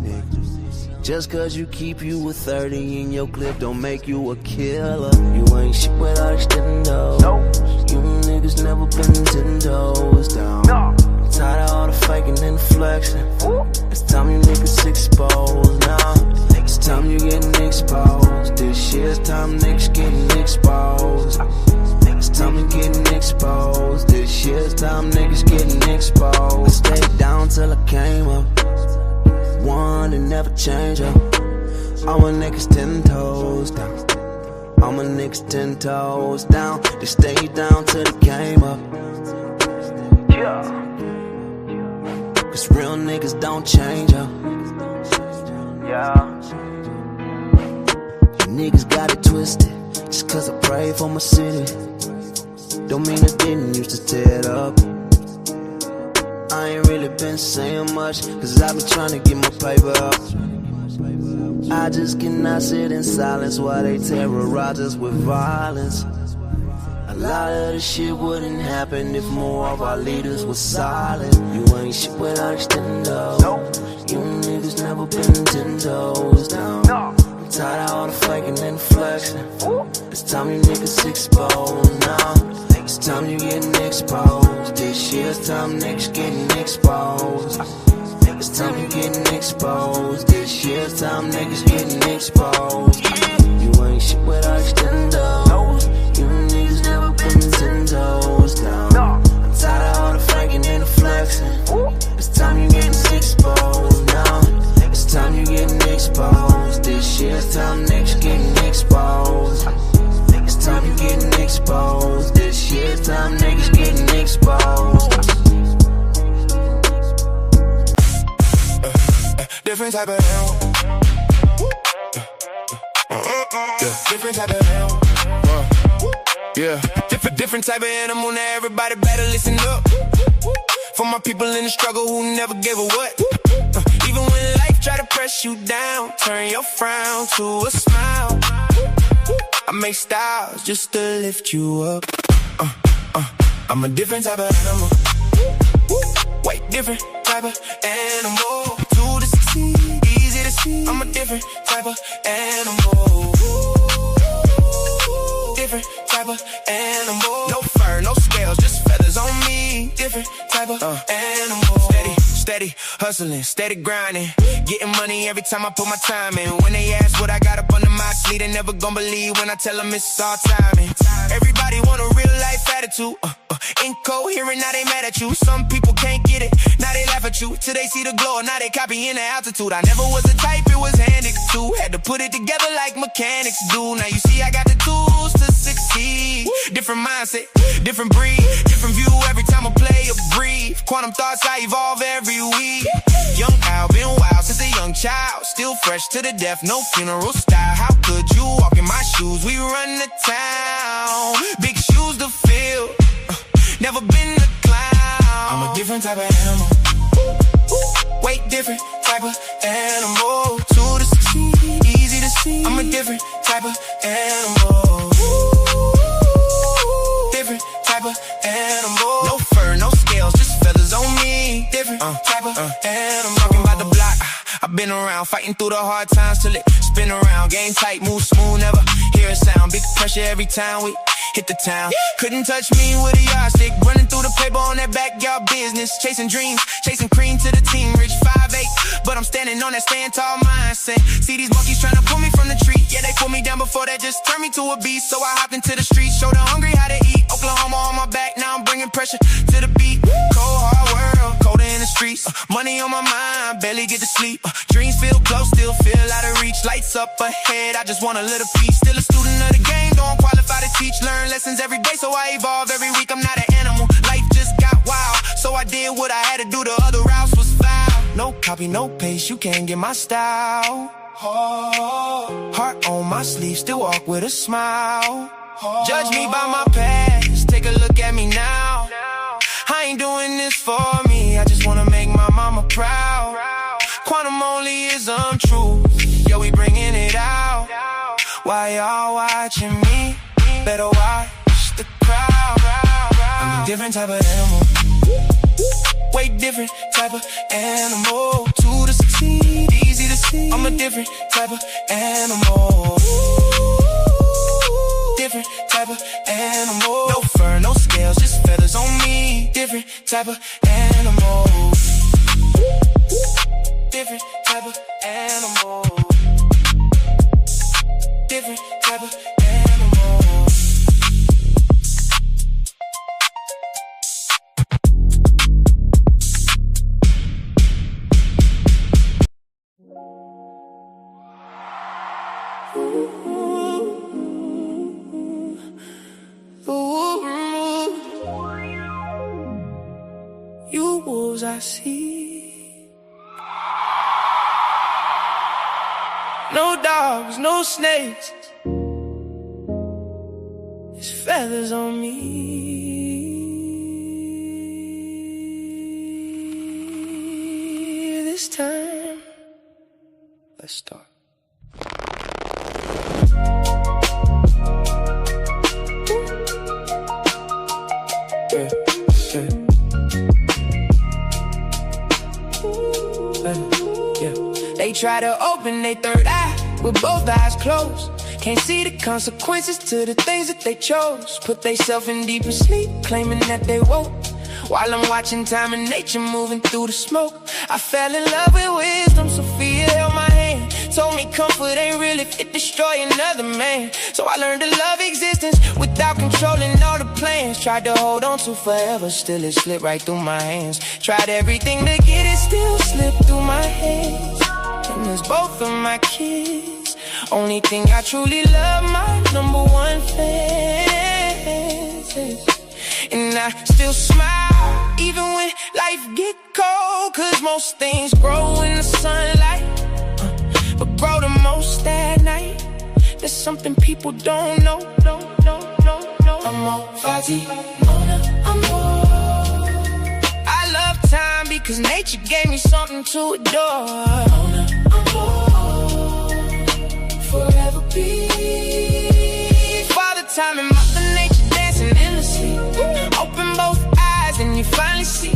Speaker 2: Just cause you keep you a 30 in your clip don't make you a killer. You ain't shit without extending those. You niggas never been 10 toes down. I'm tired of all the faking and the flexing. It's time you niggas exposed now. It's time you getting exposed. This year's time niggas getting exposed. It's time you getting exposed. This year's time niggas getting exposed. I stayed down till I came up. One and never change up. All my niggas 10 toes down. All my niggas 10 toes down. They stay down till they came up. Cause real niggas don't change up. You niggas got it twisted. Just cause I pray for my city don't mean I didn't used to tear it up. I ain't really been saying much, cause I've been trying to get my paper up. I just cannot sit in silence while they terrorize us with violence. A lot of this shit wouldn't happen if more of our leaders were silent. You ain't shit without extending those. You niggas never been 10 toes down. I'm tired of all the faking and the flexing. It's time you niggas exposed now. It's time you getting exposed. This year's time niggas getting exposed. It's time you getting exposed. This year's time niggas getting exposed. You ain't shit without extending those. You niggas never been 10 toes down. I'm tired of all the faking and the flexing. It's time you getting exposed now. It's time you getting exposed. This year's time niggas getting exposed. It's time you getting exposed. This year's time niggas getting exposed.
Speaker 10: Different type of hell. Different type of hell. Yeah. Different type of animal. Now everybody better listen up. For my people in the struggle who never gave a what. Even when life try to press you down, turn your frown to a smile. I make styles just to lift you up. I'm a different type of animal. Way different type of animal. To succeed, easy to see. I'm a different type of animal. Different type of animal. No fur, no scales, just feathers on me. Different type of animal. Steady hustling, steady grinding. Getting money every time I put my time in. When they ask what I got up under my sleeve, they never gon' believe when I tell them it's all timing. Everybody want a real life attitude. Incoherent, now they mad at you. Some people can't get it, now they laugh at you. Till they see the glow, now they copying the altitude. I never was the type, it was handed to. Had to put it together like mechanics do. Now you see I got the tools to succeed. Different mindset, different breed, different view every time I play or breathe. Quantum thoughts, I evolve every week. Young Al, been wild since a young child. Still fresh to the death, no funeral style. How could you walk in my shoes? We run the town, big shoes to fill. Never been a clown. I'm a different type of animal. Way different type of animal. To succeed, easy to see. I'm a different type of animal. Different type of animal. No fur, no scales, just feathers on me. Different type of animal. Talking about the block, I've been around, fighting through the hard times till it spin around. Game tight, move smooth, never hear a sound. Big pressure every time we hit the town. Couldn't touch me with a yardstick. Running through the paper on that backyard business. Chasing dreams, chasing cream to the team. Rich 5'8", but I'm standing on that stand tall mindset. See these monkeys trying to pull me from the tree. Yeah, they put me down before that, just turned me to a beast. So I hopped into the streets, showed the hungry how to eat. Oklahoma on my back, now I'm bringing pressure to the beat. Cold hard world, colder in the streets. Money on my mind, barely get to sleep. Dreams feel close, still feel out of reach. Lights up ahead, I just want a little peace. Still a student of the game, don't qualify to teach. Learn lessons every day, so I evolve every week. I'm not an animal, life just got wild. So I did what I had to do, the other routes was foul. No copy, no paste, you can't get my style. Heart on my sleeve, still walk with a smile. Judge me by my past, take a look at me now. I ain't doing this for me, I just wanna make my mama proud. Quantum only is truth, yo, we bringing it out. Why y'all watching me? Better watch the crowd. I'm a different type of animal. Way different type of animal. 2 to 16, easy to see. I'm a different type of animal. Different type of animal. No fur, no scales, just feathers on me. Different type of animal. Different type of animal. Different type of animal. You wolves I see. No dogs, no snakes. There's feathers on me. This time, let's start. They try to open their third eye with both eyes closed. Can't see the consequences to the things that they chose. Put theyself in deeper sleep, claiming that they won't. While I'm watching time and nature moving through the smoke, I fell in love with wisdom. Sophia held my hand, told me comfort ain't real if it destroy another man. So I learned to love existence without controlling all the plans. Tried to hold on to forever, still it slipped right through my hands. Tried everything to get it, still slipped through my hands. And there's both of my kids. Only thing I truly love, my number one fans. And I still smile, even when life get cold. Cause most things grow in the sunlight, but grow the most at night. There's something people don't know. I'm on Fati, I'm on. I love time because nature gave me something to adore. Forever be Father Time and Mother Nature dancing endlessly. Open both eyes and you finally see.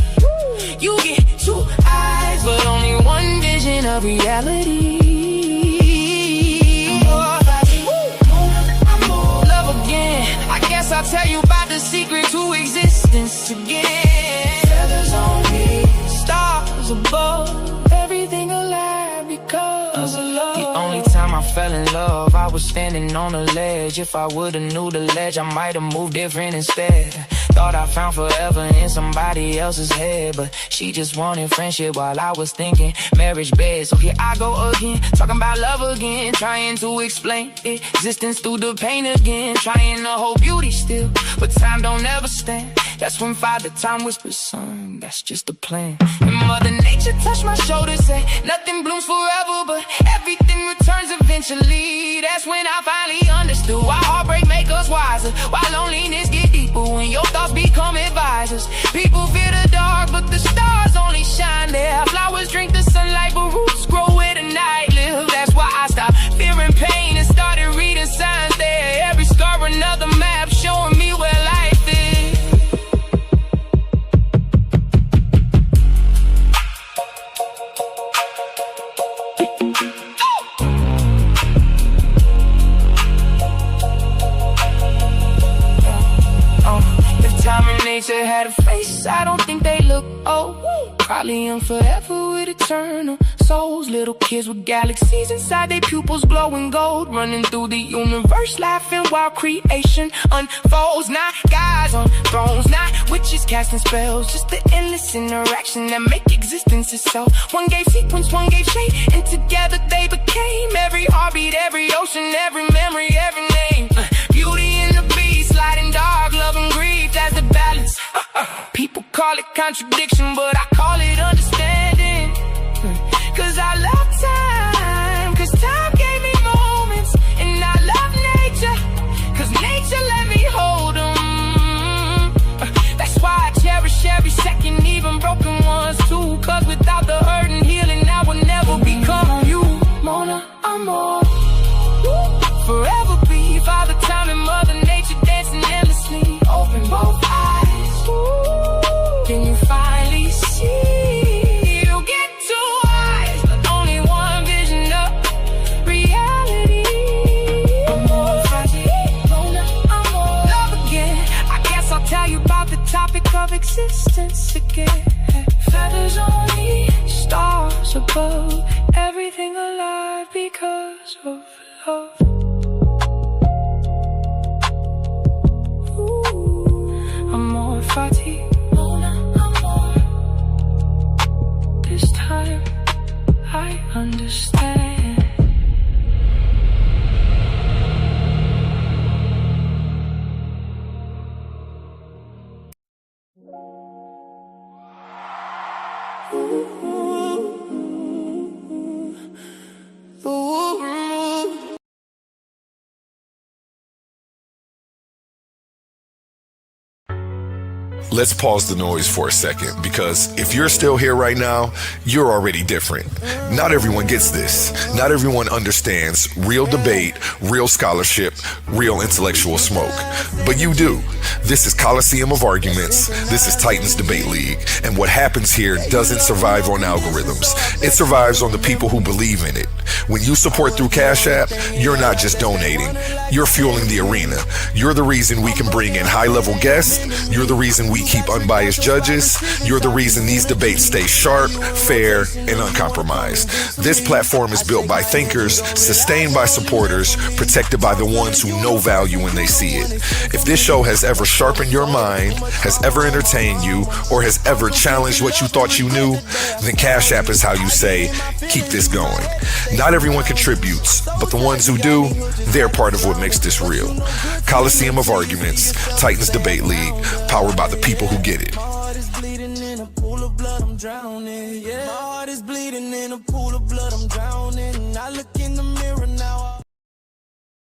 Speaker 10: You get 2 eyes but only one vision of reality. Love again, I guess I'll tell you about the secret to existence again. Feathers on me, stars above, everything alive because of love. The only time I fell in love, I was standing on a ledge. If I would've knew the ledge, I might've moved different instead. Thought I found forever in somebody else's head, but she just wanted friendship while I was thinking marriage bed. So here I go again, talking about love again, trying to explain existence through the pain again, trying to hold beauty still, but time don't ever stand. That's when Father Time whispers, son, that's just the plan. And Mother Nature touched my shoulder, said nothing blooms forever, but everything returns eventually. That's when I finally understood why heartbreak make us wiser, why loneliness get deeper when your thoughts become advisors. People fear the dark, but the stars only shine there. Flowers drink the sunlight, but roots grow where the night live. That's why I stopped fearing pain and started reading signs there. Every scar another map showing me where life is. Time and nature had a face, I don't think they look old. Probably young forever with eternal souls. Little kids with galaxies inside their pupils glowing gold, running through the universe laughing while creation unfolds. Not guys on thrones, not witches casting spells, just the endless interaction that make existence itself. One gave sequence, one gave shape, and together they became every heartbeat, every ocean, every memory, every name. Beauty in the beast, light and dark, love and grief, that's the balance. People call it contradiction, but I call it understanding. Cause I love time, cause time gave me moments. And I love nature, cause nature let me hold them. That's why I cherish every second, even broken ones too. Cause without the hurt and healing, I would never become you. Mona, amor, forever be Father Time and Mother Nature dancing endlessly. Open both eyes, can you
Speaker 13: existence again. Feathers only, stars above, everything alive because of love. Amor fati, amor. This time I understand.
Speaker 3: Let's pause the noise for a second, because if you're still here right now, you're already different. Not everyone gets this. Not everyone understands real debate, real scholarship, real intellectual smoke. But you do. This is Coliseum of Arguments. This is Titans Debate League. And what happens here doesn't survive on algorithms. It survives on the people who believe in it. When you support through Cash App, you're not just donating. You're fueling the arena. You're the reason we can bring in high-level guests. You're the reason we keep unbiased judges. You're the reason these debates stay sharp, fair, and uncompromised. This platform is built by thinkers, sustained by supporters, protected by the ones who know value when they see it. If this show has ever sharpened your mind, has ever entertained you, or has ever challenged what you thought you knew, then Cash App is how you say, keep this going. Not everyone contributes, but the ones who do, they're part of what makes this real. Coliseum of Arguments, Titans Debate League, powered by the people who get it.
Speaker 2: Heart is bleeding in a pool of blood, I'm drowning, yeah.